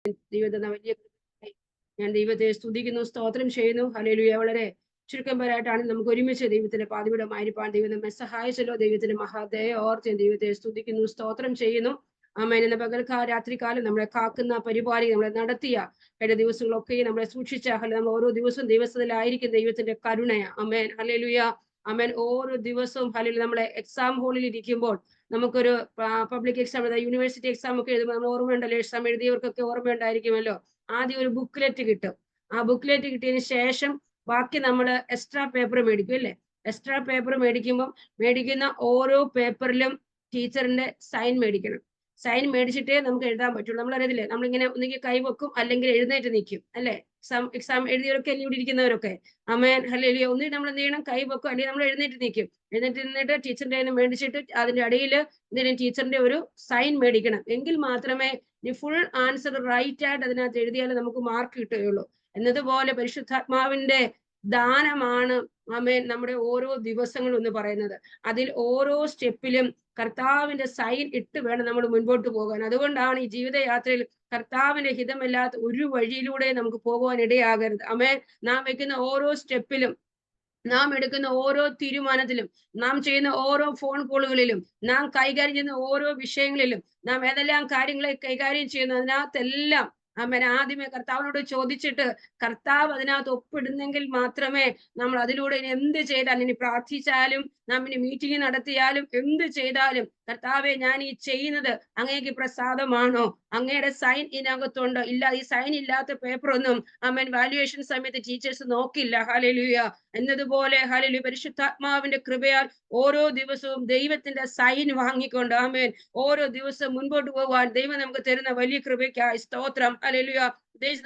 ദൈവത്തെ വലിയ ഞാൻ ദൈവത്തെ സ്തുതിക്കുന്നു, സ്തോത്രം ചെയ്യുന്നു. ഹല്ലേലൂയ. വളരെ ചുരുക്കം പേരായിട്ടാണ് നമുക്ക് ഒരുമിച്ച് ദൈവത്തിന്റെ പാതിവിടമായിരിക്കാൻ ദൈവം നമ്മെ സഹായിച്ചല്ലോ. ദൈവത്തിന്റെ മഹാദയ ഓർത്ത് ദൈവത്തെ സ്തുതിക്കുന്നു, സ്തോത്രം ചെയ്യുന്നു. ആമേൻ. എന്ന രാത്രികാലം നമ്മളെ കാക്കുന്ന പരിപാടി നമ്മളെ നടത്തിയ കഴിഞ്ഞ ദിവസങ്ങളൊക്കെ നമ്മളെ സൂക്ഷിച്ച നമ്മൾ ഓരോ ദിവസവും ദിവസത്തിലായിരിക്കും ദൈവത്തിന്റെ കരുണയ. അമേൻ. ഹല്ലേലൂയ. അമേൻ. ഓരോ ദിവസവും ഹല്ലേലൂയ. നമ്മളെ എക്സാം ഹോളിൽ ഇരിക്കുമ്പോൾ നമുക്കൊരു പബ്ലിക് എക്സാം, യൂണിവേഴ്സിറ്റി എക്സാം ഒക്കെ എഴുതുമ്പോൾ നമ്മൾ ഓർമ്മയുണ്ടല്ലോ, എക്സാം എഴുതിയവർക്കൊക്കെ ഓർമ്മയുണ്ടായിരിക്കുമല്ലോ. ആദ്യം ഒരു ബുക്ക്ലെറ്റ് കിട്ടും. ആ ബുക്ക്ലെറ്റ് കിട്ടിയതിന് ശേഷം ബാക്കി നമ്മൾ എക്സ്ട്രാ പേപ്പർ മേടിക്കും അല്ലേ. എക്സ്ട്രാ പേപ്പർ മേടിക്കുന്ന ഓരോ പേപ്പറിലും ടീച്ചറിന്റെ സൈൻ മേടിക്കണം. സൈൻ മേടിച്ചിട്ടേ നമുക്ക് എഴുതാൻ പറ്റുള്ളൂ. നമ്മളറിയത്തില്ലേ, നമ്മളിങ്ങനെ ഒന്നുകിൽ കൈവെക്കും അല്ലെങ്കിൽ എഴുന്നേറ്റ് നിൽക്കും അല്ലെ. എക്സാം എഴുതിയവരൊക്കെ ഇവിടെ ഇരിക്കുന്നവരൊക്കെ അമേൻ. ഹല്ലേലൂയ. ഒന്നുകിൽ നമ്മൾ എന്ത് ചെയ്യണം, കൈവെക്കും, അല്ലെങ്കിൽ നമ്മൾ എഴുന്നേറ്റ് നിൽക്കും. എഴുന്നേറ്റ് നിന്നിട്ട് ടീച്ചറിന്റെ കയ്യിൽ മേടിച്ചിട്ട് അതിന്റെ അടിയിൽ എന്തെങ്കിലും ടീച്ചറിന്റെ ഒരു സൈൻ മേടിക്കണം. എങ്കിൽ മാത്രമേ ഫുൾ ആൻസർ റൈറ്റ് ആയിട്ട് അതിനകത്ത് എഴുതിയാൽ നമുക്ക് മാർക്ക് കിട്ടുകയുള്ളൂ. എന്നതുപോലെ പരിശുദ്ധാത്മാവിന്റെ ദാനമാണ് ആമേൻ നമ്മുടെ ഓരോ ദിവസങ്ങളും എന്ന് പറയുന്നത്. അതിൽ ഓരോ സ്റ്റെപ്പിലും കർത്താവിന്റെ സൈൻ ഇട്ട് വേണം നമ്മൾ മുൻപോട്ട് പോകാൻ. അതുകൊണ്ടാണ് ഈ ജീവിതയാത്രയിൽ കർത്താവിന്റെ ഹിതമല്ലാത്ത ഒരു വഴിയിലൂടെ നമുക്ക് പോകുവാൻ ഇടയാകരുത്. ആമേൻ. നാം വെക്കുന്ന ഓരോ സ്റ്റെപ്പിലും, നാം എടുക്കുന്ന ഓരോ തീരുമാനത്തിലും, നാം ചെയ്യുന്ന ഓരോ ഫോൺ കോളുകളിലും, നാം കൈകാര്യം ചെയ്യുന്ന ഓരോ വിഷയങ്ങളിലും, നാം ഏതെല്ലാം കാര്യങ്ങളെ കൈകാര്യം ചെയ്യുന്നു അതിനകത്തെല്ലാം ആമേൻ ആദ്യമേ കർത്താവിനോട് ചോദിച്ചിട്ട് കർത്താവ് അതിനകത്ത് ഒപ്പിടുന്നെങ്കിൽ മാത്രമേ നമ്മൾ അതിലൂടെ ഇനി എന്ത് ചെയ്താലും, ഇനി പ്രാർത്ഥിച്ചാലും, നാം ഇനി മീറ്റിംഗ് നടത്തിയാലും, എന്ത് ചെയ്താലും കർത്താവെ ഞാൻ ഈ ചെയ്യുന്നത് അങ്ങേക്ക് പ്രസാദമാണോ, അങ്ങയുടെ സൈൻ ഇതിനകത്തുണ്ടോ, ഇല്ല ഈ സൈൻ ഇല്ലാത്ത പേപ്പർ ഒന്നും ആമേൻ വാല്യുവേഷൻ സമയത്ത് ടീച്ചേഴ്സ് നോക്കില്ല. ഹല്ലേലൂയ. എന്നതുപോലെ ഹല്ലേലൂയ പരിശുദ്ധാത്മാവിന്റെ കൃപയാൽ ഓരോ ദിവസവും ദൈവത്തിന്റെ സൈൻ വാങ്ങിക്കൊണ്ട് ആമേൻ ഓരോ ദിവസവും മുൻപോട്ട് പോകാൻ ദൈവം നമുക്ക് തരുന്ന വലിയ കൃപയ്ക്കായി സ്തോത്രം. ഹല്ലേലൂയ.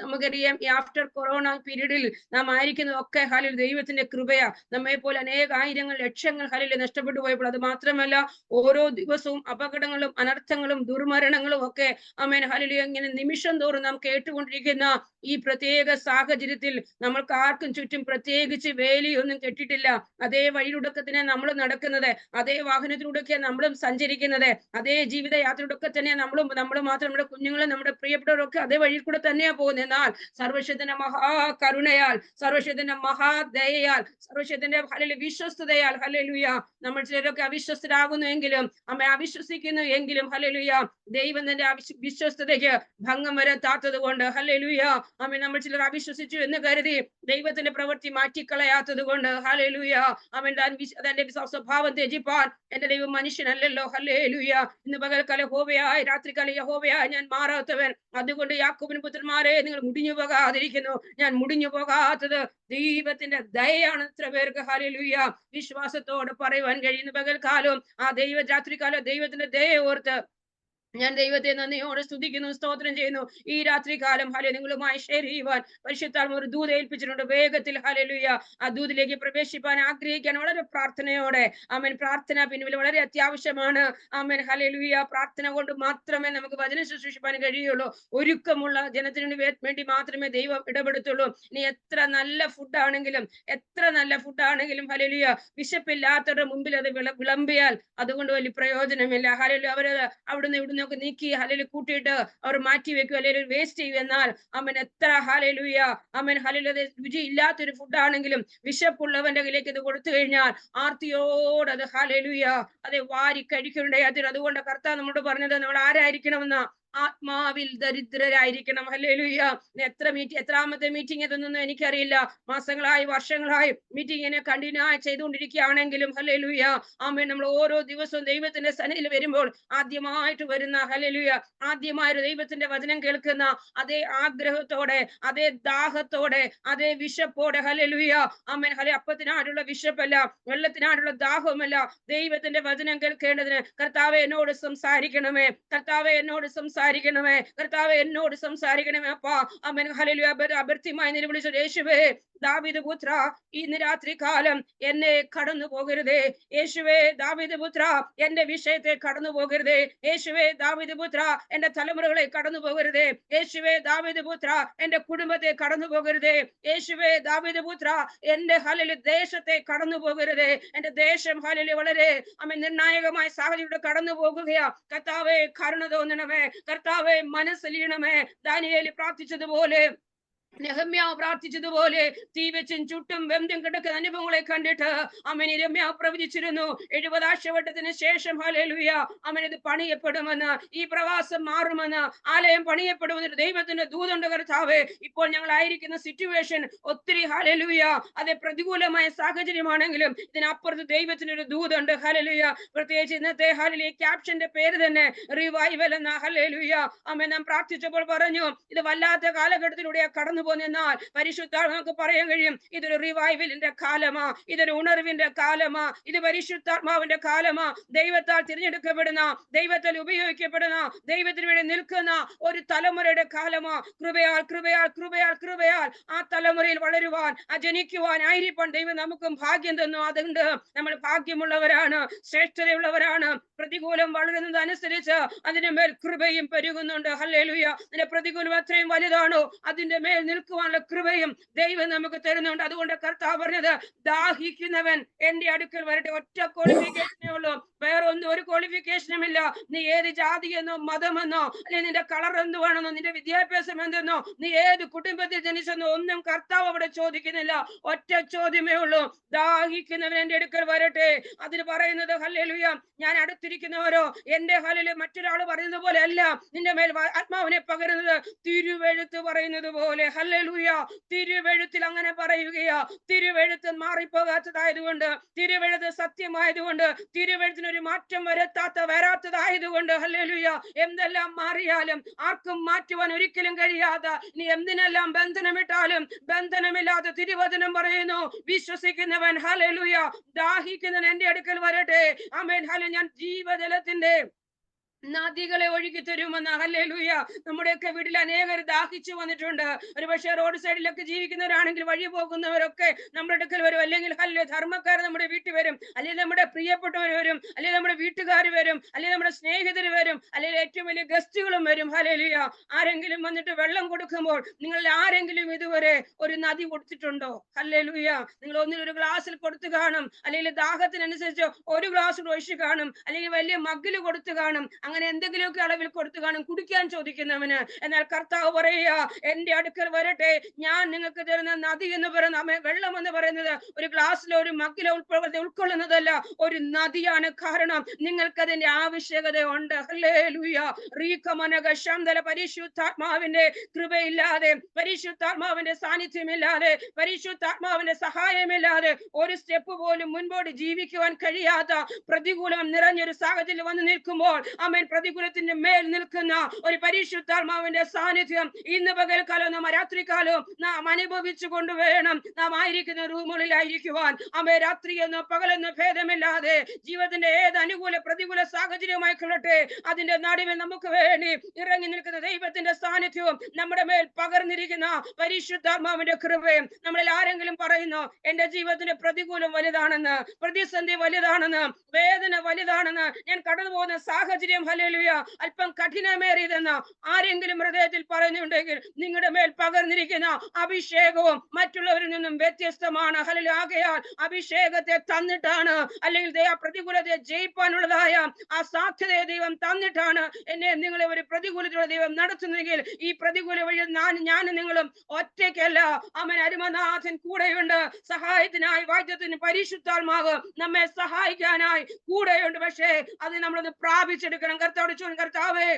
നമുക്കറിയാം ഈ ആഫ്റ്റർ കൊറോണ പീരീഡിൽ നാം ആയിരിക്കുന്നതൊക്കെ ഹല്ലേലൂയ ദൈവത്തിന്റെ കൃപയാ. നമ്മെ പോലെ അനേകായിരങ്ങൾ ലക്ഷങ്ങൾ ഹല്ലേലൂയ നഷ്ടപ്പെട്ടു പോയപ്പോൾ, അത് മാത്രമല്ല ഓരോ ദിവസവും അപകടങ്ങളും അനർത്ഥങ്ങളും ദുർമരണങ്ങളും ഒക്കെ ആമേൻ ഹല്ലേലൂയ ഇങ്ങനെ നിമിഷം തോറും നാം കേട്ടുകൊണ്ടിരിക്കുന്ന ഈ പ്രത്യേക സാഹചര്യത്തിൽ നമ്മൾക്ക് ആർക്കും ചുറ്റും പ്രത്യേകിച്ച് വേലിയൊന്നും കെട്ടിട്ടില്ല. അതേ വഴിയിലൂടെ തന്നെ നമ്മൾ നടക്കുന്നത്, അതേ വാഹനത്തിലൂടെയൊക്കെ നമ്മളും സഞ്ചരിക്കുന്നത്, അതേ ജീവിതയാത്രയിലൂടെ തന്നെ നമ്മളും മാത്രം നമ്മുടെ കുഞ്ഞുങ്ങളും നമ്മുടെ പ്രിയപ്പെട്ടവരൊക്കെ അതേ വഴിയിൽ കൂടെ തന്നെയാ പോകുന്നത്. എന്നാൽ സർവശക്തന്റെ മഹാകരുണയാൽ, സർവശക്തന്റെ മഹാദയയാൽ, സർവശക്തന്റെ ഹല്ലേലൂയ വിശ്വസ്തതയാൽ ഹല്ലേലൂയ നമ്മൾ ചിലരൊക്കെ അവിശ്വസ്തരാകുന്നു എങ്കിലും അവിശ്വസിക്കുന്നു എങ്കിലും ഹല്ലേലൂയ ദൈവം തന്റെ വിശ്വസ്തതയ്ക്ക് ഭംഗം വരത്താത്തത് കൊണ്ട് ഹല്ലേലൂയ നമ്മൾ ചിലർ അവിശ്വസിച്ചു എന്ന് കരുതി ദൈവത്തിന്റെ പ്രവൃത്തി മാറ്റിക്കളയാത്തത് കൊണ്ട് ഹല്ലേലൂയ തന്റെ സ്വഭാവം ത്യജിപ്പാൻ എന്റെ ദൈവം മനുഷ്യനല്ലല്ലോ. ഹല്ലേലൂയ. ഇന്ന് പകൽക്കാല യഹോവയായി, രാത്രികാല യഹോവയായി ഞാൻ മാറാത്തവൻ. അതുകൊണ്ട് യാക്കോബിന് പുത്രന്മാരെ നിങ്ങൾ മുടിഞ്ഞു പോകാതിരിക്കുന്നു. ഞാൻ മുടിഞ്ഞു പോകാത്തത് ദൈവത്തിന്റെ ദയയാണ്. എത്ര പേർക്ക് ഹല്ലേലൂയ വിശ്വാസത്തോടെ പറയുവാൻ കഴിയുന്ന പകൽക്കാലവും ആ രാത്രികാലം ദൈവത്തിന്റെ ദയ ഓർത്ത് ഞാൻ ദൈവത്തെ നന്ദിയോടെ സ്തുതിക്കുന്നു, സ്തോത്രം ചെയ്യുന്നു. ഈ രാത്രികാലം ഹല്ലേലൂയ നിങ്ങളുമായി ഷെയർ ചെയ്യുവാൻ പരിശുദ്ധാത്മാവ് ഒരു ദൂത് ഏൽപ്പിച്ചിട്ടുണ്ട്. വേഗത്തിൽ ഹല്ലേലൂയ ആ ദൂതിലേക്ക് പ്രവേശിപ്പാൻ ആഗ്രഹിക്കാൻ വളരെ പ്രാർത്ഥനയോടെ ആമേൻ. പ്രാർത്ഥന പിന്നിൽ വളരെ അത്യാവശ്യമാണ്. Amen hallelujah. പ്രാർത്ഥന കൊണ്ട് മാത്രമേ നമുക്ക് വചനം ശുശ്രൂഷിപ്പാൻ കഴിയുള്ളൂ. ഒരുക്കമുള്ള ജനത്തിന് വേണ്ടി മാത്രമേ ദൈവം ഇടപെടുത്തുള്ളൂ. ഇനി എത്ര നല്ല ഫുഡാണെങ്കിലും ഹല്ലേലൂയ വിശപ്പില്ലാത്തവരുടെ മുമ്പിൽ അത് വിളമ്പിയാൽ അതുകൊണ്ട് വലിയ പ്രയോജനമില്ല. ഹല്ലേലൂയ അവര് അവിടുന്ന് ഇവിടുന്ന് ഒക്കെ നീക്കി ഹല്ലേലൂയ കൂട്ടിയിട്ട് അവർ മാറ്റി വെക്കും, അല്ലെങ്കിൽ വേസ്റ്റ് ചെയ്യും. എന്നാൽ അവൻ എത്ര ഹല്ലേലൂയ രുചി ഇല്ലാത്തൊരു ഫുഡാണെങ്കിലും വിശപ്പുള്ളവന്റെ കയ്യിലേക്ക് ഇത് കൊടുത്തു കഴിഞ്ഞാൽ ആർത്തിയോട് അത് ഹല്ലേലൂയ അതെ വാരി കഴിക്കുന്നുണ്ടായി. അതുകൊണ്ട് കർത്താവ് നമ്മളോട് പറഞ്ഞത് നമ്മൾ ആരായിരിക്കണമെന്ന ആത്മാവിൽ ദരിദ്രരായിരിക്കണം. ഹല്ലേലൂയ. എത്രാമത്തെ മീറ്റിംഗ് ഇതൊന്നും എനിക്കറിയില്ല. മാസങ്ങളായി വർഷങ്ങളായി മീറ്റിങ്ങിനെ കണ്ടിന്യൂ ആയി ചെയ്തുകൊണ്ടിരിക്കുകയാണെങ്കിലും ഹല്ലേലൂയ ആമേൻ നമ്മൾ ഓരോ ദിവസവും ദൈവത്തിന്റെ സന്നിധിയിൽ വരുമ്പോൾ ആദ്യമായിട്ട് വരുന്ന ഹല്ലേലൂയ ആദ്യമായൊരു ദൈവത്തിന്റെ വചനം കേൾക്കുന്ന അതേ ആഗ്രഹത്തോടെ, അതേ ദാഹത്തോടെ, അതേ വിശപ്പോടെ ഹല്ലേലൂയ ആമേൻ അപ്പത്തിനായിട്ടുള്ള വിശപ്പല്ല, വെള്ളത്തിനായിട്ടുള്ള ദാഹവുമല്ല, ദൈവത്തിന്റെ വചനം കേൾക്കേണ്ടതിന് കർത്താവേ എന്നോട് സംസാരിക്കണമേ, കർത്താവേ എന്നോട് സംസാരിക്കണമേ, കർത്താവേ എന്നോട് സംസാരിക്കണമേ അപ്പാ ആമേൻ ഹല്ലേലൂയ അഭ്യർത്ഥിയുമായി നിലവിളിച്ചു. യേശുവേ ദാവീദ് പുത്ര ഇന്ന് രാത്രി കാലം എന്നെ കടന്നു പോകരുതേ. യേശുവേ ദാവീദ് പുത്ര എന്റെ വിഷയത്തെ കടന്നു പോകരുതേ. യേശുവേ ദാവീദ് പുത്ര എന്റെ തലമുറകളെ കടന്നു പോകരുതേ. യേശുവേ ദാവീദ് പുത്ര എന്റെ കുടുംബത്തെ കടന്നു പോകരുതേ. യേശുവേ ദാവീദ് പുത്ര എന്റെ ഹല്ലേലൂയ ദേശത്തെ കടന്നു പോകരുതേ. എന്റെ ദേശം ഹല്ലേലൂയ വളരെ നിർണായകമായ സാഹചര്യത്തിലൂടെ കടന്നു പോകുകയാ. കർത്താവേ കരുണ തോന്നണമേ, കർത്താവെ മനസ്സലിയണമേ. ദാനിയേൽ പ്രാർത്ഥിച്ചതുപോലെ, നെഹമ്യാവ് പ്രാർത്ഥിച്ചതുപോലെ തീ വെച്ചും ചുട്ടും വെന്തും കിടക്കുന്ന അനുഭവങ്ങളെ കണ്ടിട്ട് അമൻ യിരെമ്യാവ് പ്രവചിച്ചിരുന്നു 70 ആഴ്ചവട്ടത്തിന് ശേഷം ഹല്ലേലൂയ അമൻ ഇത് പണിയപ്പെടുമെന്ന്, ഈ പ്രവാസം മാറുമെന്ന്, ആലയം പണിയപ്പെടുമെന്ന് ദൈവത്തിന്റെ ദൂതുണ്ട് കർത്താവേ. ഇപ്പോൾ ഞങ്ങളായിരിക്കുന്ന സിറ്റുവേഷൻ ഒത്തിരി ഹല്ലേലൂയ അതെ പ്രതികൂലമായ സാഹചര്യമാണെങ്കിലും ഇതിനപ്പുറത്ത് ദൈവത്തിന് ഒരു ദൂതുണ്ട്. ഹല്ലേലൂയ. പ്രത്യേകിച്ച് ഇന്നത്തെ ഹല്ലേലൂയ ക്യാപ്ഷന്റെ പേര് തന്നെ റിവൈവൽ എന്ന. ഹല്ലേലൂയ അമൻ നാം പ്രാർത്ഥിച്ചപ്പോൾ പറഞ്ഞു ഇത് വല്ലാത്ത കാലഘട്ടത്തിലൂടെ കടന്നു പോന്നാൽ പരിശുദ്ധാത്മാവ് നമുക്ക് പറയാൻ കഴിയും ഇതൊരു റിവൈവലിന്റെ കാലമാ, ഇതൊരു ഉണർവിന്റെ കാലമാ, ഇത് പരിശുദ്ധാത്മാവിന്റെ കാലമാ. ദൈവത്താൽ തിരഞ്ഞെടുക്കപ്പെടുന്ന, ദൈവത്താൽ ഉപയോഗിക്കപ്പെടുന്ന, ദൈവത്തിന് വേണ്ടി നിൽക്കുന്ന ഒരു തലമുറയുടെ കാലമാ. കൃപയാൽ കൃപയാൽ കൃപയാൽ കൃപയാൽ ആ തലമുറയിൽ വളരുവാൻ, ആ ജനിക്കുവാൻ, ആയിരിക്കാൻ ദൈവം നമുക്കും ഭാഗ്യം തന്നു. അതുകൊണ്ട് നമ്മൾ ഭാഗ്യമുള്ളവരാണ്, ശ്രേഷ്ഠതയുള്ളവരാണ്. പ്രതികൂലം വളരുന്നത് അനുസരിച്ച് അതിന്റെ മേൽ കൃപയും പെരുകുന്നുണ്ട്. ഹല്ലേലൂയ. അതിന്റെ പ്രതികൂലം അത്രയും വലുതാണോ അതിന്റെ മേൽ നിൽക്കുവാനുള്ള കൃപയും ദൈവം നമുക്ക് തരുന്നുണ്ട്. അതുകൊണ്ട് കർത്താവ് പറഞ്ഞത് ദാഹിക്കുന്നവൻ എന്റെ അടുക്കൽ വരട്ടെ. ഒറ്റ ക്വാളിഫിക്കേഷനേ ഉള്ളൂ, വേറെ ഒന്നും ഒരു ക്വാളിഫിക്കേഷനും ഇല്ല. നീ ഏത് ജാതിയെന്നോ മതമെന്നോ അല്ലെങ്കിൽ നിന്റെ കളർ എന്തുവാണെന്നോ നിന്റെ വിദ്യാഭ്യാസം എന്തെന്നോ നീ ഏത് കുടുംബത്തിൽ ജനിച്ചെന്നോ ഒന്നും കർത്താവ് അവിടെ ചോദിക്കുന്നില്ല. ഒറ്റ ചോദ്യമേ ഉള്ളൂ, ദാഹിക്കുന്നവൻ എന്റെ അടുക്കൽ വരട്ടെ. അതിന് പറയുന്നത് ഹല്ലേലൂയ ഞാൻ അടുത്തിരിക്കുന്നവരോ എന്റെ ഹല്ലേലൂയ മറ്റൊരാൾ പറയുന്നത് പോലെ അല്ല നിന്റെ മേൽ ആത്മാവിനെ പകരുന്നത്. തിരുവെഴുത്ത് പറയുന്നത് പോലെ ഹല്ലേലൂയ തിരുവെഴുത്തിൽ അങ്ങനെ പറയുകയാ. തിരുവെഴുത്ത് മാറിപ്പോകാത്തതായതുകൊണ്ട്, തിരുവെഴുത്ത് സത്യമായതുകൊണ്ട്, തിരുവെഴുത്തിനൊരു മാറ്റം വരാത്തതായതുകൊണ്ട് ഹല്ലേലൂയ എന്തെല്ലാം മാറിയാലും ആർക്കും മാറ്റുവാൻ ഒരിക്കലും കഴിയാത്ത ഇനി എന്തിനെല്ലാം ബന്ധനമിട്ടാലും ബന്ധനമില്ലാതെ തിരുവചനം പറയുന്നു വിശ്വസിക്കുന്നവൻ ഹല്ലേലൂയ ദാഹിക്കുന്നവൻ എന്റെ അടുക്കൽ വരട്ടെ. ആമേൻ. ഹല്ലേലൂയ. ഞാൻ ജീവജലത്തിന്റെ നദികളെ ഒഴുകി തരുമെന്ന്. ഹല്ലേലൂയ. നമ്മുടെയൊക്കെ വീട്ടിൽ അനേകർ ദാഹിച്ചു വന്നിട്ടുണ്ട്. ഒരു പക്ഷേ റോഡ് സൈഡിലൊക്കെ ജീവിക്കുന്നവരാണെങ്കിൽ വഴി പോകുന്നവരൊക്കെ നമ്മുടെ അടുക്കൽ വരും. അല്ലെങ്കിൽ ഹല്ലേലൂയ ധർമ്മക്കാർ നമ്മുടെ വീട്ടിൽ വരും, അല്ലെങ്കിൽ നമ്മുടെ പ്രിയപ്പെട്ടവർ വരും, അല്ലെങ്കിൽ നമ്മുടെ വീട്ടുകാർ വരും, അല്ലെങ്കിൽ നമ്മുടെ സ്നേഹിതർ വരും, അല്ലെങ്കിൽ ഏറ്റവും വലിയ ഗസ്റ്റുകളും വരും. ഹല്ലേലൂയ. ആരെങ്കിലും വന്നിട്ട് വെള്ളം കൊടുക്കുമ്പോൾ നിങ്ങൾ ആരെങ്കിലും ഇതുവരെ ഒരു നദി കൊടുത്തിട്ടുണ്ടോ? ഹല്ലേലൂയ. നിങ്ങൾ ഒന്നിലൊരു ഗ്ലാസ്സിൽ കൊടുത്തു കാണും, അല്ലെങ്കിൽ ദാഹത്തിനനുസരിച്ച് ഒരു ഗ്ലാസ് ഒഴിച്ചു കാണും, അല്ലെങ്കിൽ വലിയ മഗ്ഗിൽ കൊടുത്തു കാണും, അങ്ങനെ എന്തെങ്കിലുമൊക്കെ അളവിൽ കൊടുത്തു കാണും കുടിക്കാൻ ചോദിക്കുന്നവന്. എന്നാൽ കർത്താവ് പറയുക എന്റെ അടുക്കൽ വരട്ടെ, ഞാൻ നിങ്ങൾക്ക് തരുന്ന നദി എന്ന് പറയുന്ന വെള്ളം എന്ന് പറയുന്നത് ഒരു ഗ്ലാസ്സിലോ ഒരു മഗ്ഗിലോ ഉൾക്കൊള്ളുന്നതല്ല, ഒരു നദിയാണ്. കാരണം നിങ്ങൾക്കതിന്റെ ആവശ്യകത ഉണ്ട്. ഹല്ലേലൂയ. പരിശുദ്ധാത്മാവിന്റെ കൃപയില്ലാതെ, പരിശുദ്ധാത്മാവിന്റെ സാന്നിധ്യമില്ലാതെ, പരിശുദ്ധാത്മാവിന്റെ സഹായമില്ലാതെ ഒരു സ്റ്റെപ്പ് പോലും മുൻപോട്ട് ജീവിക്കുവാൻ കഴിയാത്ത പ്രതികൂലം നിറഞ്ഞൊരു സാഹചര്യം വന്ന് നിൽക്കുമ്പോൾ ആമേൻ പ്രതികൂലത്തിന്റെ മേൽ നിൽക്കുന്ന ഒരു പരിശുദ്ധാത്മാവിന്റെ സാന്നിധ്യം ഇന്ന് പകൽക്കാലം നാം രാത്രികാലവും നാം അനുഭവിച്ചു കൊണ്ടുവേണം നാം ആയിരിക്കുന്ന റൂമുകളിലായിരിക്കുവാൻ. ആമേൻ. രാത്രിയെന്നോ പകലെന്നോ ഭേദമില്ലാതെ ജീവിതത്തിന്റെ ഏത് അനുകൂല പ്രതികൂല സാഹചര്യമായി കൊള്ളട്ടെ അതിന്റെ നടുവിൽ നമുക്ക് വേണ്ടി ഇറങ്ങി നിൽക്കുന്ന ദൈവത്തിന്റെ സാന്നിധ്യവും നമ്മുടെ മേൽ പകർന്നിരിക്കുന്ന പരിശുദ്ധാത്മാവിന്റെ കൃപയും. നമ്മളിൽ ആരെങ്കിലും പറയുന്നു എന്റെ ജീവിതത്തിന്റെ പ്രതികൂലം വലുതാണെന്ന്, പ്രതിസന്ധി വലുതാണെന്ന്, വേദന വലുതാണെന്ന്, ഞാൻ കടന്നു പോകുന്ന സാഹചര്യം ഹല്ലേലൂയ അല്പം കഠിനമേറിയതെന്ന് ആരെങ്കിലും ഹൃദയത്തിൽ പറയുന്നുണ്ടെങ്കിൽ നിങ്ങളുടെ മേൽ പകർന്നിരിക്കുന്ന അഭിഷേകവും മറ്റുള്ളവരിൽ നിന്നും വ്യത്യസ്തമാണ്. ഹല്ലേലൂയ. ആകയാൽ അഭിഷേകത്തെ തന്നിട്ടാണ്, അല്ലെങ്കിൽ പ്രതികൂലത്തെ ജയിപ്പാനുള്ളതായ ആ സാധ്യതയെ ദൈവം തന്നിട്ടാണ് എന്നെ നിങ്ങളെ ഒരു പ്രതികൂലത്തിലൂടെ ദൈവം നടത്തുന്നെങ്കിൽ ഈ പ്രതികൂല വഴി ഞാനും നിങ്ങളും ഒറ്റയ്ക്കല്ല. അവൻ അരുമനാഥൻ കൂടെയുണ്ട്. സഹായത്തിനായി വാഗ്ദത്തത്തിന് പരിശുദ്ധാത്മാവ് നമ്മെ സഹായിക്കാനായി കൂടെയുണ്ട്. പക്ഷേ അത് നമ്മളൊന്ന് പ്രാപിച്ചെടുക്കണം. കർത്താവോട് ചോദിക്കും, കർത്താവേ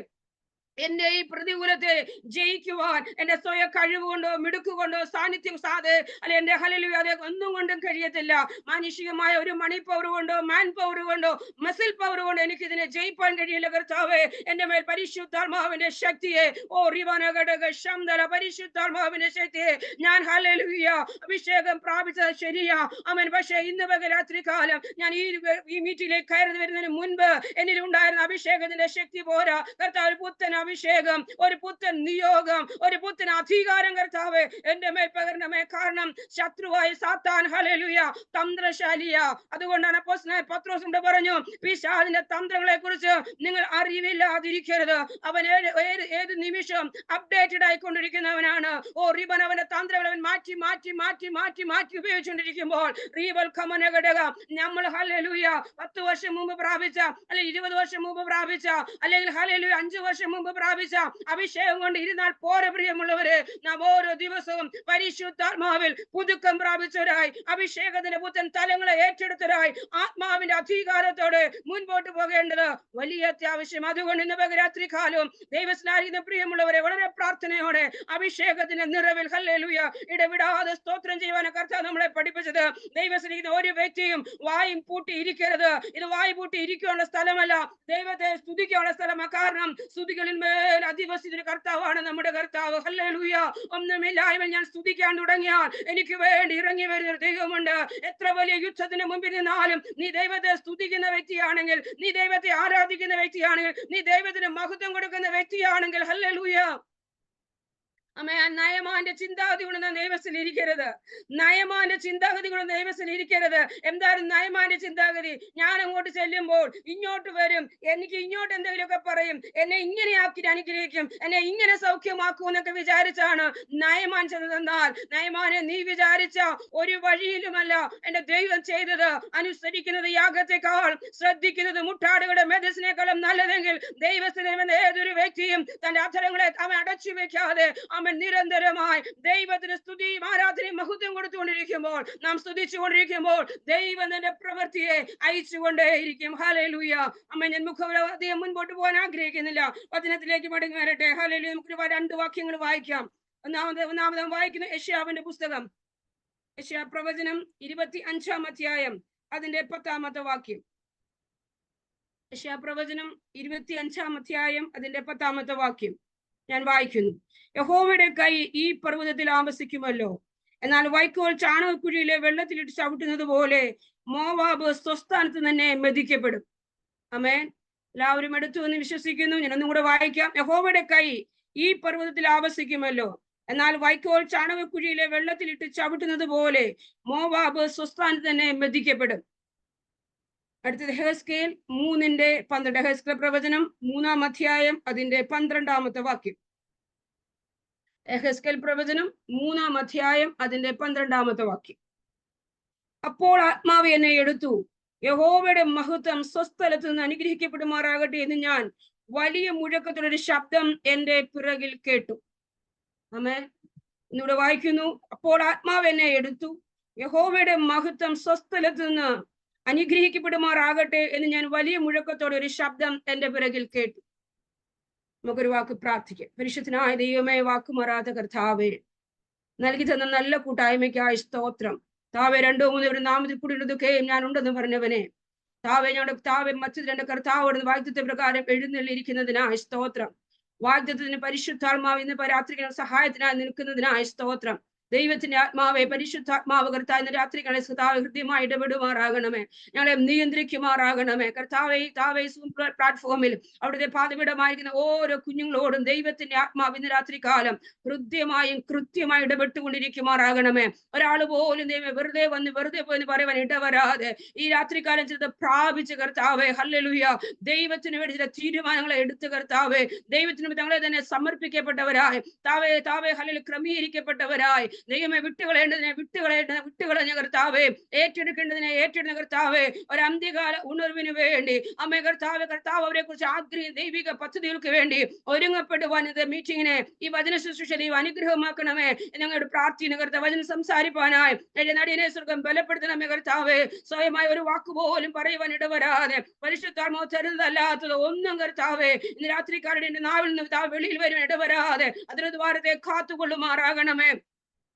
എന്റെ ഈ പ്രതികൂലത്തെ ജയിക്കുവാൻ എന്റെ സ്വയം കഴിവുകൊണ്ടോ മിടുക്കുകൊണ്ടോ സാന്നിധ്യം അല്ലെ എന്റെ ഹല്ലേലൂയ അതെ ഒന്നും കൊണ്ടും കഴിയത്തില്ല. മാനുഷികമായ ഒരു മണി പവർ കൊണ്ടോ മാൻ പവർ കൊണ്ടോ മസിൽ പവർ കൊണ്ടോ എനിക്ക് ഇതിനെ ജയിപ്പാൻ കഴിയില്ല. കർത്താവേ എന്റെ മേൽ പരിശുദ്ധാത്മാവിന്റെ ശക്തിയെ പരിശുദ്ധാത്മാവിന്റെ ശക്തിയെ ഞാൻ ഹല്ലേലൂയ അഭിഷേകം പ്രാപിച്ചത് ശരിയാ അവൻ. പക്ഷേ ഇന്ന് പകൽ രാത്രി കാലം ഞാൻ ഈ മീറ്റിംഗിലേക്ക് കയറി വരുന്നതിന് മുൻപ് എന്നിൽ ഉണ്ടായിരുന്ന അഭിഷേകത്തിന്റെ ശക്തി പോരാ. കർത്താവ് പുത്തൻ അഭിഷേകം, ഒരു പുത്തൻ നിയോഗം, ഒരു പുത്തൻ അധികാരം കർത്താവ് എന്റെ മേൽ പകരണമേ. കാരണം ശത്രുവായി സാത്താൻ ഹല്ലേലൂയ തന്ത്രശാലിയ. അതുകൊണ്ടാണ് അപ്പോസ്തലനായ പത്രോസ് പറഞ്ഞു പിശാചിന്റെ തന്ത്രങ്ങളെ കുറിച്ച് നിങ്ങൾ അറിവില്ലാതിരിക്കരുത്. അവൻ ഏത് നിമിഷം അപ്ഡേറ്റഡ് ആയിക്കൊണ്ടിരിക്കുന്നവനാണ്. റിബൻ അവന്റെ തന്ത്രങ്ങൾ അവൻ മാറ്റി മാറ്റി മാറ്റി മാറ്റി മാറ്റി ഉപയോഗിച്ചുകൊണ്ടിരിക്കുമ്പോൾ റീബൽ ഘടക നമ്മൾ ഹല്ലേലൂയ 10 വർഷം മുമ്പ് പ്രാപിച്ച അല്ലെങ്കിൽ 20 വർഷം മുമ്പ് പ്രാപിച്ച അല്ലെങ്കിൽ ഹല്ലേലൂയ 5 വർഷം മുമ്പ് പ്രാപിച്ച അഭിഷേകം കൊണ്ട് ഇരുന്നാൽ പോരെ പ്രിയമുള്ളവരെ. നാം ഓരോ ദിവസവും പരിശുദ്ധാത്മാവിൽ പുതുക്കം പ്രാപിച്ചവരായി, അഭിഷേകത്തിന്റെ പുത്തൻ തലങ്ങളെ ഏറ്റെടുത്തവരായി, ആത്മാവിന്റെ അധികാരത്തോടെ മുൻപോട്ട് പോകേണ്ടത് വലിയ അത്യാവശ്യം. അതുകൊണ്ട് ഇന്ന് രാത്രി കാലവും ദൈവസ്നേഹിക്കുന്ന പ്രിയമുള്ളവരെ, വളരെ പ്രാർത്ഥനയോടെ അഭിഷേകത്തിന്റെ നിറവിൽ ഹല്ലേലൂയ ഇടവിടാതെ സ്തോത്രം ചെയ്യുവാൻ കർത്താവ് നമ്മളെ പഠിപ്പിച്ചത്. ദൈവസ്നേഹിക്കുന്ന ഒരു വ്യക്തിയും വായും പൂട്ടി ഇരിക്കരുത്. ഇത് വായു പൂട്ടി ഇരിക്കാനുള്ള സ്ഥലമല്ല, ദൈവത്തെ സ്തുതിക്കാനുള്ള സ്ഥലമാണ്. കാരണം സ്തുതികളിൽ മേൽ അധിവസിക്കുന്ന കർത്താവാണ് നമ്മുടെ കർത്താവ്. ഹല്ലേലൂയ. ഒന്നുമില്ലായ്മ ഞാൻ സ്തുതിക്കാൻ തുടങ്ങിയാൽ എനിക്ക് വേണ്ടി ഇറങ്ങി വരുന്ന ഒരു ദൈവമുണ്ട്. എത്ര വലിയ യുദ്ധത്തിന് മുമ്പിൽ നിന്നാലും നീ ദൈവത്തെ സ്തുതിക്കുന്ന വ്യക്തിയാണെങ്കിൽ, നീ ദൈവത്തെ ആരാധിക്കുന്ന വ്യക്തിയാണെങ്കിൽ, നീ ദൈവത്തിന് മഹത്വം കൊടുക്കുന്ന വ്യക്തിയാണെങ്കിൽ, ഹല്ലേലൂയ, നയമാന്റെ ചിന്താഗതി കൊണ്ട് ദൈവത്തിൽ ഇരിക്കരുത്. നയമാന്റെ ചിന്താഗതി കൊണ്ട് ദൈവത്തിൽ ഇരിക്കരുത്. എന്താണ് നയമാന്റെ ചിന്താഗതി? ഞാൻ അങ്ങോട്ട് ചെല്ലുമ്പോൾ ഇങ്ങോട്ട് വരും, എനിക്ക് ഇങ്ങോട്ട് എന്തെങ്കിലുമൊക്കെ പറയും, എന്നെ ഇങ്ങനെ ആക്കി അനുഗ്രഹിക്കും, എന്നെ ഇങ്ങനെ സൗഖ്യമാക്കും എന്നൊക്കെ വിചാരിച്ചാണ് നയമാൻ ചെന്നതെന്നാൽ, നയമാനെ നീ വിചാരിച്ച ഒരു വഴിയിലുമല്ല എന്റെ ദൈവം ചെയ്തത്. അനുസരിക്കുന്നത് യാഗത്തെക്കാൾ ശ്രദ്ധിക്കുന്നത് മുട്ടാടുകളുടെ മെതിസിനേക്കാളും നല്ലതെങ്കിൽ ദൈവത്തിന് ഏതൊരു വ്യക്തിയും തന്റെ അധരങ്ങളെ അവൻ അടച്ചു വെക്കാതെ നിരന്തരമായി ദൈവത്തിന് സ്തുതിയും ആരാധനയും മഹത്വം കൊടുത്തുകൊണ്ടിരിക്കുമ്പോൾ, നാം സ്തുതിച്ചുകൊണ്ടിരിക്കുമ്പോൾ ദൈവം തന്റെ പ്രവൃത്തിയെ അയച്ചുകൊണ്ടേയിരിക്കും. ഹല്ലേലൂയ. ഞാൻ മുഖം മുൻപോട്ട് പോകാൻ ആഗ്രഹിക്കുന്നില്ല, വചനത്തിലേക്ക് മടങ്ങി വരട്ടെ. ഹല്ലേലൂയ. നമുക്ക് 2 വാക്യങ്ങൾ വായിക്കാം. ഒന്നാമത് വായിക്കുന്ന യെശയ്യാവിന്റെ പുസ്തകം, യെശയ്യാ പ്രവചനം 25-ാം അധ്യായം അതിന്റെ 10-ാമത്തെ വാക്യം. യെശയ്യാ പ്രവചനം 25-ാം അധ്യായം അതിന്റെ 10-ാമത്തെ വാക്യം ഞാൻ വായിക്കുന്നു. യഹോവയുടെ കൈ ഈ പർവ്വതത്തിൽ ആവസിക്കുമല്ലോ, എന്നാൽ വൈക്കോൽ ചാണകക്കുഴിയിലെ വെള്ളത്തിലിട്ട് ചവിട്ടുന്നത് പോലെ മോവാബ് സ്വസ്ഥാനത്ത് തന്നെ മെതിക്കപ്പെടും. ആമേൻ. എല്ലാവരും എടുത്തു എന്ന് വിശ്വസിക്കുന്നു. ഞാൻ ഒന്നും കൂടെ വായിക്കാം. യഹോവയുടെ കൈ ഈ പർവ്വതത്തിൽ ആവസിക്കുമല്ലോ, എന്നാൽ വൈക്കോൽ ചാണകക്കുഴിയിലെ വെള്ളത്തിലിട്ട് ചവിട്ടുന്നത് പോലെ മോവാബ് സ്വസ്ഥാനത്ത് തന്നെ മെതിക്കപ്പെടും. അടുത്തത് യെഹെസ്കേൽ 3:12. യെഹെസ്കേൽ പ്രവചനം 3-ാം അധ്യായം അതിന്റെ 12-ാമത്തെ വാക്യം. യെഹെസ്കേൽ പ്രവചനം 3-ാം അധ്യായം അതിന്റെ 12-ാമത്തെ വാക്യം. അപ്പോൾ ആത്മാവ് എന്നെ എടുത്തു, യഹോവയുടെ മഹത്വം സ്വസ്ഥലത്ത് നിന്ന് അനുഗ്രഹിക്കപ്പെടുമാറാകട്ടെ എന്ന് ഞാൻ വലിയ മുഴക്കത്തിലൊരു ശബ്ദം എന്റെ പിറകിൽ കേട്ടു. ആമേൻ. ഇന്നിവിടെ വായിക്കുന്നു, അപ്പോൾ ആത്മാവ് എന്നെ എടുത്തു, യഹോവയുടെ മഹത്വം സ്വസ്ഥലത്ത് നിന്ന് അനുഗ്രഹിക്കപ്പെടുമാറാകട്ടെ എന്ന് ഞാൻ വലിയ മുഴക്കത്തോടെ ഒരു ശബ്ദം എന്റെ പിറകിൽ കേട്ടു. നമുക്കൊരു വാക്ക് പ്രാർത്ഥിക്കാം. പരിശുദ്ധനായ ദൈവമേ, വാക്കുമാറാത്ത കർത്താവേ, നൽകി തന്ന നല്ല കൂട്ടായ്മയ്ക്കായി സ്തോത്രം. താവേ, 2-3 നാമത്തിൽ കൂടിയൊക്കെയും ഞാൻ ഉണ്ടെന്ന് പറഞ്ഞവനെ, താവേ, ഞങ്ങളുടെ താവേ മറ്റു 2 കർത്താവോട് വാഗ്ദത്ത പ്രകാരം എഴുന്നള്ളിയിരിക്കുന്നതിനായി സ്തോത്രം. വാഗ്ദത്തത്തിന് പരിശുദ്ധാത്മാവ് ഇന്ന് രാത്രികൾ സഹായത്തിനായി നിൽക്കുന്നതിനായി സ്തോത്രം. ദൈവത്തിന്റെ ആത്മാവെ, പരിശുദ്ധാത്മാവ് കർത്താവ് ഇന്ന് രാത്രികളെ കർത്താവ് ഹൃദ്യമായി ഇടപെടുമാറാകണമേ, ഞങ്ങളെ നിയന്ത്രിക്കുമാറാകണമേ. കർത്താവെ, പ്ലാറ്റ്ഫോമിൽ അവിടുത്തെ പാതപീഠമായിരിക്കുന്ന ഓരോ കുഞ്ഞുങ്ങളോടും ദൈവത്തിന്റെ ആത്മാവ് ഇന്ന് രാത്രി കാലം ഹൃദ്യമായും കൃത്യമായി ഇടപെട്ടുകൊണ്ടിരിക്കുമാറാകണമേ. ഒരാൾ പോലും ദൈവം വെറുതെ പോയി പറയുവാൻ ഇടവരാതെ ഈ രാത്രികാലം ചെയ്ത് പ്രാപിച്ച് കർത്താവെ, ഹല്ലേലൂയ, ദൈവത്തിന് വേണ്ടി ചില തീരുമാനങ്ങളെ എടുത്ത് കർത്താവെ, ദൈവത്തിന് തങ്ങളെ തന്നെ സമർപ്പിക്കപ്പെട്ടവരായി, താവേ ഹല്ലേലൂയ, ക്രമീകരിക്കപ്പെട്ടവരായി, ദൈവമേ, വിട്ടുകളഞ്ഞ കർത്താവേ, ഏറ്റെടുക്കുന്ന കർത്താവേ, ഒരു അന്ത്യകാല ഉണർവിന് വേണ്ടി അമ്മേ കർത്താവ് അവരെ കുറിച്ച് ആഗ്രഹം ദൈവിക പദ്ധതികൾക്ക് വേണ്ടി ഒരുങ്ങപ്പെടുവാൻ മീറ്റിങ്ങിനെ, ഈ വചന ശുശ്രൂഷ ദൈവം അനുഗ്രഹമാക്കണമേ. ഞങ്ങളുടെ പ്രാർത്ഥന കർത്താവ് വചനം സംസാരിപ്പാനായി നടിയനെ സ്വർഗം ബലപ്പെടുത്തണമേ കർത്താവേ. സ്വയമായി ഒരു വാക്കുപോലും പറയുവാൻ ഇടവരാതെ പരിശുദ്ധാത്മാവ് തരുന്നതല്ലാത്തത് ഒന്നും കർത്താവേ ഇന്ന് രാത്രിക്കാരുടെ നാവിൽ നിന്ന് വെളിയിൽ വരും ഇടവരാതെ അതിന് ദ്വാരത്തെ കാത്തുകൊള്ളുമാറാകണമേ.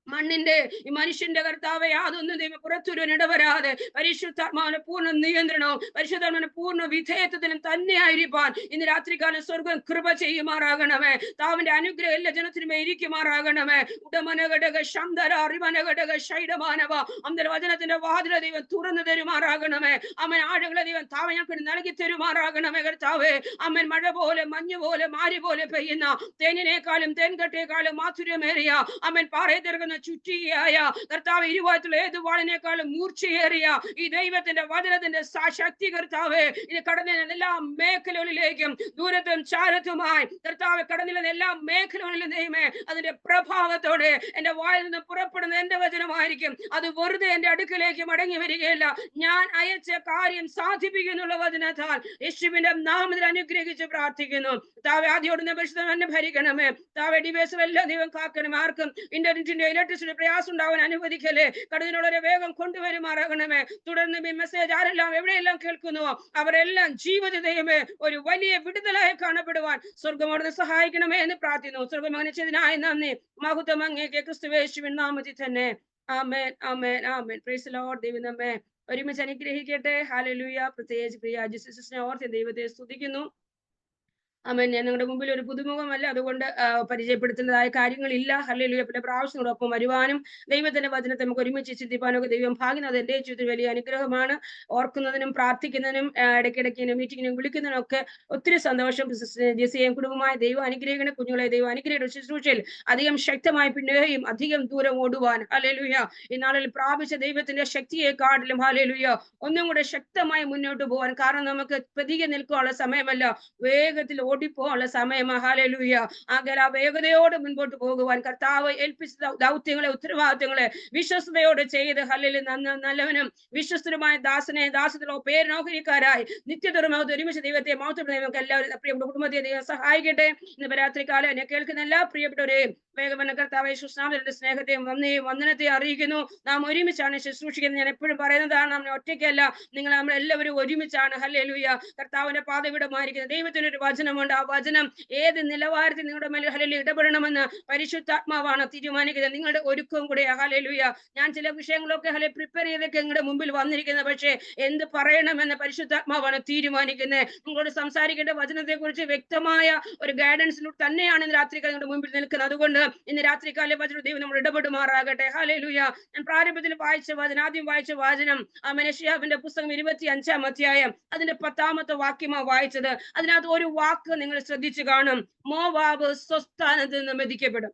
മണ്ണിന്റെ ഈ മനുഷ്യന്റെ കർത്താവെ യാതൊന്നും ദൈവം പുറത്തുവരുവാൻ ഇടവരാതെ പരിശുദ്ധാത്മാവിന്റെ പൂർണ്ണ നിയന്ത്രണവും പരിശുദ്ധാത്മാവിന്റെ പൂർണ്ണ വിധേയത്വത്തിനും തന്നെയായിരിക്കാൻ ഇന്ന് രാത്രികാലം സ്വർഗം കൃപ ചെയ്യുമാറാകണമേ. താവിന്റെ അനുഗ്രഹം എല്ലാ ജനത്തിനുമേ ഇരിക്കുമാറാകണമേ. ഉടമനഘടക ശന്തര അറിവനഘടക ശൈഡമാനവ അന്തര വചനത്തിന്റെ വാതില ദൈവം തുറന്നു തരുമാറാകണമേ. അമ്മൻ ആഴകളെ ദൈവം താവ ഞങ്ങൾക്ക് നൽകി തരുമാറാകണമേ കർത്താവേ. അമ്മൻ മഴ പോലെ മഞ്ഞ് പോലെ മാരി പോലെ പെയ്യുന്ന തേനിനേക്കാളും തേൻകട്ടേക്കാളും മാധുര്യമേറിയ അമ്മൻ പാറയെ തീർക്കുന്ന വാഴുന്ന ചുറ്റിയായ കർത്താവ് ഇരുപത്തിലുള്ള ഏത് വാളിനേക്കാളും മൂർച്ചയേറിയ ഈ ദൈവത്തിന്റെ വചനത്തിന്റെ ശക്തി കർത്താവ് ഇത് കടന്നിരുന്ന എല്ലാ മേഖലകളിലേക്കും ദൂരത്തും ചാരത്തുമായി കർത്താവ് കടന്നിരുന്ന എല്ലാ മേഖലകളിലും ദൈവമേ അതിന്റെ പ്രഭാവത്തോടെ എന്റെ വായിൽ നിന്ന് പുറപ്പെടുന്ന എന്റെ വചനമായിരിക്കും. അത് വെറുതെ എന്റെ അടുക്കലേക്ക് മടങ്ങി വരികയില്ല. ഞാൻ അയച്ച കാര്യം സാധിപ്പിക്കുന്നുള്ള വചനത്താൽ യേശുവിന്റെ നാമത്തിൽ അനുഗ്രഹിച്ച് പ്രാർത്ഥിക്കുന്നു. താവെ ആദ്യോടുന്ന പരിശുദ്ധനെ ഭരിക്കണമേ. താവെ ഡിവൈസുകൾ എല്ലാം ദൈവം കാക്കണമേ. ആർക്കും ഇന്റർനെറ്റിന്റെ ഇലക്ട്രിസിറ്റി പ്രയാസം ഉണ്ടാവാൻ അനുവദിക്കലേ. കടലിനുള്ളവരെ വേഗം കൊണ്ടുവരുമാറാകണമേ. തുടർന്ന് ഈ മെസ്സേജ് ആരെല്ലാം എവിടെയെല്ലാം കേൾക്കുന്നുവോ അവരെല്ലാം ജീവിതമേ ഒരു വലിയ വിടുതലായി കാണപ്പെടുവാൻ സ്വർഗമോട് സഹായിക്കണമേ എന്ന് പ്രാർത്ഥിക്കുന്നു. സ്വർഗം അങ്ങനെ ചെയ്തതിനായി നന്ദി. മഹത്വം അങ്ങേക്ക് ക്രിസ്തുയേശുവിൻ നാമത്തിൽ തന്നെ. ആമേൻ, ആമേൻ, ആമേൻ. Praise the Lord. ദൈവം നമ്മെ ഒരുമിച്ച് അനുഗ്രഹിക്കട്ടെ. ഹല്ലേലൂയ. പ്രത്യേകിച്ച് പ്രിയ ജിസിനെ ഓർത്ത് ദൈവത്തെ സ്തുതിക്കുന്നു. ആമേൻ. ഞാൻ നിങ്ങളുടെ മുമ്പിൽ ഒരു പുതുമുഖമല്ല, അതുകൊണ്ട് പരിചയപ്പെടുത്തുന്നതായ കാര്യങ്ങളില്ല. ഹല്ലേലൂയ. പിന്നെ പ്രാവശ്യങ്ങളോടൊപ്പം വരുവാനും ദൈവത്തിന്റെ വചനത്തെ നമുക്ക് ഒരുമിച്ച് ചിന്തിപ്പാനും ഒക്കെ ദൈവം ഭാഗ്യം എന്റെ ജീവിതത്തിൽ വലിയ അനുഗ്രഹമാണ്. ഓർക്കുന്നതിനും പ്രാർത്ഥിക്കുന്നതിനും ഇടയ്ക്കിടയ്ക്ക് മീറ്റിങ്ങിനും വിളിക്കുന്നതിനും ഒക്കെ ഒത്തിരി സന്തോഷം. ജെസിയെയും കുടുംബമായ ദൈവം അനുഗ്രഹിക്കണം. കുഞ്ഞുങ്ങളെ ദൈവം അനുഗ്രഹിക്കുന്ന ശുശ്രൂഷയിൽ അധികം ശക്തമായി പിന്നെയും അധികം ദൂരം ഓടുവാൻ ഹല്ലേലൂയ ഈ നാളിൽ പ്രാപിച്ച ദൈവത്തിന്റെ ശക്തിയെക്കാട്ടിലും ഹല്ലേലൂയ ഒന്നും കൂടെ ശക്തമായി മുന്നോട്ട് പോകാൻ. കാരണം നമുക്ക് പതിയെ നിൽക്കാനുള്ള സമയമല്ല, വേഗത്തിൽ ഓടിപ്പോകാനുള്ള സമയം. ഹല്ലേലൂയ. ആകയാൽ ആ വേഗതയോടെ മുൻപോട്ട് പോകുവാൻ കർത്താവ് ഏൽപ്പിച്ച ദൗത്യങ്ങളെ ഉത്തരവാദിത്തങ്ങളെ വിശ്വസ്തയോടെ ചെയ്ത് ഹല്ലേലൂയ നല്ലവനും വിശ്വസ്തരുമായ ദാസനെ ദാസത്തിലോ പേരിനോഹരിക്കാരായി നിത്യതുറമത് ഒരുമിച്ച് ദൈവത്തെ മഹത്വപ്പെടുന്ന എല്ലാവരും പ്രിയപ്പെട്ട കുടുംബത്തെ ദൈവം സഹായിക്കട്ടെ. ഇന്ന് രാത്രികാലം എന്നെ കേൾക്കുന്ന എല്ലാ പ്രിയപ്പെട്ടവരെയും വേഗമന കർത്താവ് ശുശ്രാമരുടെ സ്നേഹത്തെയും വന്ദനത്തെയും അറിയിക്കുന്നു. നാം ഒരുമിച്ചാണ് ശുശ്രൂഷിക്കുന്നത്. ഞാൻ എപ്പോഴും പറയുന്നതാണ്, നാം ഒറ്റയ്ക്കല്ല, നമ്മൾ എല്ലാവരും ഒരുമിച്ചാണ്. ഹല്ലേലൂയ. കർത്താവിന്റെ പാതവിടമായിരിക്കുന്നത് ദൈവത്തിനൊരു വചനമുണ്ട്. ആ വചനം ഏത് നിലവാരത്തിൽ നിങ്ങളുടെ മേൽ ഹല്ലേലൂയ ഇടപെടണമെന്ന് പരിശുദ്ധാത്മാവാണ് തീരുമാനിക്കുന്നത്. നിങ്ങളുടെ ഒരുക്കവും കൂടെ. ഹല്ലേലൂയ. ഞാൻ ചില വിഷയങ്ങളൊക്കെ പ്രിപ്പയർ ചെയ്തൊക്കെ നിങ്ങളുടെ മുമ്പിൽ വന്നിരിക്കുന്നത്, പക്ഷേ എന്ത് പറയണമെന്ന് പരിശുദ്ധാത്മാവാണ് തീരുമാനിക്കുന്നത്. നിങ്ങളോട് സംസാരിക്കേണ്ട വചനത്തെ കുറിച്ച് വ്യക്തമായ ഒരു ഗൈഡൻസിലൂടെ തന്നെയാണ് ഇന്ന് രാത്രികാലം നിങ്ങളുടെ മുമ്പിൽ നിൽക്കുന്നത്. അതുകൊണ്ട് ഇന്ന് രാത്രികാല വചനം ദൈവം നമ്മൾ ഇടപെടുമാറാകട്ടെ. ഹല്ലേലൂയ. ഞാൻ പ്രാരംഭത്തിൽ ആദ്യം വായിച്ച വചനം യെശയ്യാവിന്റെ പുസ്തകം 25-ാം അധ്യായം അതിന്റെ 10-ാമത്തെ വാക്യമാണ് വായിച്ചത്. അതിനകത്ത് ഒരു വാക്ക് നിങ്ങൾ ശ്രദ്ധിച്ചു കാണും. മോവാബ് സ്വസ്ഥാനത്ത് നിന്ന് മെതിക്കപ്പെടും.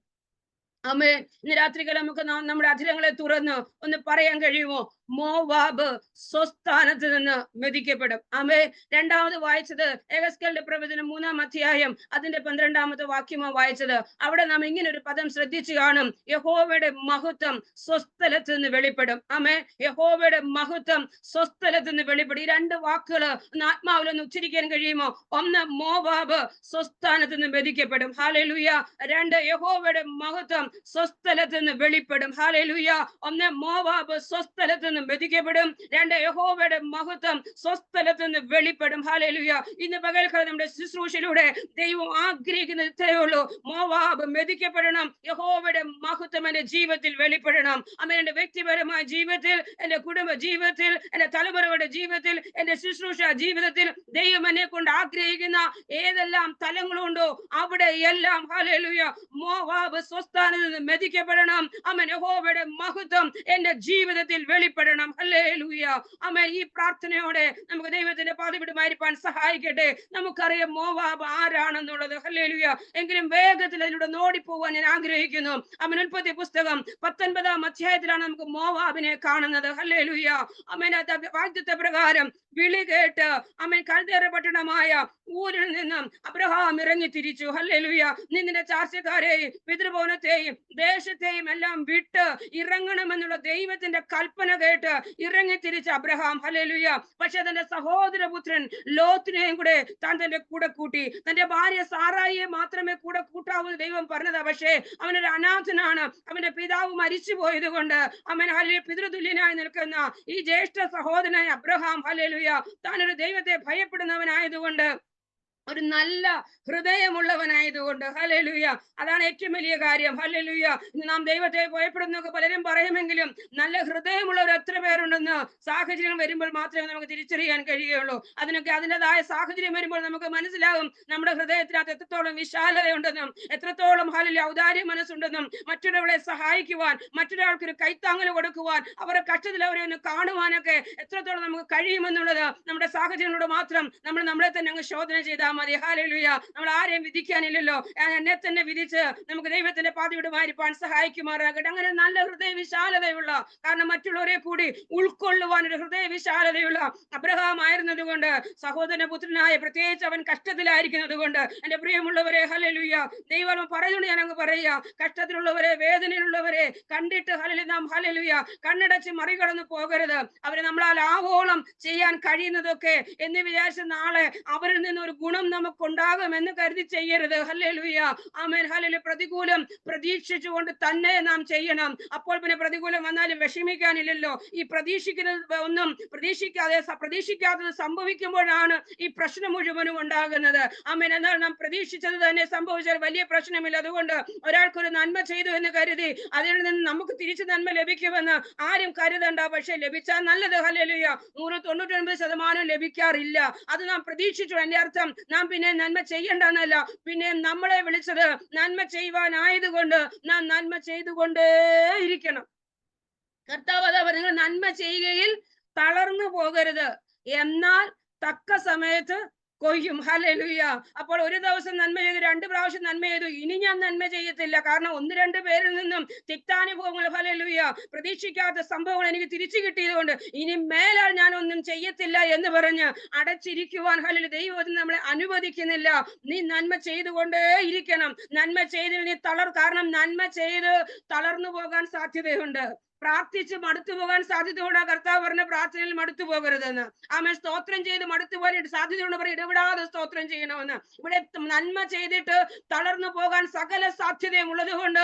ആമേ. ഇന്ന് രാത്രികാലം നമുക്ക് നമ്മുടെ അധരങ്ങളെ തുറന്ന് ഒന്ന് പറയാൻ കഴിയുമോ? മോവാബ് സ്വസ്ഥാനത്ത് നിന്ന് മെതിക്കപ്പെടും. ആമേ. രണ്ടാമത് വായിച്ചത് എഹെസ്കേലിന്റെ പ്രവചനം 3-ാം അധ്യായം അതിന്റെ 12-ാമത്തെ വാക്യമാണ് വായിച്ചത്. അവിടെ നാം ഇങ്ങനെ ഒരു പദം ശ്രദ്ധിച്ചു കാണും. യഹോവയുടെ മഹത്വം സ്വസ്ഥലത്ത് നിന്ന് വെളിപ്പെടും. ആമേ. യഹോവയുടെ മഹത്വം സ്വസ്ഥലത്ത് നിന്ന് വെളിപ്പെടും. ഈ രണ്ട് വാക്കുകൾ ഒന്ന് ആത്മാവിലൊന്ന് ഉച്ചരിക്കാൻ കഴിയുമോ? ഒന്ന്, മോവാബ് സ്വസ്ഥാനത്ത് നിന്ന് മെതിക്കപ്പെടും. ഹല്ലേലൂയ. രണ്ട്, യഹോവയുടെ മഹത്വം സ്വസ്ഥലത്ത് നിന്ന് വെളിപ്പെടും. ഹല്ലേലൂയ. ഒന്ന്, മോവാബ് സ്വസ്ഥലത്ത് മെതിക്കപ്പെടും. രണ്ട്, യഹോവയുടെ മഹത്വം സ്വസ്ഥലത്ത് നിന്ന് വെളിപ്പെടും. ഹല്ലേലൂയ. ഇന്ന് പകൽക്കാലം നമ്മുടെ ശുശ്രൂഷയിലൂടെ ദൈവം ആഗ്രഹിക്കുന്നത് ഇത്രയേ ഉള്ളൂ. മോവാബ് മെതിക്കപ്പെടണം, യഹോവയുടെ മഹത്വം എന്റെ ജീവിതത്തിൽ വെളിപ്പെടണം. അമ്മ എന്റെ വ്യക്തിപരമായ ജീവിതത്തിൽ, എന്റെ കുടുംബ ജീവിതത്തിൽ, എന്റെ തലമുറകളുടെ ജീവിതത്തിൽ, എന്റെ ശുശ്രൂഷ ജീവിതത്തിൽ ദൈവം എന്നെ കൊണ്ട് ആഗ്രഹിക്കുന്ന ഏതെല്ലാം തലങ്ങളുണ്ടോ അവിടെ എല്ലാം ഹല്ലേലൂയ മോവാബ് സ്വസ്ഥാനത്ത് നിന്ന് മെതിക്കപ്പെടണം. അമ്മ യഹോവയുടെ മഹത്വം എന്റെ ജീവിതത്തിൽ വെളിപ്പെടണം. ഹല്ലേലൂയ. ആമേൻ. ഈ പ്രാർത്ഥനയോടെ നമുക്ക് ദൈവത്തിന്റെ പാതവിടുമായിരിക്കാൻ സഹായിക്കട്ടെ. നമുക്കറിയാം മോവാബ് ആരാണെന്നുള്ളത്. ഹല്ലേലൂയ. എങ്കിലും വേഗത്തിൽ അതിലൂടെ ഓടിപ്പോവാൻ ഞാൻ ആഗ്രഹിക്കുന്നു. ആമേൻ. ഉൽപ്പത്തി പുസ്തകം 19-ാം അധ്യായത്തിലാണ് നമുക്ക് മോവാബിനെ കാണുന്നത്. ഹല്ലേലൂയ. ആമേൻ. വാഗ്ദത്ത പ്രകാരം വിളി കേട്ട് ആമേൻ കൽദേറ പട്ടണമായ ഊരിൽ നിന്നും അബ്രഹാം ഇറങ്ങി തിരിച്ചു. ഹല്ലേലൂയ. നിന്റെ ചാർച്ചക്കാരെയും പിതൃഭവനത്തെയും ദേശത്തെയും എല്ലാം വിട്ട് ഇറങ്ങണമെന്നുള്ള ദൈവത്തിന്റെ കൽപ്പന കേട്ട് ഇറങ്ങി തിരിച്ച അബ്രഹാം. ഹല്ലേലൂയ. പക്ഷെ തന്റെ സഹോദരപുത്രൻ ലോത്തിനെയും കൂടെ താൻ തന്റെ കൂടെ കൂട്ടി. തന്റെ ഭാര്യ സാറായിയെ മാത്രമേ കൂടെ കൂട്ടാവൂ ദൈവം പറഞ്ഞതാ. പക്ഷേ അവനൊരു അനാഥനാണ്. അവന്റെ പിതാവ് മരിച്ചു പോയത് കൊണ്ട് അവൻ പിതൃതുല്യനായി നിൽക്കുന്ന ഈ ജ്യേഷ്ഠ സഹോദരനായ അബ്രഹാം ഹല്ലേലൂയ താനൊരു ദൈവത്തെ ഭയപ്പെടുന്നവനായതുകൊണ്ട്, ഒരു നല്ല ഹൃദയമുള്ളവനായതുകൊണ്ട് ഹല്ലേലൂയ അതാണ് ഏറ്റവും വലിയ കാര്യം. ഹല്ലേലൂയ. നാം ദൈവത്തെ ഭയപ്പെടുന്നൊക്കെ പലരും പറയുമെങ്കിലും നല്ല ഹൃദയമുള്ളവർ എത്ര പേരുണ്ടെന്ന് സാഹചര്യം വരുമ്പോൾ മാത്രമേ നമുക്ക് തിരിച്ചറിയാൻ കഴിയുകയുള്ളൂ. അതിനൊക്കെ അതിൻ്റെതായ സാഹചര്യം വരുമ്പോൾ നമുക്ക് മനസ്സിലാകും നമ്മുടെ ഹൃദയത്തിനകത്ത് എത്രത്തോളം വിശാലതയുണ്ടെന്നും എത്രത്തോളം ഹല്ലേലൂയ ഔദാര്യ മനസ്സുണ്ടെന്നും മറ്റൊരാളെ സഹായിക്കുവാൻ, മറ്റൊരാൾക്ക് ഒരു കൈത്താങ്ങൽ കൊടുക്കുവാൻ, അവരുടെ കഷ്ടത്തിൽ അവരെ ഒന്ന് കാണുവാനൊക്കെ എത്രത്തോളം നമുക്ക് കഴിയുമെന്നുള്ളത് നമ്മുടെ സാഹചര്യങ്ങളോട് മാത്രം നമ്മളെ തന്നെ അങ്ങ് ശോധന ചെയ്താൽ മതി. ഹല്ലേലൂയ. നമ്മൾ ആരെയും വിധിക്കാനില്ലല്ലോ. എന്നെ തന്നെ വിധിച്ച് നമുക്ക് ദൈവത്തിന്റെ പാതവിടുമായിരിക്കാൻ സഹായിക്കുമാറാകട്ടെ. അങ്ങനെ നല്ല ഹൃദയവിശാലതയുള്ള, കാരണം മറ്റുള്ളവരെ കൂടി ഉൾക്കൊള്ളുവാൻ ഒരു ഹൃദയവിശാലതയുള്ള അബ്രഹാം ആയിരുന്നത് കൊണ്ട്, സഹോദര പുത്രനായ, പ്രത്യേകിച്ച് അവൻ കഷ്ടത്തിലായിരിക്കുന്നത് കൊണ്ട്, എന്റെ പ്രിയമുള്ളവരെ, ഹല്ലേലൂയ, ദൈവം പറയുന്നത് ഞാൻ അങ്ങ് പറയുക, കഷ്ടത്തിലുള്ളവരെ, വേദനയിലുള്ളവരെ കണ്ടിട്ട് നാം ഹല്ലേലൂയ കണ്ണടച്ച് മറികടന്ന് പോകരുത്. അവരെ നമ്മളാൽ ആവോളം ചെയ്യാൻ കഴിയുന്നതൊക്കെ എന്ന് വിചാരിച്ച് നാളെ അവരിൽ നിന്ന് ഒരു ഗുണം നമുക്കുണ്ടാകും എന്ന് കരുതി ചെയ്യരുത്. ഹല്ലേലൂയ, ആമേൻ, ഹല്ലേലൂയ. പ്രതികൂലം പ്രതീക്ഷിച്ചുകൊണ്ട് തന്നെ നാം ചെയ്യണം. അപ്പോൾ പിന്നെ പ്രതികൂലം വന്നാലും വിഷമിക്കാനില്ലല്ലോ. ഈ പ്രതീക്ഷിക്കുന്നത് ഒന്നും പ്രതീക്ഷിക്കാത്തത് സംഭവിക്കുമ്പോഴാണ് ഈ പ്രശ്നം മുഴുവനും ഉണ്ടാകുന്നത്. ആമേൻ. എന്നാൽ നാം പ്രതീക്ഷിച്ചത് തന്നെ സംഭവിച്ചാൽ വലിയ പ്രശ്നമില്ല. അതുകൊണ്ട് ഒരാൾക്കൊരു നന്മ ചെയ്തു എന്ന് കരുതി അതിൽ നിന്ന് നമുക്ക് തിരിച്ചു നന്മ ലഭിക്കുമെന്ന് ആരും കരുതണ്ട. പക്ഷെ ലഭിച്ചാൽ നല്ലത്. ഹല്ലേലൂയ. 99% ലഭിക്കാറില്ല. അത് നാം പ്രതീക്ഷിച്ചു. എന്റെ അർത്ഥം നാം പിന്നെ നന്മ ചെയ്യണ്ടെന്നല്ല, പിന്നെ നമ്മളെ വിളിച്ചത് നന്മ ചെയ്യുവാനായതുകൊണ്ട് നാം നന്മ ചെയ്തുകൊണ്ടേ ഇരിക്കണം. കർത്താവ് അതാ നിങ്ങൾ നന്മ ചെയ്യുകയിൽ തളർന്നു പോകരുത്, എന്നാൽ തക്ക സമയത്ത് കൊയ്യും. ഹല്ലേലൂയ. അപ്പോൾ ഒരു ദിവസം നന്മ ചെയ്തു, 2 പ്രാവശ്യം നന്മ ചെയ്തു, ഇനി ഞാൻ നന്മ ചെയ്യത്തില്ല, കാരണം 1-2 പേരിൽ നിന്നും തിക്താനുഭവങ്ങൾ, ഹല്ലേലൂയ, പ്രതീക്ഷിക്കാത്ത സംഭവങ്ങൾ എനിക്ക് തിരിച്ചു കിട്ടിയതുകൊണ്ട് ഇനി മേലാൽ ഞാൻ ഒന്നും ചെയ്യത്തില്ല എന്ന് പറഞ്ഞ് അടച്ചിരിക്കുവാൻ ഹല്ലേലൂയ ദൈവം നമ്മളെ അനുവദിക്കുന്നില്ല. നീ നന്മ ചെയ്തുകൊണ്ടേ ഇരിക്കണം. നന്മ ചെയ്ത് നീ കാരണം നന്മ ചെയ്ത് തളർന്നു പോകാൻ സാധ്യതയുണ്ട്. പ്രാർത്ഥിച്ച് മടുത്തു പോകാൻ സാധ്യതയുള്ള കർത്താവ് പറഞ്ഞ പ്രാർത്ഥനയിൽ മടുത്തു പോകരുതെന്ന്. ആമേൻ. സ്തോത്രം ചെയ്ത് മടുത്തു പോകാൻ സാധ്യതയുള്ള ഇടപെടാതെ സ്തോത്രം ചെയ്യണമെന്ന്. ഇവിടെ നന്മ ചെയ്തിട്ട് തളർന്നു പോകാൻ സകല സാധ്യതയും ഉള്ളത് കൊണ്ട്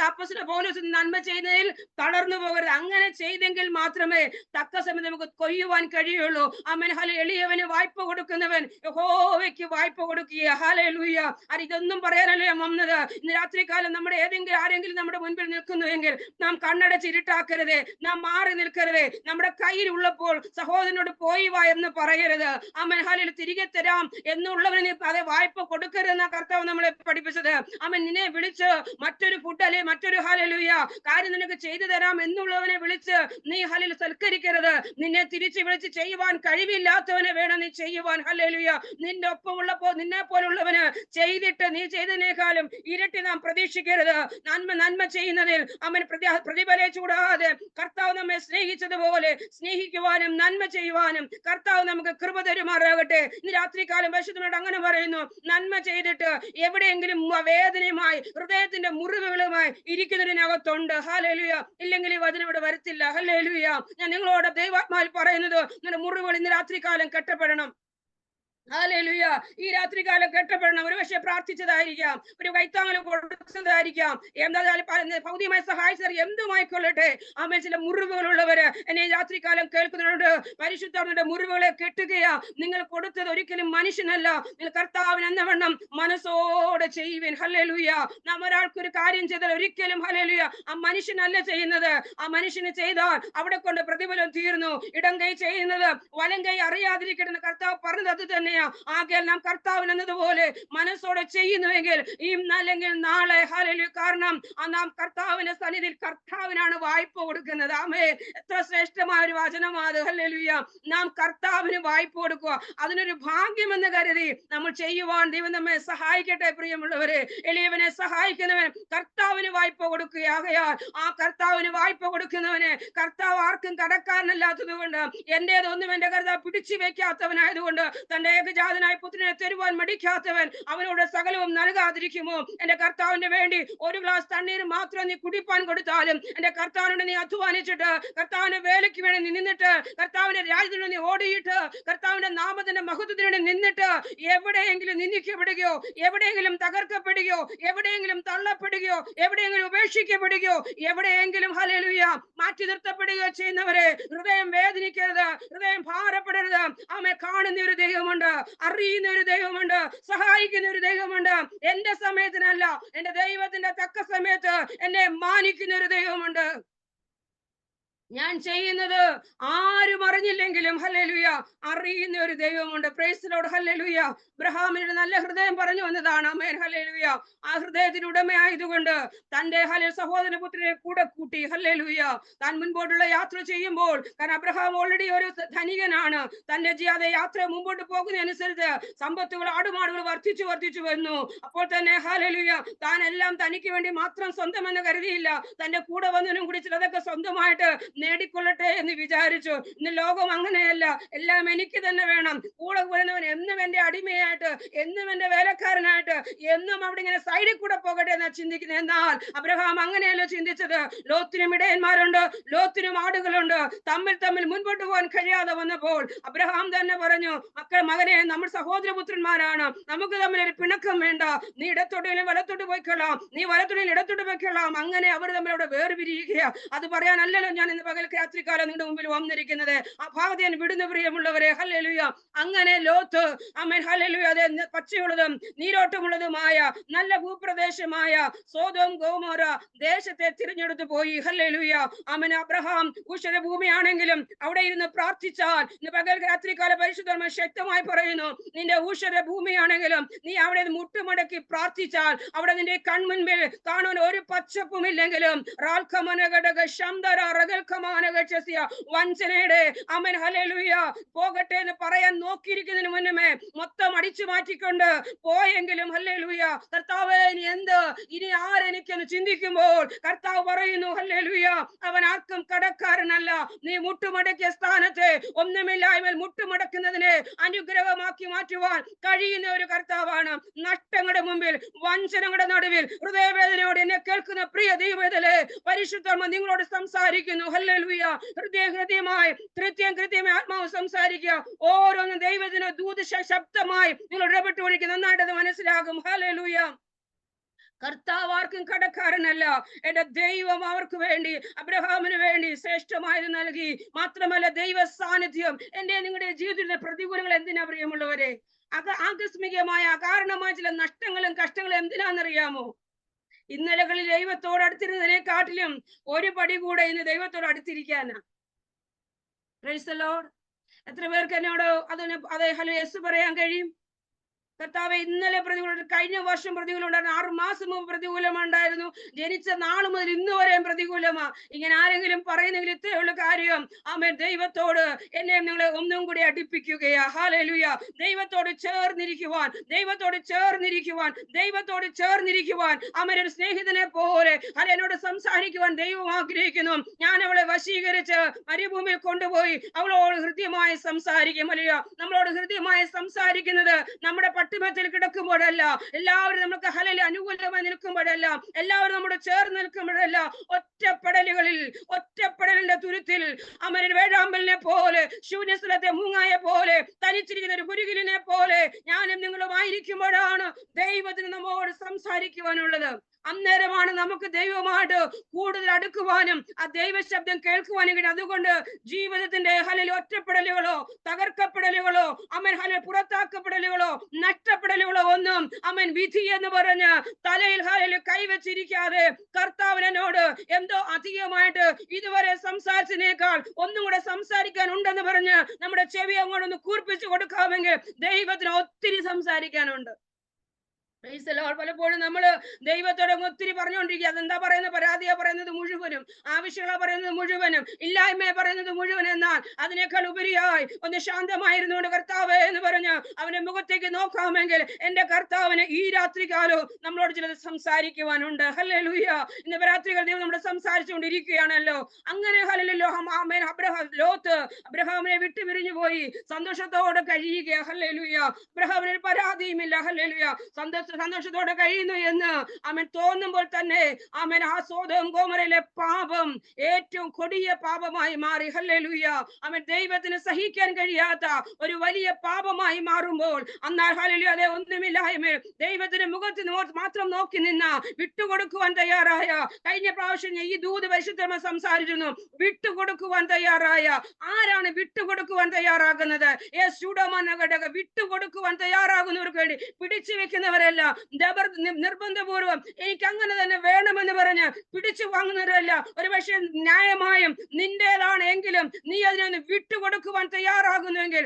അപ്പോസ്തലൻ പൗലോസ് നന്മ ചെയ്യുന്നതിൽ തളർന്നു പോകരുത്. അങ്ങനെ ചെയ്തെങ്കിൽ മാത്രമേ തക്ക സമയത്ത് നമുക്ക് കൊയ്യുവാൻ കഴിയുള്ളൂ. ആമേൻ. ഹല്ലേലൂയ. എളിയവന് വായ്പ കൊടുക്കുന്നവൻ യഹോവയ്ക്ക് വായ്പ കൊടുക്കുക. ഹല്ലേലൂയ. ഇതൊന്നും പറയാനല്ലേ ഞാൻ വന്നത്. ഇന്ന് രാത്രികാലം നമ്മുടെ ആരെങ്കിലും നമ്മുടെ മുൻപിൽ നിൽക്കുന്നുവെങ്കിൽ നാം കണ്ണടച്ചിരുട്ടാക്കരുതേ, നാം മാറി നിൽക്കരുതേ. നമ്മുടെ കയ്യിൽ ഉള്ളപ്പോൾ സഹോദരനോട് പോയി വാ എന്ന് പറയരുത്. ആമേൻ. ഹല്ലേലൂയ. തിരികെ തരാം എന്നുള്ളവന് അതെ വായ്പ കൊടുക്കരുതെന്ന കർത്താവ് നമ്മളെ പഠിപ്പിച്ചത്. ആമേൻ. നിന്നെ വിളിച്ച് മറ്റൊരു ഫുഡ് അല്ലെ മറ്റൊരു ഹല്ലേലൂയ കാര്യം നിനക്ക് ചെയ്തു തരാം എന്നുള്ളവനെ വിളിച്ച് നീ ഹല്ലേലൂയ സൽക്കരിക്കരുത്. നിന്നെ തിരിച്ചു വിളിച്ച് ചെയ്യുവാൻ കഴിവില്ലാത്തവനെ വേണം നീ ചെയ്യുവാൻ. ഹല്ലേലൂയ. നിന്റെ ഒപ്പം ഉള്ളപ്പോൾ നിന്നെ പോലുള്ളവന് ചെയ്തിട്ട് നീ ചെയ്തതിനേക്കാളും ഇരട്ടി നാം പ്രതീക്ഷിക്കരുത്. നന്മ ചെയ്യുന്നതിൽ അവൻ പ്രതിഫലം കൂടാതെ കർത്താവ് നമ്മെ സ്നേഹിച്ചതുപോലെ സ്നേഹിക്കുവാനും നന്മ ചെയ്യുവാനും കർത്താവ് നമുക്ക് കൃപ തരുമാറാകട്ടെ. ഇന്ന് രാത്രികാലം പരിശുദ്ധനോട് അങ്ങനെ പറയുന്നു, നന്മ ചെയ്തിട്ട് എവിടെയെങ്കിലും വേദനയുമായി ഹൃദയത്തിന്റെ മുറിവുകളുമായി ഇരിക്കുന്നതിനകത്തുണ്ട്. ഹല്ലേലൂയ. ഇല്ലെങ്കിൽ ഈ വചനം ഇവിടെ വരത്തില്ല. ഹല്ലേലൂയ. ഞാൻ നിങ്ങളോട് ദൈവാത്മാവിൽ പറയുന്നത്, നിങ്ങളുടെ മുറിവുകൾ ഇന്ന് രാത്രികാലം കെട്ടപ്പെടണം. ഹല്ലേലൂയ. ഈ രാത്രികാലം കെട്ടപ്പെടണം. ഒരു പക്ഷേ പ്രാർത്ഥിച്ചതായിരിക്കാം, ഒരു കൈത്താങ്ങൽ കൊടുത്തതായിരിക്കാം, എന്തായാലും ഭൗതികമായി സഹായിച്ചത് എന്തുമായിക്കൊള്ളട്ടെ. ആമേൻ. ചില മുറിവുകളുള്ളവര് എന്നെ രാത്രികാലം കേൾക്കുന്നുണ്ട്. പരിശുദ്ധാത്മാവിന്റെ മുറിവുകളെ കെട്ടുകയാ. നിങ്ങൾ കൊടുത്തത് ഒരിക്കലും മനുഷ്യനല്ല, നിങ്ങൾ കർത്താവിന് എന്നവണ്ണം മനസ്സോടെ ചെയ്യുവിൻ. ഹല്ലേലൂയ. നാം ഒരാൾക്കൊരു കാര്യം ചെയ്താൽ ഒരിക്കലും ഹല്ലേലൂയ ആ മനുഷ്യനല്ല ചെയ്യുന്നത്. ആ മനുഷ്യന് ചെയ്താൽ അവിടെ കൊണ്ട് പ്രതിഫലം തീർന്നു. ഇടം കൈ ചെയ്യുന്നത് വലം കൈ അറിയാതിരിക്കട്ടെ കർത്താവ് പറഞ്ഞത് അത് തന്നെ. ആകയാൽ നാം കർത്താവിന് എന്നതുപോലെ മനസ്സോടെ ചെയ്യുന്നുവെങ്കിൽ അല്ലെങ്കിൽ നാളെ ഹല്ലേലൂയ, കാരണം നാം കർത്താവിന്റെ സന്നിധിയിൽ കർത്താവിനാണ് വായ്പ കൊടുക്കുന്നത്. ആമേൻ. എത്ര ശ്രേഷ്ഠമായ ഒരു വചനമാണ്. ഹല്ലേലൂയ. നാം കർത്താവിന് വായ്പ കൊടുക്കുക. അതിനൊരു ഭാഗ്യമെന്ന് കരുതി നമ്മൾ ചെയ്യുവാൻ ദൈവം നമ്മെ സഹായിക്കട്ടെ. പ്രിയമുള്ളവരെ, എളിയവനെ സഹായിക്കുന്നവൻ കർത്താവിന് വായ്പ കൊടുക്കുകയാകയാൽ ആ കർത്താവിന് വായ്പ കൊടുക്കുന്നവന് കർത്താവ് ആർക്കും കടക്കാരനല്ലാത്തത് കൊണ്ട്, എന്റേതൊന്നും എന്റെ കർത്താവ് പിടിച്ചു വെക്കാത്തവനായതുകൊണ്ട്, തന്റെ ഏകജാതനായ പുത്രനെ തരുവാൻ മടിക്കാത്തവൻ അവനോട് സകലവും നൽകാതിരിക്കുമോ? എന്റെ കർത്താവിന് വേണ്ടി ഒരു ഗ്ലാസ് തണ്ണീര് മാത്രം നീ കുടിപ്പാൻ കൊടുത്താലും, എന്റെ കർത്താവിനോട് നീ അധ്വാനിച്ചിട്ട് കർത്താവിന്റെ വേലയ്ക്ക് വേണ്ടി നിന്നിട്ട് കർത്താവിന്റെ രാജ്യത്തിന് നീ ഓടിയിട്ട് കർത്താവിന്റെ നാമത്തിന്റെ മഹത്വത്തിന് വേണ്ടി നിന്നിട്ട് എവിടെയെങ്കിലും നിന്ദിക്കപ്പെടുകയോ, എവിടെയെങ്കിലും തകർക്കപ്പെടുകയോ, എവിടെയെങ്കിലും തള്ളപ്പെടുകയോ, എവിടെയെങ്കിലും ഉപേക്ഷിക്കപ്പെടുകയോ, എവിടെയെങ്കിലും ഹല്ലേലൂയ മാറ്റി നിർത്തപ്പെടുകയോ ചെയ്യുന്നവരെ ഹൃദയം വേദനിക്കരുത്, ഹൃദയം ഭാരപ്പെടരുത്. ആമേൻ. കാണുന്ന ഒരു ദൈവമുണ്ട്, അറിയുന്ന ഒരു ദൈവമുണ്ട്, സഹായിക്കുന്ന ഒരു ദൈവമുണ്ട്. എന്റെ സമയത്തിനല്ല, എന്റെ ദൈവത്തിന്റെ തക്ക സമയത്ത് എന്നെ മാനിക്കുന്ന ഒരു ദൈവമുണ്ട്. ഞാൻ ചെയ്യുന്നത് ആരും അറിഞ്ഞില്ലെങ്കിലും ഹല്ലേലൂയ അറിയുന്ന ഒരു ദൈവമുണ്ട്. Praise Lord hallelujah. അബ്രഹാമിന്റെ നല്ല ഹൃദയം പറഞ്ഞു വന്നതാണ്. Amen hallelujah. ആ ഹൃദയത്തിന് ഉടമയായതുകൊണ്ട് തന്റെ സഹോദര പുത്രനെ കൂടെ കൂട്ടി ഹല്ലേലൂയ. താൻ മുൻപോട്ടുള്ള യാത്ര ചെയ്യുമ്പോൾ, കാരണം അബ്രഹാം ഓൾറെഡി ഒരു ധനികനാണ്, തന്റെ യാത്ര മുമ്പോട്ട് പോകുന്നതനുസരിച്ച് സമ്പത്തുകൾ ആടുമാടുകൾ വർദ്ധിച്ചു വർദ്ധിച്ചു വന്നു. അപ്പോൾ തന്നെ ഹല്ലേലൂയ താൻ എല്ലാം തനിക്ക് വേണ്ടി മാത്രം സ്വന്തമെന്ന് കരുതിയില്ല, തന്റെ കൂടെ വന്നവനും കൂടി ചിലതൊക്കെ സ്വന്തമായിട്ട് നേടിക്കൊള്ളട്ടെ എന്ന് വിചാരിച്ചു. ഇന്ന് ലോകം അങ്ങനെയല്ല, എല്ലാം എനിക്ക് തന്നെ വേണം. കൂടെ വരുന്നവൻ എന്നും എന്റെ അടിമയായിട്ട്, എന്നും എന്റെ വേലക്കാരനായിട്ട്, എന്നും അവിടെ ഇങ്ങനെ സൈഡിൽ കൂടെ പോകട്ടെ എന്നാ ചിന്തിക്കുന്നത്. എന്നാൽ അബ്രഹാം അങ്ങനെയല്ല ചിന്തിച്ചത്. ലോത്തിനും ഇടയന്മാരുണ്ട്, ലോത്തിനും ആടുകളുണ്ട്. തമ്മിൽ തമ്മിൽ മുൻപോട്ട് പോകാൻ കഴിയാതെ വന്നപ്പോൾ അബ്രഹാം തന്നെ പറഞ്ഞു, മകനെ, നമ്മൾ സഹോദരപുത്രന്മാരാണ്, നമുക്ക് തമ്മിൽ ഒരു പിണക്കം വേണ്ട. നീ ഇടത്തോട്ടിലും വലത്തോട്ട് പോയിക്കൊള്ളാം, നീ വലത്തോട്ടിൽ ഇടത്തോട്ട് പോയിക്കൊള്ളാം. അങ്ങനെ അവർ തമ്മിൽ അവിടെ വേർപിരിയുക. അത് പറയാനല്ലല്ലോ ഞാൻ ഇന്ന് പകൽ രാത്രികാലം നിങ്ങളുടെ മുമ്പിൽ വന്നിരിക്കുന്നത്. ആ ഭാഗത്ത് ഞാൻ വിടുന്ന പ്രിയമുള്ളവരെ ഹല്ലേലൂയ. അങ്ങനെ ലോത്ത് ആമേൻ ഹല്ലേലൂയ പച്ചയുള്ളതും നീരോട്ടമുള്ളതുമായ നല്ല ഭൂപ്രദേശമായ സോദോം ഗോമോര ദേശത്തെ തിരഞ്ഞെടുത്തു പോയി. ഹല്ലേലൂയ. ആമേൻ. അബ്രഹാം ഊഷര ഭൂമിയാണെങ്കിലും അവിടെ ഇരുന്ന് പ്രാർത്ഥിച്ചാൽ, ഇന്ന് പകൽ രാത്രികാല പരിശുദ്ധ ശക്തമായി പറയുന്നു, നിന്റെ ഊഷര ഭൂമിയാണെങ്കിലും നീ അവിടെ മുട്ടുമടക്കി പ്രാർത്ഥിച്ചാൽ അവിടെ നിന്റെ കൺമുൻപിൽ കാണുവാൻ ഒരു പച്ചപ്പും ഇല്ലെങ്കിലും വഞ്ചനയുടെ ആമേൻ ഹല്ലേലൂയ പോകട്ടെ എന്ന് പറയാൻ നോക്കിയിരിക്കുന്നതിന് മുന്നമേ മൊത്തം അടിച്ചു മാറ്റിക്കൊണ്ട് പോയെങ്കിലും ഹല്ലേലൂയ കർത്താവേ ഇനി എന്ത്, ഇനി ആരെനിക്കെന്ന് ചിന്തിക്കുമ്പോൾ കർത്താവ് പറയുന്നു ഹല്ലേലൂയ അവൻ ആർക്കും കടക്കാരനല്ല. നീ മുട്ടുമടക്കിയ സ്ഥാനത്തെ ഒന്നുമില്ലായ്മ മുട്ടുമടക്കുന്നതിനെ അനുഗ്രഹമാക്കി മാറ്റുവാൻ കഴിയുന്ന ഒരു കർത്താവാണ്. നഷ്ടങ്ങളുടെ മുമ്പിൽ, വഞ്ചനങ്ങളുടെ നടുവിൽ ഹൃദയവേദനയോടെ എന്നെ കേൾക്കുന്ന പ്രിയ ദൈവവേദനയെ പരിശുദ്ധാത്മ നിങ്ങളോട് സംസാരിക്കുന്നു. ഹല്ലേലൂയ. ഹൃദയമായി കൃത്യമായി ആത്മാവ് സംസാരിക്കുക. ഓരോന്നും ദൈവത്തിന് ദൂത ശബ്ദമായി നിങ്ങൾ ഇടപെട്ടുകൊണ്ടിരിക്കുക. നന്നായിട്ട് അത് മനസ്സിലാകും. ഹല്ലേലൂയ. കർത്താവ് ആർക്കും കടക്കാരനല്ല. എന്റെ ദൈവം അവർക്ക് വേണ്ടി, അബ്രഹാമിന് വേണ്ടി ശ്രേഷ്ഠമായത് നൽകി. മാത്രമല്ല ദൈവ സാന്നിധ്യം എന്റെ നിങ്ങളുടെ ജീവിതത്തിലെ പ്രതികൂലങ്ങൾ എന്തിനാ പ്രിയമുള്ളവരെ? ആകസ്മികമായ അകാരണമായ ചില നഷ്ടങ്ങളും കഷ്ടങ്ങളും എന്തിനാണെന്നറിയാമോ? ഇന്നലകളിൽ ദൈവത്തോട് അടുത്തിരുന്നതിനെക്കാട്ടിലും ഒരു പടി കൂടെ ഇന്ന് ദൈവത്തോട് അടുത്തിരിക്കാനാ. Price the Lord. എത്ര പേർക്ക് എന്നോട് അതേ ഹലോ യെസ് പറയാൻ കഴിയും? കർത്താവെ, ഇന്നലെ പ്രതികൂലം, കഴിഞ്ഞ വർഷം പ്രതികൂലം ഉണ്ടായിരുന്നു, 6 മാസം മുമ്പ് പ്രതികൂലമുണ്ടായിരുന്നു, ജനിച്ച നാൾ മുതൽ ഇന്ന് വരെയും പ്രതികൂലമാ. ഇങ്ങനെ ആരെങ്കിലും പറയുന്നെങ്കിൽ ഇത്രയുള്ള കാര്യം, ആമേൻ, ദൈവത്തോട് എന്നെ നിങ്ങളെ ഒന്നും കൂടി അടുപ്പിക്കുകയാ. ഹല്ലേലൂയ. ദൈവത്തോട് ചേർന്നിരിക്കുവാൻ, ദൈവത്തോട് ചേർന്നിരിക്കുവാൻ, ദൈവത്തോട് ചേർന്നിരിക്കുവാൻ, ആമേൻ, ഒരു സ്നേഹിതനെ പോലെ എന്നോട് സംസാരിക്കുവാൻ ദൈവം ആഗ്രഹിക്കുന്നു. ഞാൻ അവളെ വശീകരിച്ച് മരുഭൂമിയിൽ കൊണ്ടുപോയി അവളോട് ഹൃദ്യമായി സംസാരിക്കും. അല്ലയോ, നമ്മളോട് ഹൃദ്യമായി സംസാരിക്കുന്നത് നമ്മുടെ പട്ടുമത്തിൽ കിടക്കുമ്പോഴല്ല, എല്ലാവരും നമുക്ക് ഹല്ലേലൂയ അനുകൂലമായി നിൽക്കുമ്പോഴല്ല, എല്ലാവരും നമ്മുടെ ചേർന്ന് നിൽക്കുമ്പോഴല്ല, ഒറ്റപ്പെടലിന്റെ തുരുത്തിൽ അമരൻ വേഴാമ്പലിനെ പോലെ, ശൂന്യസ്ഥലത്തെ മൂങ്ങായെ പോലെ, തനിച്ചിരിക്കുന്ന ഒരു കുരുകിലിനെ പോലെ ഞാനും നിങ്ങളുമായിരിക്കുമ്പോഴാണ് ദൈവത്തിന് നമ്മോട് സംസാരിക്കുവാനുള്ളത്. അന്നേരമാണ് നമുക്ക് ദൈവമായിട്ട് കൂടുതൽ അടുക്കുവാനും ആ ദൈവ ശബ്ദം കേൾക്കുവാനും കഴിയും. അതുകൊണ്ട് ജീവിതത്തിന്റെ ഹല്ലേലൂയ ഒറ്റപ്പെടലുകളോ തകർക്കപ്പെടലുകളോ അമൻ ഹല്ലേലൂയ പുറത്താക്കപ്പെടലുകളോ നഷ്ടപ്പെടലുകളോ ഒന്നും അമൻ വിധി എന്ന് പറഞ്ഞ് തലയിൽ ഹല്ലേലൂയ കൈവച്ചിരിക്കാതെ, കർത്താവിനോട് എന്തോ അധികമായിട്ട് ഇതുവരെ സംസാരിച്ചതിനേക്കാൾ ഒന്നും കൂടെ സംസാരിക്കാൻ ഉണ്ടെന്ന് പറഞ്ഞ് നമ്മുടെ ചെവി അങ്ങോട്ടൊന്ന് കൂർപ്പിച്ചു കൊടുക്കാമെങ്കിൽ ദൈവത്തിന് ഒത്തിരി സംസാരിക്കാനുണ്ട്. പലപ്പോഴും നമ്മള് ദൈവത്തോട് ഒത്തിരി പറഞ്ഞുകൊണ്ടിരിക്കുക. അതെന്താ പറയുന്നത്? പരാതിയാ പറയുന്നത് മുഴുവനും, ആവശ്യങ്ങളാ പറയുന്നത് മുഴുവനും, ഇല്ലായ്മയെ പറയുന്നത് മുഴുവൻ. എന്നാൽ അതിനേക്കാൾ ഉപരിയായി ഒന്ന് ശാന്തമായിരുന്നുകൊണ്ട് കർത്താവേ എന്ന് പറഞ്ഞ് അവന്റെ മുഖത്തേക്ക് നോക്കാമെങ്കിൽ എന്റെ കർത്താവിന് ഈ രാത്രികാലവും നമ്മളോട് ചിലത് സംസാരിക്കുവാനുണ്ട്. ഹല്ലേലൂയ. ഇന്ന് രാത്രികാലം ദൈവം നമ്മുടെ സംസാരിച്ചുകൊണ്ടിരിക്കുകയാണല്ലോ. അങ്ങനെ ഹല്ലേലൂയ ആമേൻ. ലോത്ത് അബ്രഹാമിനെ വിട്ടുപിരിഞ്ഞു പോയി സന്തോഷത്തോടെ കഴിയുക. ഹല്ലേലൂയ. അബ്രഹാമിന് ഒരു പരാതിയുമില്ല. ഹല്ലേലൂയ. സന്തോഷത്തോടെ കഴിയുന്നു എന്ന് അവൻ തോന്നുമ്പോൾ തന്നെ അവൻ ആ സോദോം ഗോമോരയിലെ പാപം ഏറ്റവും കൊടിയ പാപമായി മാറി. ഹല്ലേലൂയ. അവൻ ദൈവത്തിന് സഹിക്കാൻ കഴിയാത്ത ഒരു വലിയ പാപമായി മാറുമ്പോൾ അന്നാൽ ഹല്ലേലൂയ അതേ ഒന്നുമില്ലായ്മ ദൈവത്തിന് മുഖത്ത് മാത്രം നോക്കി നിന്ന, വിട്ടുകൊടുക്കുവാൻ തയ്യാറായ, കഴിഞ്ഞ പ്രാവശ്യം ഈ ദൂത് പരിശുദ്ധമായി സംസാരിച്ചിരുന്നു, വിട്ടുകൊടുക്കുവാൻ തയ്യാറായ ആരാണ് വിട്ടുകൊടുക്കുവാൻ തയ്യാറാകുന്നത്? വിട്ടുകൊടുക്കുവാൻ തയ്യാറാകുന്നവർക്ക് വേണ്ടി പിടിച്ചു വെക്കുന്നവരല്ല, നിർബന്ധപൂർവം എനിക്ക് അങ്ങനെ തന്നെ വേണമെന്ന് പറഞ്ഞ് പിടിച്ചു വാങ്ങുന്നവരല്ല. ഒരു പക്ഷേ ന്യായമായും നിന്റേതാണ് എങ്കിലും നീ അതിനൊന്ന് വിട്ടുകൊടുക്കുവാൻ തയ്യാറാകുന്നുവെങ്കിൽ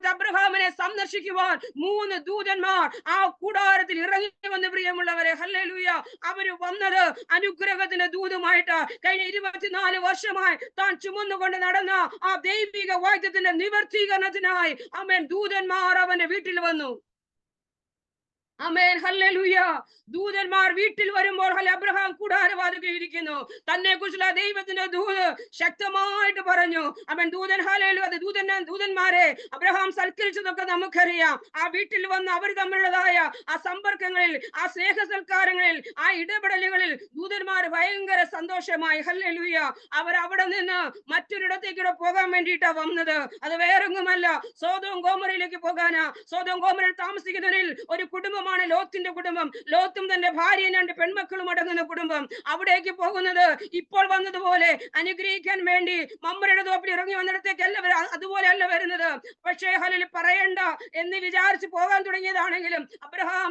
അബ്രഹാമിനെ സന്ദർശിക്കുവാൻ 3 ദൂതന്മാർ ആ കൂടാരത്തിൽ ഇറങ്ങി വന്ന് പ്രിയമുള്ളവരെ, ഹല്ലേലൂയ, അവര് വന്നത് അനുഗ്രഹത്തിന്റെ ദൂതുമായിട്ട്. കഴിഞ്ഞ 24 വർഷമായി താൻ ചുമന്നുകൊണ്ട് നടന്ന ആ ദൈവിക വാഗ്ദത്തത്തിന്റെ നിവർത്തീകരണത്തിനായി ആമേൻ ദൂതന്മാർ അവന്റെ വീട്ടിൽ വന്നു. ആമേൻ, ഹല്ലേലൂയ. ദൂതന്മാർ വീട്ടിൽ വരുമ്പോൾ അബ്രഹാം കൂടാരവാതിൽക്കൽ ഇരിക്കുന്നു. തന്നെ കുറിച്ചുള്ള ദൈവത്തിന്റെ ദൂത് ശക്തമായിട്ട് പറഞ്ഞു. അവൻ ദൂതൻ, ഹല്ലേലൂയ, ദൂതന്മാരെ അബ്രഹാം സൽക്കരിച്ചതൊക്കെ നമുക്കറിയാം. ആ വീട്ടിൽ വന്ന് അവർ തമ്മിലുള്ളതായ ആ സമ്പർക്കങ്ങളിൽ, ആ സ്നേഹ സൽക്കാരങ്ങളിൽ, ആ ഇടപെടലുകളിൽ ദൂതന്മാർ ഭയങ്കര സന്തോഷമായി. ഹല്ലേലൂയ. അവർ അവിടെ നിന്ന് മറ്റൊരിടത്തേക്കൂടെ പോകാൻ വേണ്ടിയിട്ടാ വന്നത്. അത് വേറൊന്നുമല്ല, സോദോം ഗോമോരയിലേക്ക് പോകാനാ. സോദോം ഗോമോരയിൽ താമസിക്കുന്നവരിൽ ഒരു കുടുംബമാണ് ലോത്തിന്റെ കുടുംബം. ലോത്തും തന്റെ ഭാര്യയും 2 പെൺമക്കളും അടങ്ങുന്ന കുടുംബം. അവിടേക്ക് പോകുന്നത് ഇപ്പോൾ വന്നതുപോലെ അനുഗ്രഹിക്കാൻ വേണ്ടി മമ്മരുടെ തോപ്പിൽ ഇറങ്ങി വന്നിടത്തേക്കല്ല, അതുപോലെ അല്ല വരുന്നത്. പക്ഷേ ഹല്ലേലൂയ പറയണ്ട എന്ന് വിചാരിച്ച് പോകാൻ തുടങ്ങിയതാണെങ്കിലും അബ്രഹാം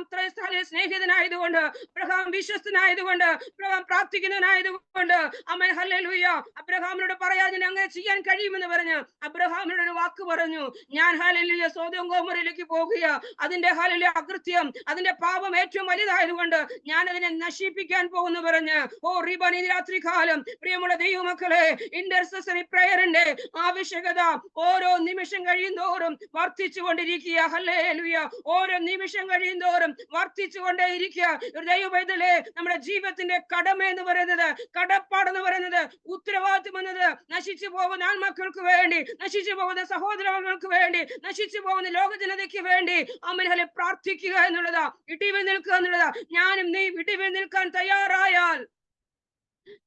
സ്നേഹിതനായതുകൊണ്ട്, അബ്രഹാം വിശ്വസ്തനായതുകൊണ്ട്, അബ്രഹാം പ്രാർത്ഥിക്കുന്നവനായതുകൊണ്ട് ആമേൻ, ഹല്ലേലൂയ, അബ്രഹാമിനോട് പറയാൻ അങ്ങനെ ചെയ്യാൻ കഴിയുമെന്ന് പറഞ്ഞ് അബ്രഹാമിനോട് ഒരു വാക്ക് പറഞ്ഞു. ഞാൻ ഹല്ലേലൂയ സോദോം ഗോമോരയിലേക്ക് പോകുക. അതിന്റെ ഹല്ലേലൂയ അകൃത്യം, അതിന്റെ പാപം ഏറ്റവും വലുതായതുകൊണ്ട് ഞാൻ അതിനെ നശിപ്പിക്കാൻ പോകുന്നു പറഞ്ഞ് റിബൻ ഈ രാത്രി കാലം പ്രിയമുള്ള ദൈവമക്കളെ, ഇന്റർസെസറി പ്രയറിന്റെ ആവശ്യകത ഓരോ നിമിഷം കഴിയുന്തോറും വർദ്ധിച്ചുകൊണ്ടിരിക്കുക. ഹല്ലേലൂയ. ഓരോ നിമിഷം കഴിയുന്തോറും വർദ്ധിച്ചുകൊണ്ടേയിരിക്കുക. ഒരു ദൈവവേദനയിലെ നമ്മുടെ ജീവിതത്തിന്റെ കടമ എന്ന് പറയുന്നത്, കടപ്പാടെന്ന് പറയുന്നത്, ഉത്തരവാദിത്വം എന്നത് നശിച്ചു പോകുന്ന ആൺമക്കൾക്ക് വേണ്ടി, നശിച്ചു പോകുന്ന സഹോദരങ്ങൾക്ക് വേണ്ടി, നശിച്ചു പോകുന്ന ലോക ജനതയ്ക്ക് വേണ്ടി ആമേൻ പ്രാർത്ഥിക്കുക എന്നുള്ളതാ. ഇടിവിൽ നിൽക്കുക എന്നുള്ളതാ. ഞാനും നീ ഇടിവിൽ നിൽക്കാൻ തയ്യാറായാൽ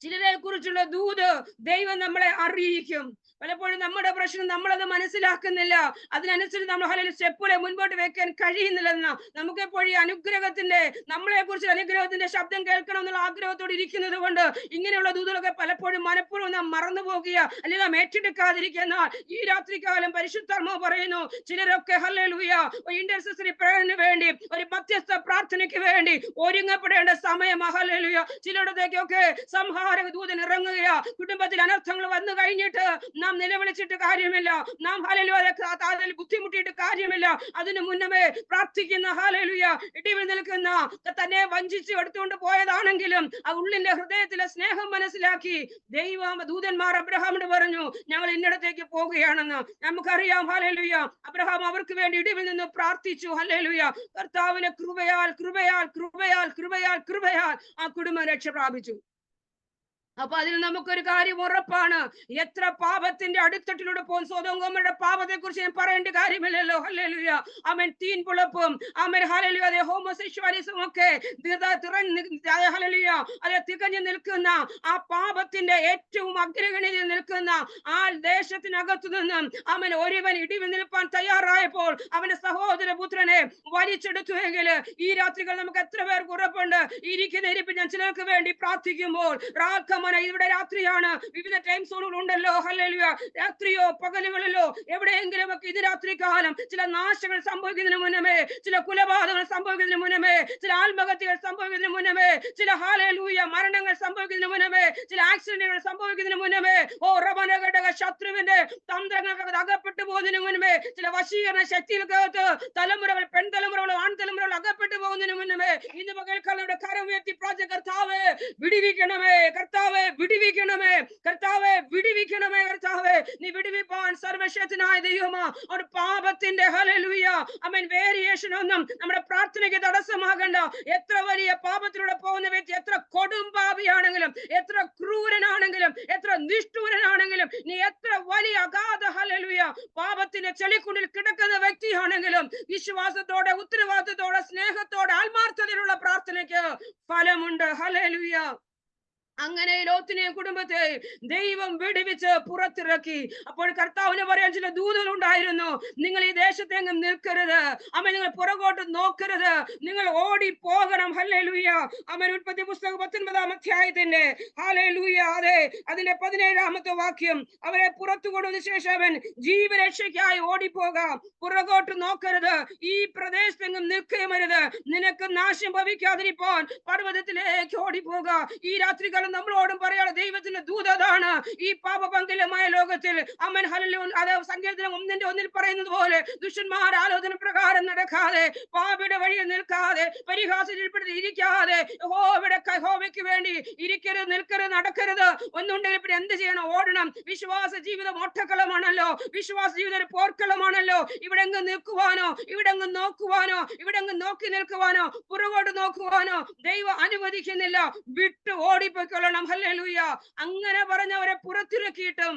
ചിലരെ കുറിച്ചുള്ള ദൂത് ദൈവം നമ്മളെ അറിയിക്കും. പലപ്പോഴും നമ്മുടെ പ്രശ്നം നമ്മളത് മനസ്സിലാക്കുന്നില്ല. അതിനനുസരിച്ച് നമ്മൾ സ്റ്റെപ്പുകളെ മുൻപോട്ട് വെക്കാൻ കഴിയുന്നില്ലെന്ന നമുക്ക് എപ്പോഴും ഈ അനുഗ്രഹത്തിന്റെ, നമ്മളെ കുറിച്ച് അനുഗ്രഹത്തിന്റെ ശബ്ദം കേൾക്കണം എന്നുള്ള ആഗ്രഹത്തോടെ ഇരിക്കുന്നത് കൊണ്ട് ഇങ്ങനെയുള്ള ദൂതുകളൊക്കെ പലപ്പോഴും മനഃപൂർവ്വം നാം മറന്നു പോകുക, അല്ലെങ്കിൽ നാം ഏറ്റെടുക്കാതിരിക്കുന്ന ഈ രാത്രികാലം പരിശുദ്ധാത്മാവ് പറയുന്നു, ചിലരൊക്കെ ഹല്ലേലൂയ ഇന്റർസെസറി പ്രയറിന് വേണ്ടി, ഒരു മധ്യസ്ഥ പ്രാർത്ഥനയ്ക്ക് വേണ്ടി ഒരുങ്ങപ്പെടേണ്ട സമയം. ഹല്ലേലൂയ. ചിലയിടത്തേക്കൊക്കെ സംഹാരക ദൂതൻ ഇറങ്ങുക. കുടുംബത്തിൽ അനർത്ഥങ്ങൾ വന്നു കഴിഞ്ഞിട്ട് നാം നിലവിളിച്ചിട്ട് കാര്യമില്ല, നാം ഹല്ലേലൂയ ബുദ്ധിമുട്ടിയിട്ട് കാര്യമില്ല. അതിനു മുന്നമേ പ്രാർത്ഥിക്കുന്ന, ഹല്ലേലൂയ, ഇടിവിൽ നിൽക്കുന്ന, തന്നെ വഞ്ചിച്ച് എടുത്തുകൊണ്ട് പോയതാണെങ്കിലും ആ ഉള്ളിന്റെ ഹൃദയത്തിലെ സ്നേഹം മനസ്സിലാക്കി ദൂതന്മാർ അബ്രഹാമിനോട് പറഞ്ഞു, ഞങ്ങൾ ഇന്നിടത്തേക്ക് പോകുകയാണെന്ന്. നമുക്കറിയാം, ഹല്ലേലൂയ, അബ്രഹാം അവർക്ക് വേണ്ടി ഇടിവിൽ നിന്ന് പ്രാർത്ഥിച്ചു. ഹല്ലേലൂയ. കർത്താവിന്റെ കൃപയാൽ കൃപയാൽ കൃപയാൽ കൃപയാൽ കൃപയാൽ ആ കുടുംബം രക്ഷ പ്രാപിച്ചു. അപ്പൊ അതിൽ നമുക്കൊരു കാര്യം ഉറപ്പാണ്, എത്ര പാപത്തിന്റെ അടിത്തട്ടിലൂടെ പോകും. സോദോം ഗോമോരയുടെ പാപത്തെ കുറിച്ച് ഞാൻ പറയേണ്ട കാര്യമില്ലല്ലോ. ഹല്ലേലൂയ. അവൻ തീൻപുളപ്പും അവൻ ഹല്ലേലൂയ ഹോമോസെക്ഷുവാലിസം ഒക്കെ ഹല്ലേലൂയ അതെ തികഞ്ഞു നിൽക്കുന്ന ആ പാപത്തിന്റെ ഏറ്റവും അഗ്രഗണ്യതയിൽ നിൽക്കുന്ന ആ ദേശത്തിനകത്തു നിന്നും അവൻ ഒരുവൻ ഇടിവിൽ നിൽപ്പാൻ തയ്യാറായപ്പോൾ അവന്റെ സഹോദര പുത്രനെ വലിച്ചെടുത്തുവെങ്കിൽ ഈ രാത്രികൾ നമുക്ക് എത്ര പേർക്ക് ഉറപ്പുണ്ട്? ഇരിക്കുന്ന ഇരിപ്പ് ഞാൻ ചിലർക്ക് വേണ്ടി പ്രാർത്ഥിക്കുമ്പോൾ ഇവിടെ രാത്രിയാണ്, വിവിധ ടൈം സോണുകൾ ഉണ്ടല്ലോ. ഹല്ലേലൂയ. രാത്രിയോ പകലുകളിലോ എവിടെയെങ്കിലും ഒക്കെ ഇത് രാത്രി കാലം ചില നാശങ്ങൾ സംഭവിക്കുന്നതിന് മുന്നമേ, ചില കുലപാതകങ്ങൾ സംഭവിക്കുന്നതിന് മുന്നമേ, ചില ആത്മഹത്യകൾ സംഭവിക്കുന്നതിന് മുന്നമേ, ചില ഹല്ലേലൂയ മരണങ്ങൾ സംഭവിക്കുന്നതിന് മുന്നമേ, ചില ആക്സിഡന്റുകൾ സംഭവിക്കുന്നതിന് മുന്നമേ, റബനഘടക ശത്രുവിന്റെ തന്ത്രങ്ങൾക്ക് അകപ്പെട്ടു പോകുന്നതിന് മുന്നമേ, ചില വശീകരണ ശക്തികൾക്കകത്ത് തലമുറകൾ, പെൺതലമുറകളും ആൺതലമുറകളും അകപ്പെട്ടു പോകുന്നതിന് മുന്നമേ ഇന്ന് പകൽക്കാലം കരം ഉയർത്തി പ്രാർത്ഥിക്കുക, കർത്താവേ വിടുവിക്കണമേ, കർത്താവേ വിടുവിക്കണമേ, കർത്താവേ വിടുവിക്കണമേ, കർത്താവേ നീ വിടുവിപ്പാൻ സർവശക്തനായ ദൈവമാ. ഒരു പാപത്തിന്റെ ഹല്ലേലൂയ ആമേൻ വേരിയേഷൻ ഒന്നും നമ്മുടെ പ്രാർത്ഥനയ്ക്ക് തടസ്സമാകണ്ട. എത്ര വലിയ പാപത്തിലൂടെ പോകുന്ന വ്യക്തി, എത്ര കൊടും പാപിയാണെങ്കിലും, എത്ര ക്രൂരനാണെങ്കിലും, എത്ര നിഷ്ഠൂരനാണെങ്കിലും, നീ എത്ര വലിയ അഗാധ ഹല്ലേലൂയ പാപത്തിന്റെ ചെളിക്കുണ്ടിൽ കിടക്കുന്ന വ്യക്തിയാണെങ്കിലും വിശ്വാസത്തോടെ, ഉത്തരവാദിത്തത്തോടെ, സ്നേഹത്തോടെ, ആത്മാർത്ഥതയിലുള്ള പ്രാർത്ഥനയ്ക്ക് ഫലമുണ്ട്. ഹല്ലേലൂയ. അങ്ങനെ ലോത്തിനെയും കുടുംബത്തെ ദൈവം വെടിവെച്ച് പുറത്തിറക്കി. അപ്പോൾ കർത്താവിന് പറയാൻ ചില ദൂതകൾ ഉണ്ടായിരുന്നു, നിങ്ങൾ ഈ ദേശത്തെങ്ങും നിൽക്കരുത്, അമ്മ നിങ്ങൾ പുറകോട്ട് നോക്കരുത്, നിങ്ങൾ ഓടി പോകണം. ഹല്ലേലൂയ. അമ്മൻ ഉൽപ്പത്തി പുസ്തകം 19-ാം അധ്യായത്തിന്റെ ഹല്ലേലൂയ അതെ അതിന്റെ 17-ാമത്തെ വാക്യം, അവരെ പുറത്തു കൊണ്ടുവന്ന ശേഷം അവൻ ജീവരക്ഷയ്ക്കായി ഓടിപ്പോകാം, പുറകോട്ട് നോക്കരുത്, ഈ പ്രദേശത്തെങ്ങും നിൽക്കുകയുമരുത്, നിനക്ക് നാശം ഭവിക്കാതിരിക്കാൻ പർവ്വതത്തിലേക്ക് ഓടിപ്പോക. ഈ രാത്രികാലം നമ്മളോടും പറയാതെ ദൈവത്തിന്റെ ദൂതാണ് ഈ പാപപങ്കിലമായ ലോകത്തിൽ. അമ്മൻ ഹല്ലേലൂയ അത് സങ്കീർത്തനം 1:1 പറയുന്നത് പോലെ ദുഷ്ടന്മാർ ആലോചന പ്രകാരം നടക്കാതെ, പാപിയുടെ വഴിയിൽ നിൽക്കാതെ, പരിഹാസത്തിൽ ഇരിക്കാതെ, യഹോവയ്ക്ക് വേണ്ടി ഇരിക്കരുത്, നിൽക്കരുത്, നടക്കരുത്. ഒന്നുണ്ടെങ്കിൽ പിന്നെ എന്ത് ചെയ്യണം? ഓടണം. വിശ്വാസ ജീവിതം ഓട്ടക്കളമാണല്ലോ, വിശ്വാസ ജീവിതം ഒരു പോർക്കളമാണല്ലോ. ഇവിടെ അങ്ങ് നിൽക്കുവാനോ, ഇവിടെ അങ്ങ് നോക്കുവാനോ, ഇവിടെ അങ്ങ് നോക്കി നിൽക്കുവാനോ, പുറകോട്ട് നോക്കുവാനോ ദൈവം അനുവദിക്കുന്നില്ല. വിട്ട് ഓടിപ്പോയിക്കൊള്ളണം. ഹല്ലേലൂയ. അങ്ങനെ പറഞ്ഞവരെ പുറത്തിറക്കിയിട്ടും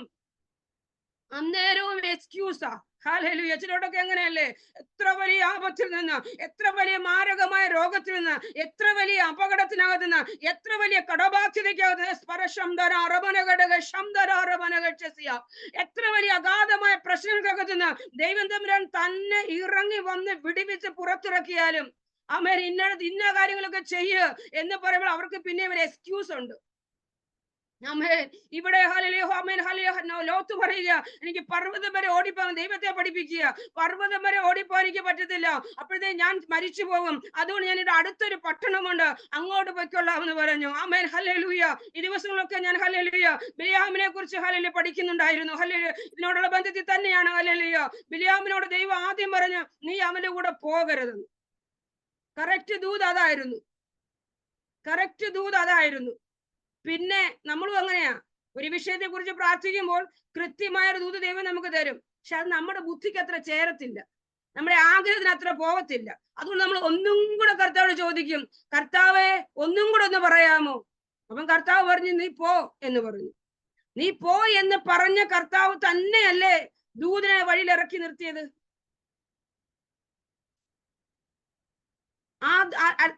അന്നേരവും എക്സ്ക്യൂസാ. ഹല്ലേലൂയ. ചിലരോടൊക്കെ എങ്ങനെയല്ലേ? എത്ര വലിയ ആപത്തിൽ നിന്ന്, എത്ര വലിയ മാരകമായ രോഗത്തിൽ നിന്ന്, എത്ര വലിയ അപകടത്തിനകത്ത് നിന്ന്, എത്ര വലിയ കടബാധ്യതയ്ക്കകത്ത് എത്ര വലിയ അഗാധമായ പ്രശ്നങ്ങൾക്കകത്ത് നിന്ന് ദൈവം തമ്പുരാൻ തന്നെ ഇറങ്ങി വന്ന് വിടിവിച്ച് പുറത്തിറക്കിയാലും അമേൻ ഇന്ന കാര്യങ്ങളൊക്കെ ചെയ്യ് എന്ന് പറയുമ്പോൾ അവർക്ക് പിന്നെ ഒരു എക്സ്ക്യൂസ് ഉണ്ട്. ഇവിടെ ലോത്ത് പറയുക, എനിക്ക് പർവ്വതം വരെ ഓടിപ്പോകാൻ ദൈവത്തെ പഠിപ്പിക്കുക, പർവ്വതം വരെ ഓടിപ്പോകാൻ എനിക്ക് പറ്റത്തില്ല, അപ്പോഴത്തേ ഞാൻ മരിച്ചു പോകും, അതുകൊണ്ട് ഞാൻ ഇവിടെ അടുത്തൊരു പട്ടണമുണ്ട്, അങ്ങോട്ട് പൊയ്ക്കൊള്ളാമെന്ന് പറഞ്ഞു. Amen hallelujah. ഈ ദിവസങ്ങളൊക്കെ ഞാൻ ഹല്ലേലൂയ ബിലിയാമിനെ കുറിച്ച് ഹല്ലേലൂയ പഠിക്കുന്നുണ്ടായിരുന്നു. ഹല്ലേലൂയ ഇതിനോടുള്ള ബന്ധത്തിൽ തന്നെയാണ്. ഹല്ലേലൂയ ബിലിയാമിനോട് ദൈവം ആദ്യം പറഞ്ഞു, നീ അവന്റെ കൂടെ പോകരുതെന്ന്. കറക്റ്റ് ദൂത് അതായിരുന്നു, കറക്റ്റ് ദൂത് അതായിരുന്നു. പിന്നെ നമ്മളും അങ്ങനെയാ, ഒരു വിഷയത്തെ കുറിച്ച് പ്രാർത്ഥിക്കുമ്പോൾ കൃത്യമായ ഒരു ദൂത് ദൈവം നമുക്ക് തരും, പക്ഷെ അത് നമ്മുടെ ബുദ്ധിക്ക് അത്ര ചേരത്തില്ല, നമ്മുടെ ആഗ്രഹത്തിന് അത്ര പോകത്തില്ല. അതുകൊണ്ട് നമ്മൾ ഒന്നും കൂടെ കർത്താവോട് ചോദിക്കും, കർത്താവെ ഒന്നും കൂടെ ഒന്ന് പറയാമോ? അപ്പം കർത്താവ് പറഞ്ഞു, നീ പോ എന്ന് പറഞ്ഞു. നീ പോ എന്ന് പറഞ്ഞ കർത്താവ് തന്നെയല്ലേ ദൂതനെ വഴിയിൽ ഇറക്കി നിർത്തിയത്?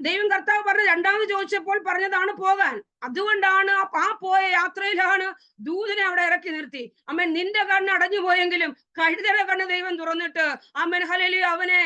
ദൈവം കർത്താവ് പറഞ്ഞ രണ്ടാമത് ചോദിച്ചപ്പോൾ പറഞ്ഞതാണ് പോകാൻ. അതുകൊണ്ടാണ് ആ പോയ യാത്രയിലാണ് ദൂതനെ അവിടെ ഇറക്കി നിർത്തി. അമ്മൻ നിന്റെ കണ്ണ് അടഞ്ഞു പോയെങ്കിലും കഴുതയുടെ കണ്ണ് ദൈവം തുറന്നിട്ട് അമ്മൻ ഹല്ലേലൂയ അവനെ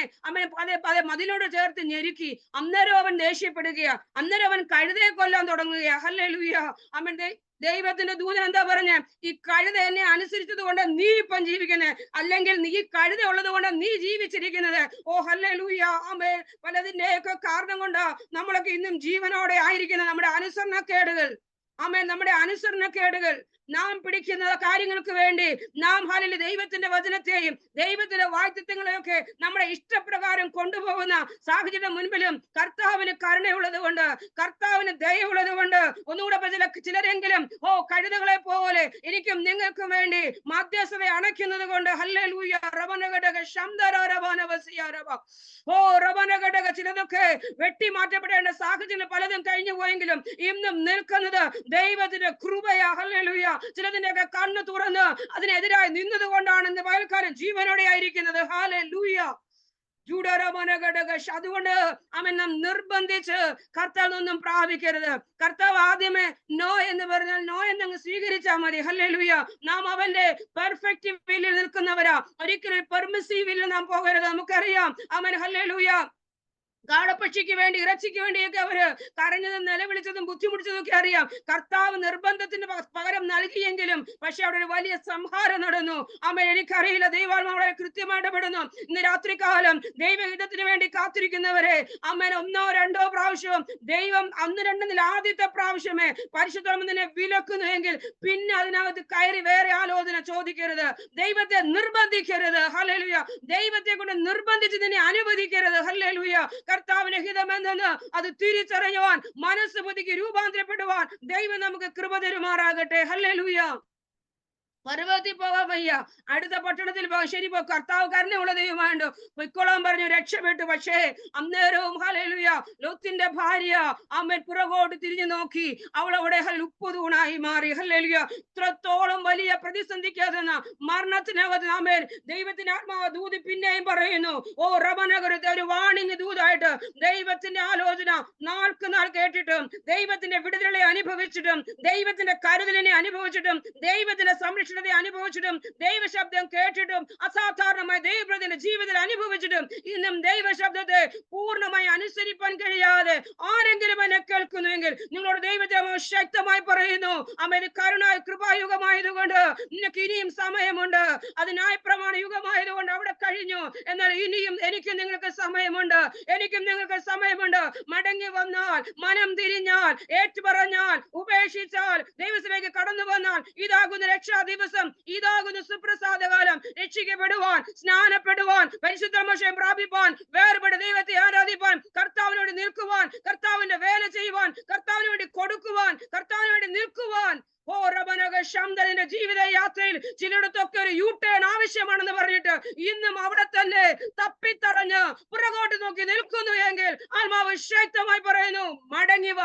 അതെ മതിലോട് ചേർത്ത് ഞെരുക്കി. അന്നേരം അവൻ ദേഷ്യപ്പെടുകയാ, അന്നേരം അവൻ കഴുതയെ കൊല്ലാൻ തുടങ്ങുകയാ. ഹല്ലേലൂയ. അമ്മൻ ദൈവത്തിന്റെ ദൂതൻ എന്താ പറഞ്ഞ, ഈ കഴുത എന്നെ അനുസരിച്ചത് കൊണ്ട് നീ ഇപ്പം ജീവിക്കുന്നത്, അല്ലെങ്കിൽ നീ കഴുത ഉള്ളത് കൊണ്ട് നീ ജീവിച്ചിരിക്കുന്നത്. ഓ ഹല്ലേലൂയ. ആമേൻ. പലതിന്റെയൊക്കെ കാരണം കൊണ്ട് നമ്മളൊക്കെ ഇന്നും ജീവനോടെ ആയിരിക്കുന്നത് നമ്മുടെ അനുസരണക്കേടുകൾ. ആമേൻ. നമ്മുടെ അനുസരണക്കേടുകൾ, നാം പിടിക്കുന്ന കാര്യങ്ങൾക്ക് വേണ്ടി നാം ഹല്ലേലൂയ ദൈവത്തിന്റെ വചനത്തെയും ദൈവത്തിന്റെ വാഗ്ദത്തങ്ങളെയൊക്കെ നമ്മുടെ ഇഷ്ടപ്രകാരം കൊണ്ടുപോകുന്ന സാഹചര്യം മുൻപിലും കർത്താവിന് കരുണയുള്ളത് കൊണ്ട്, കർത്താവിന് ദയവുള്ളത് കൊണ്ട് ഒന്നുകൂടെ ചിലരെങ്കിലും കഴുതകളെ പോലെ എനിക്കും നിങ്ങൾക്കും വേണ്ടി മധ്യസ്ഥത അണയ്ക്കുന്നത് കൊണ്ട് ഹല്ലേലൂയ. റബനഘടക ശംദരവനവസിയാരവ റബനഘടക ചിലതൊക്കെ വെട്ടി മാറ്റപ്പെടേണ്ട സാഹചര്യം പലതും കഴിഞ്ഞു പോയെങ്കിലും ഇന്നും നിൽക്കുന്നത് ദൈവത്തിന്റെ കൃപയാ. ഹല്ലേലൂയ. ചിലതിന്റെയൊക്കെ കണ്ണ് തുറന്ന് അതിനെതിരായി നിന്നത് കൊണ്ടാണ് ഇന്ന് പകൽക്കാലം ജീവനോടെ ആയിരിക്കുന്നത്. ഹല്ലേലൂയ. അതുകൊണ്ട് അവൻ നാം നിർബന്ധിച്ച് കർത്താവ് ഒന്നും പ്രാപിക്കരുത്. കർത്താവ് ആദ്യമേ നോ എന്ന് പറഞ്ഞാൽ നോ എന്നങ്ങ് സ്വീകരിച്ചാൽ മതി. ഹല്ലേലൂയ. നാം അവന്റെ പെർഫെക്റ്റ് വില്ലിൽ നിൽക്കുന്നവരാ, ഒരിക്കലും പെർമിസീവ് വില്ലിൽ നാം പോകരുത്. നമുക്കറിയാം അവൻ ഹല്ലേലൂയ കാടപ്പക്ഷിക്ക് വേണ്ടി ഇറച്ചിക്ക് വേണ്ടിയൊക്കെ അവര് കരഞ്ഞതും നിലവിളിച്ചതും ബുദ്ധിമുട്ടിച്ചതും ഒക്കെ അറിയാം. കർത്താവ് നിർബന്ധത്തിന് പകരം നൽകിയെങ്കിലും പക്ഷെ അവിടെ ഒരു വലിയ സംഹാരം നടന്നു. അമ്മ എനിക്കറിയില്ല, ദൈവാത്മാവ് വളരെ കൃത്യമായിട്ട് ഇടപെടുന്നു. ഇന്ന് രാത്രികാലം ദൈവഹിതത്തിന് വേണ്ടി കാത്തിരിക്കുന്നവരെ അമ്മേനെ 1 2 പ്രാവശ്യവും ദൈവം അന്ന് രണ്ടെന്നിൽ ആദ്യത്തെ പ്രാവശ്യമേ പരിശുദ്ധനെ വിലക്കുന്നുവെങ്കിൽ പിന്നെ അതിനകത്ത് കയറി വേറെ ആലോചന ചോദിക്കരുത്. ദൈവത്തെ നിർബന്ധിക്കരുത്. ഹല്ലേലൂയ. ദൈവത്തെ കൊണ്ട് നിർബന്ധിച്ച് നിന്നെ അനുവദിക്കരുത്. ഹല്ലേലൂയ. കർത്താവിന്റെ ഹിതമെന്ന് അത് തിരിച്ചറിയുവാൻ, മനസ്സ് ബുദ്ധിക്ക് രൂപാന്തരപ്പെടുവാൻ ദൈവം നമുക്ക് കൃപ തരുമാറാകട്ടെ. ഹല്ലേലൂയ. പർവ്വതത്തിൽ പോകാൻ വയ്യ, അടുത്ത പട്ടണത്തിൽ പോകാം. ശരി, പോ, കർത്താവ് കരുണയുള്ള ദൈവമായുണ്ട്, പൊയ്ക്കോളാൻ പറഞ്ഞു, രക്ഷപ്പെട്ടു. പക്ഷേ അന്നേരവും ഹല്ലേലൂയ ലോത്തിന്റെ ഭാര്യ ആമേൻ പുറകോട്ട് തിരിഞ്ഞു നോക്കി. അവൾ അവിടെ ഉപ്പുതൂണായി മാറി. ഹല്ലേലൂയ. ഇത്രത്തോളം വലിയ പ്രതിസന്ധിക്കാതെന്ന മരണത്തിനകത്ത് ആമേൻ ദൈവത്തിന്റെ ആത്മാവ് ദൂത് പിന്നെയും പറയുന്നു. ഓ റബനഗരത്തെ ഒരു വാണിംഗ് ദൂതായിട്ട് ദൈവത്തിന്റെ ആലോചന നാൾക്ക് നാൾ കേട്ടിട്ടും, ദൈവത്തിന്റെ വിടുതലെ അനുഭവിച്ചിട്ടും, ദൈവത്തിന്റെ കരുതലിനെ അനുഭവിച്ചിട്ടും, ദൈവത്തിന്റെ സംരക്ഷണത്തെ അനുഭവിച്ചിട്ടും, ദൈവശബ്ദം കേട്ടിട്ടും, അസാധാരണമായ ദൈവത്തിന്റെ ജീവിതത്തിൽ അനുഭവിച്ചിട്ടും ഇന്നും ദൈവശബ്ദത്തെ പൂർണ്ണമായി അനുസരിപ്പാൻ കഴിയാതെ ആരെങ്കിലും എന്നെ കേൾക്കുന്നുവെങ്കിൽ നിങ്ങളോട് ദൈവത്തെ ശക്തമായി പറയുന്നു, അമ്മ കരുണ കൃപായുഗമായതുകൊണ്ട് നിനക്ക് ഇനിയും സമയമുണ്ട്. അത് ന്യായപ്രമാണ യുഗമായതുകൊണ്ട് അവിടെ കഴിഞ്ഞു. എന്നാൽ ഇനിയും എനിക്കും നിങ്ങൾക്ക് സമയമുണ്ട്, എനിക്കും നിങ്ങൾക്ക് സമയമുണ്ട്. മടങ്ങി വന്നാൽ, മനം തിരിഞ്ഞാൽ, ഏറ്റുപറഞ്ഞാൽ, ഉപേക്ഷിച്ചാൽ, ദൈവത്തിലേക്ക് കടന്നു വന്നാൽ ഇതാകുന്ന രക്ഷാ ദിവസം, ഇതാകുന്ന സുപ്രസാദകാലം. രക്ഷിക്കപ്പെടുവാൻ, സ്നാനപ്പെടുവാൻ, പരിശുദ്ധമോക്ഷം പ്രാപിപ്പാൻ, വേർപെട്ട ദൈവത്തെ ആരാധിപ്പാൻ, കർത്താവിനോട് നിൽക്കുവാൻ, കർത്താവിന്റെ വേല ചെയ്യുവാൻ, കർത്താവിന് വേണ്ടി കൊടുക്കുവാൻ, കർത്താവിന് വേണ്ടി നിൽക്കുവാൻ. ഓ റബനക ശാന്തന്റെ ജീവിത യാത്രയിൽ ചിലയിടത്തൊക്കെ ഒരു യൂട്ടേൺ ആവശ്യമാണെന്ന് പറഞ്ഞിട്ട് ഇന്നും അവിടെ തന്നെ തപ്പിത്തറഞ്ഞ് പുറകോട്ട് നോക്കി നിൽക്കുന്നു എങ്കിൽ ആത്മാവ് ശക്തമായി പറയുന്നു, മടങ്ങിവ.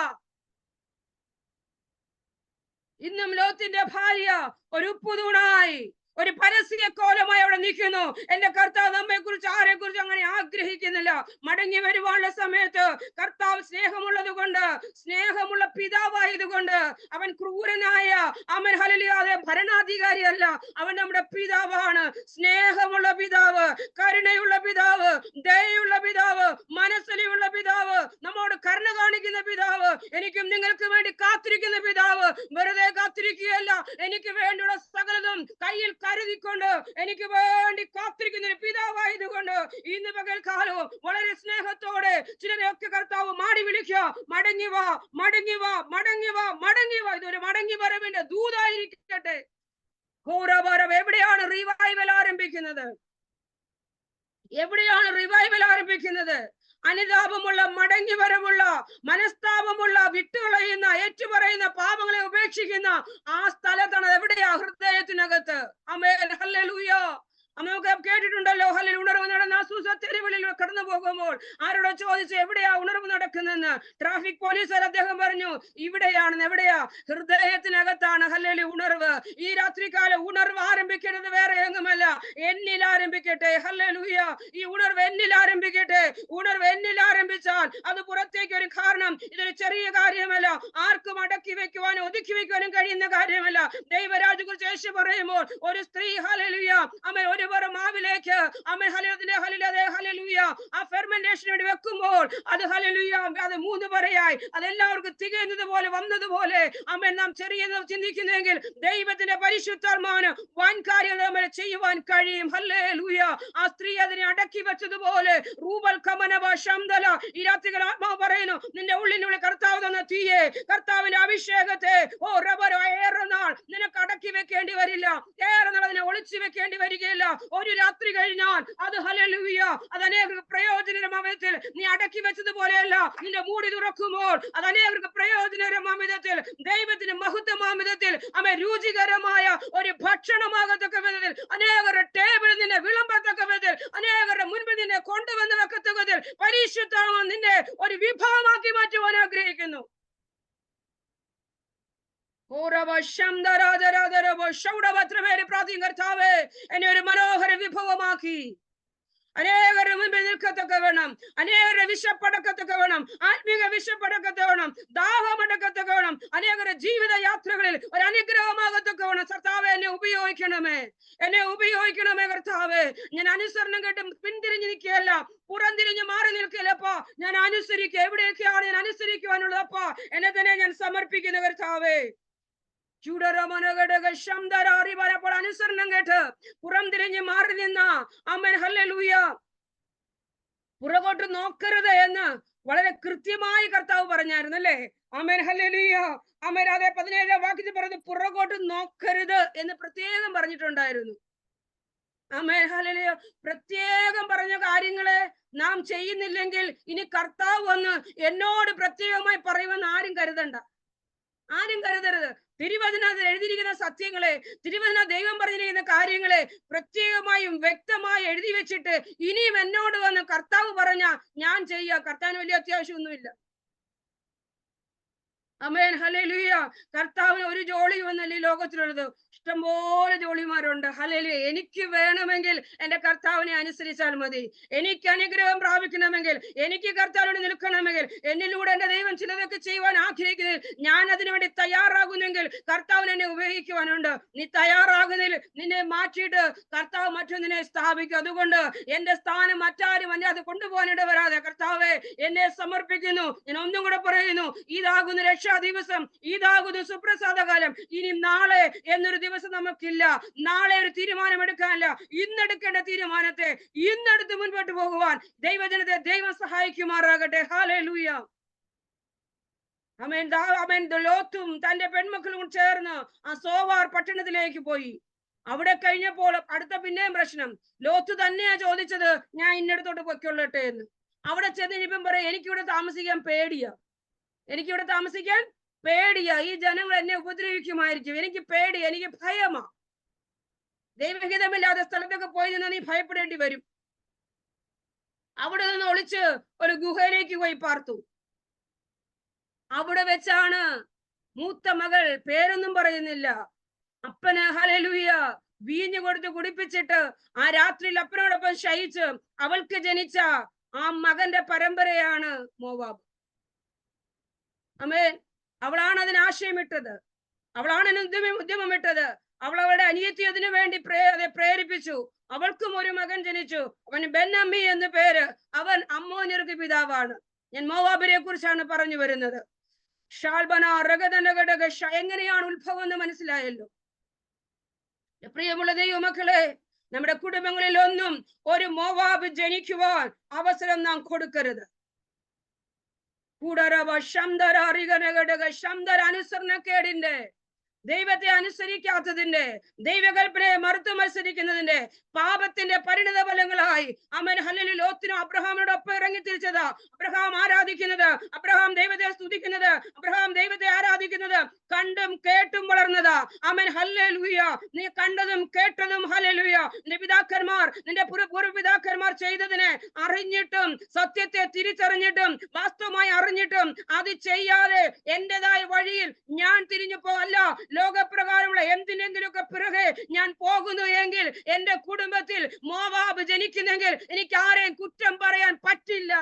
ഇന്നും ലോത്തിന്റെ ഭാര്യ ഒരു ഉപ്പുതൂണായി, ഒരു പരസ്യ കോലമായി അവിടെ നിൽക്കുന്നു. എന്റെ കർത്താവ് നമ്മെ കുറിച്ച് ആരെ കുറിച്ച് അങ്ങനെ ആഗ്രഹിക്കുന്നില്ല. മടങ്ങി വരുവാനുള്ള സമയത്ത് കർത്താവ് സ്നേഹമുള്ളത് കൊണ്ട്, സ്നേഹമുള്ള പിതാവായതുകൊണ്ട്, അവൻ ക്രൂരനായ അവൻ ഹല്ലേലൂയ ഭരണാധികാരിയല്ല, അവൻ നമ്മുടെ പിതാവാണ്. സ്നേഹമുള്ള പിതാവ്, കരുണയുള്ള പിതാവ്, ദയയുള്ള പിതാവ്, മനസ്സലിയുള്ള പിതാവ്, നമ്മോട് കരുണ കാണിക്കുന്ന പിതാവ്, എനിക്കും നിങ്ങൾക്ക് വേണ്ടി കാത്തിരിക്കുന്ന പിതാവ്. വെറുതെ കാത്തിരിക്കുകയല്ല, എനിക്ക് വേണ്ടിയുള്ള സകലതും കയ്യിൽ കരുതിക്കൊണ്ട് എനിക്ക് വേണ്ടി കാത്തിരിക്കുന്ന ഒരു പിതാവായതുകൊണ്ട് ഇന്ന് പകൽക്കാലവും വളരെ സ്നേഹത്തോടെ ചിലരെയൊക്കെ കർത്താവ് മാടി വിളിക്കുക, മടങ്ങി വാ, മടങ്ങി വാ, മടങ്ങി വാ, മടങ്ങി വാ. ഇതൊരു മടങ്ങി വരവിന്റെ ദൂതായിരിക്കട്ടെ. എവിടെയാണ് റിവൈവൽ ആരംഭിക്കുന്നത്? എവിടെയാണ് റിവൈവൽ ആരംഭിക്കുന്നത്? അനുതാപമുള്ള, മടങ്ങി വരവുള്ള, മനസ്താപമുള്ള, വിട്ടുകളയുന്ന, ഏറ്റുപറയുന്ന, പാപങ്ങളെ ഉപേക്ഷിക്കുന്ന ആ സ്ഥലത്താണ്. എവിടെയാ? ഹൃദയത്തിനകത്ത്. ആമേൻ, ഹല്ലേലൂയ. നമുക്ക് കേട്ടിട്ടുണ്ടല്ലോ, ഹല്ലേലൂയ. ഉണർവ് നടന്ന അസൂസ തെരുവുകളിൽ കടന്നു പോകുമ്പോൾ ആരോടോ ചോദിച്ചു, എവിടെയാ ഉണർവ് നടക്കുന്നെന്ന്. ട്രാഫിക് പോലീസുകാർ അദ്ദേഹം പറഞ്ഞു, ഇവിടെയാണെന്ന്. എവിടെയാ? ഹൃദയത്തിനകത്താണ്. ഹല്ലേലൂയ, ഉണർവ്. ഈ രാത്രികാല ഉണർവ് ആരംഭിക്കുന്നത് വേറെ എങ്ങുമല്ല, എന്നിൽ ആരംഭിക്കട്ടെ. ഹല്ലേലൂയ. ഈ ഉണർവ് എന്നിൽ ആരംഭിക്കട്ടെ. ഉണർവ് എന്നിൽ ആരംഭിച്ചാൽ അത് പുറത്തേക്ക് ഒരു കാരണം. ഇതൊരു ചെറിയ കാര്യമല്ല, ആർക്കും അടക്കി വെക്കുവാനും ഒതുക്കി വെക്കുവാനും കഴിയുന്ന കാര്യമല്ല. ദൈവരാജെ കുറിച്ച് യേശു പറയുമ്പോൾ ഒരു സ്ത്രീ ഹല്ലേലൂയ അമ്മ ഒരു മാവിലേക്ക് ആ ഫെർമെന്റേഷന് വേണ്ടി വെക്കുമ്പോൾ അത് ഹല്ലേലൂയ അത് 3 പറയായി അതെല്ലാവർക്കും തികയുന്നത് പോലെ വന്നതുപോലെ അമ്മ നാം ചെറിയ ചിന്തിക്കുന്നെങ്കിൽ ദൈവത്തിന്റെ പരിശുദ്ധാത്മാവിന് വൻ കാര്യങ്ങൾ ചെയ്യുവാൻ കഴിയും. ഹല്ലേലൂയ. ആ സ്ത്രീ അതിനെ അടക്കി വെച്ചതുപോലെ റൂബൽ കമനവ ശംദല ഈ രാത്രികൾ ആത്മാവ് പറയുന്നു, നിന്റെ ഉള്ളിനുള്ളിൽ കർത്താവ് തന്ന തീയെ, കർത്താവിന്റെ അഭിഷേകത്തെ ഏറെ നാൾ നിനക്ക് അടക്കി വെക്കേണ്ടി വരില്ല, ഏറെ നാൾ അതിനെ ഒളിച്ചു വെക്കേണ്ടി വരികയില്ല. ഒരു രാത്രി കഴിഞ്ഞാൽ അത് ഹല്ലേലൂയ അത് അനേകർക്ക് പ്രയോജനകരമായ വിധത്തിൽ നീ അടക്കി വെച്ചതുപോലെയല്ല. നിന്റെ മൂടി തുറക്കുമ്പോൾ അത് അനേകർക്ക് പ്രയോജനകരമായ വിധത്തിൽ, ദൈവത്തിന് മഹത്വമായ വിധത്തിൽ, രുചികരമായ ഒരു ഭക്ഷണമാകത്തക്ക വിധത്തിൽ, അനേകരുടെ ടേബിളിൽ നിന്നെ വിളമ്പത്തക്ക വിധത്തിൽ, അനേകരുടെ മുൻപിൽ നിന്നെ കൊണ്ടുവന്ന് വെക്കത്തക്ക വിധത്തിൽ പരിശുദ്ധാത്മാവ് നിന്നെ ഒരു വിഭവമാക്കി മാറ്റുവാൻ ആഗ്രഹിക്കുന്നു. കർത്താവേ, എന്നെ ഒരു മനോഹര വിഭവമാക്കി അനേകരുടെ മുൻപിൽ നിൽക്കത്തക്ക വേണം, അനേകരുടെ വിശപ്പടക്കത്തൊക്കെ വേണം, ആത്മീക വിശപ്പടക്കത്തെ വേണം, ദാഹമടക്കത്തൊക്കെ വേണം, അനേകരുടെ ജീവിത യാത്രകളിൽ ഒരു അനുഗ്രഹമാകത്തൊക്കെ വേണം. കർത്താവെ, എന്നെ ഉപയോഗിക്കണമേ, എന്നെ ഉപയോഗിക്കണമേ. കർത്താവെ, ഞാൻ അനുസരണം കേട്ട് പിന്തിരിഞ്ഞു നിൽക്കുകയല്ല, പുറംതിരിഞ്ഞ് മാറി നിൽക്കില്ലപ്പാ. ഞാൻ അനുസരിക്കുക. എവിടെയൊക്കെയാണ് ഞാൻ അനുസരിക്കുവാനുള്ളതപ്പാ, എന്നെ തന്നെ ഞാൻ സമർപ്പിക്കുന്നു. കർത്താവേ, അനുസരണം കേട്ട് പുറം തിരിഞ്ഞ് മാറി നിന്ന അമ്മൻ ഹല്ലേലൂയ പുറകോട്ട് നോക്കരുത് എന്ന് വളരെ കൃത്യമായി കർത്താവ് പറഞ്ഞായിരുന്നു അല്ലേ? ആമേൻ, ഹല്ലേലൂയ. ആമേൻ. അതെ, 17 വാക്യത്തിൽ പറഞ്ഞു പുറകോട്ട് നോക്കരുത് എന്ന് പ്രത്യേകം പറഞ്ഞിട്ടുണ്ടായിരുന്നു. ആമേൻ, ഹല്ലേലൂയ. പ്രത്യേകം പറഞ്ഞ കാര്യങ്ങളെ നാം ചെയ്യുന്നില്ലെങ്കിൽ ഇനി കർത്താവ് വന്ന് എന്നോട് പ്രത്യേകമായി പറയുമെന്ന് ആരും കരുതണ്ട, ആരും കരുതരുത്. തിരുവചന തിരുവചനത്തിൽ എഴുതിയിരിക്കുന്ന സത്യങ്ങളെ, തിരുവചന ദൈവം പറഞ്ഞിരിക്കുന്ന കാര്യങ്ങളെ പ്രത്യേകമായും വ്യക്തമായി എഴുതി വെച്ചിട്ട് ഇനിയും എന്നോട് വന്ന് കർത്താവ് പറഞ്ഞ ഞാൻ ചെയ്യുക. കർത്താവിന് വലിയ അത്യാവശ്യമൊന്നുമില്ല. ആമേൻ, ഹല്ലേലൂയ. കർത്താവിന് ഒരു ജോലിയൊന്നല്ല ഈ ലോകത്തിലുള്ളത്, ഇഷ്ടംപോലെ ജോലിമാരുണ്ട്. ഹല്ലേലൂയ. എനിക്ക് വേണമെങ്കിൽ എന്റെ കർത്താവിനെ അനുസരിച്ചാൽ മതി. എനിക്ക് അനുഗ്രഹം പ്രാപിക്കണമെങ്കിൽ, എനിക്ക് കർത്താവിനോട് നിൽക്കണമെങ്കിൽ, എന്നിലൂടെ എന്റെ ദൈവം ചിലതൊക്കെ ചെയ്യുവാൻ ആഗ്രഹിക്കുന്നതിൽ ഞാൻ അതിനുവേണ്ടി തയ്യാറാകുന്നെങ്കിൽ കർത്താവിന് എന്നെ ഉപയോഗിക്കുവാനുണ്ട്. നീ തയ്യാറാകുന്നതിൽ നിന്നെ മാറ്റിയിട്ട് കർത്താവ് മറ്റൊന്നിനെ സ്ഥാപിക്കും. അതുകൊണ്ട് എന്റെ സ്ഥാനം മറ്റാരും അല്ല അത് കൊണ്ടുപോകാനിട വരാതെ കർത്താവെ എന്നെ സമർപ്പിക്കുന്നു. ഞാൻ ഒന്നും കൂടെ പറയുന്നു, ഇതാകുന്ന രക്ഷാ ദിവസം, ഇതാകുന്ന സുപ്രസാദകാലം. ഇനി നാളെ എന്നൊരു ദിവസം നമുക്കില്ല. നാളെ ഒരു തീരുമാനം എടുക്കാനില്ല. ഇന്നെടുക്കേണ്ട തീരുമാനത്തെ ഇന്നെടുത്ത് മുൻപോട്ട് പോകുവാൻ ദൈവജനത്തെ ദൈവം സഹായിക്കുമാറാകട്ടെ. ഹല്ലേലൂയ. ആമേൻ. ആമേൻ. ലോത്തും തന്റെ പെൺമക്കളും ചേർന്ന് ആ സോവാർ പട്ടണത്തിലേക്ക് പോയി. അവിടെ കഴിഞ്ഞപ്പോൾ അടുത്ത പിന്നെയും പ്രശ്നം. ലോത്ത് തന്നെയാ ചോദിച്ചത്, ഞാൻ ഇന്നടത്തോട്ട് പൊയ്ക്കൊള്ളട്ടെ എന്ന്. അവിടെ ചെന്നിപ്പം പറയാം, എനിക്കിവിടെ താമസിക്കാൻ പേടിയാ, എനിക്കിവിടെ താമസിക്കാൻ പേടിയാ, ഈ ജനങ്ങൾ എന്നെ ഉപദ്രവിക്കുമായിരിക്കും, എനിക്ക് പേടി, എനിക്ക് ഭയമാ. ദൈവഹിതമില്ലാത്ത സ്ഥലത്തൊക്കെ പോയി നിന്ന് നീ ഭയപ്പെടേണ്ടി വരും. അവിടെ നിന്ന് ഒളിച്ച് ഒരു ഗുഹയിലേക്ക് പോയി പാർത്തു. അവിടെ വെച്ചാണ് മൂത്ത മകൾ, പേരൊന്നും പറയുന്നില്ല, അപ്പന് ഹല്ലേലൂയ വീഞ്ഞു കൊടുത്ത് കുടിപ്പിച്ചിട്ട് ആ രാത്രിയിൽ അപ്പനോടൊപ്പം ശയിച്ച് അവൾക്ക് ജനിച്ച ആ മകന്റെ പരമ്പരയാണ് മോവാബ്. ആമേൻ. അവളാണ് അതിന് ആശയമിട്ടത്, അവളാണ് ഉദ്യമമിട്ടത്. അവൾ അവളുടെ അനിയത്തി അതിനു വേണ്ടി പ്രേരിപ്പിച്ചു. അവൾക്കും ഒരു മകൻ ജനിച്ചു, അവന് ബെന്നമ്മി എന്ന് പേര്. അവൻ അമ്മോന്യർക്ക് പിതാവാണ്. ഞാൻ മോവാബിനെ കുറിച്ചാണ് പറഞ്ഞു വരുന്നത്. ഷാൽബന റഗദനഗഡഗ എങ്ങനെയാണ് ഉത്ഭവം എന്ന് മനസ്സിലായല്ലോ. പ്രിയമുള്ള ദൈവമക്കളെ, നമ്മുടെ കുടുംബങ്ങളിൽ ഒന്നും ഒരു മോവാബ് ജനിക്കുവാൻ അവസരം നാം കൊടുക്കരുത്. അനുസരണക്കേടിന്റെ, ദൈവത്തെ അനുസരിക്കാത്തതിന്റെ, ദൈവകൽപ്പനയെ മറുത്തു മത്സരിക്കുന്നതിന്റെ പാപത്തിന്റെ പരിണിത ഫലങ്ങളായി അമൻ ഹല്ലേലൂയ ലോത്തിനും അബ്രഹാമിനോടൊപ്പം ഇറങ്ങി തിരിച്ചത്. അബ്രഹാം ആരാധിക്കുന്നത്, അബ്രഹാം ദൈവത്തെ സ്തുതിക്കുന്നത്, അബ്രഹാം ദൈവത്തെ ആരാധിക്കുന്നത് കണ്ടും കേട്ടും വളർന്നത്. അമൻ ഹല്ലേലൂയ. നീ കണ്ടതും കേട്ടതും ഹല്ലേലൂയ നിന്റെ പിതാക്കന്മാർ, നിന്റെ പൂർവ്വപിതാക്കന്മാർ ചെയ്തതിനെ അറിഞ്ഞിട്ടും, സത്യത്തെ തിരിച്ചറിഞ്ഞിട്ടും, വാസ്തവമായി അറിഞ്ഞിട്ടും അത് ചെയ്യാതെ എന്റേതായ വഴിയിൽ ഞാൻ തിരിഞ്ഞു പോകല്ല, ലോകപ്രകാരമുള്ള എന്തിനെങ്കിലുമൊക്കെ പിറകെ ഞാൻ പോകുന്നു എങ്കിൽ എന്റെ കുടുംബത്തിൽ മോവാബ് ജനിക്കുന്നെങ്കിൽ എനിക്ക് ആരെയും കുറ്റം പറയാൻ പറ്റില്ല.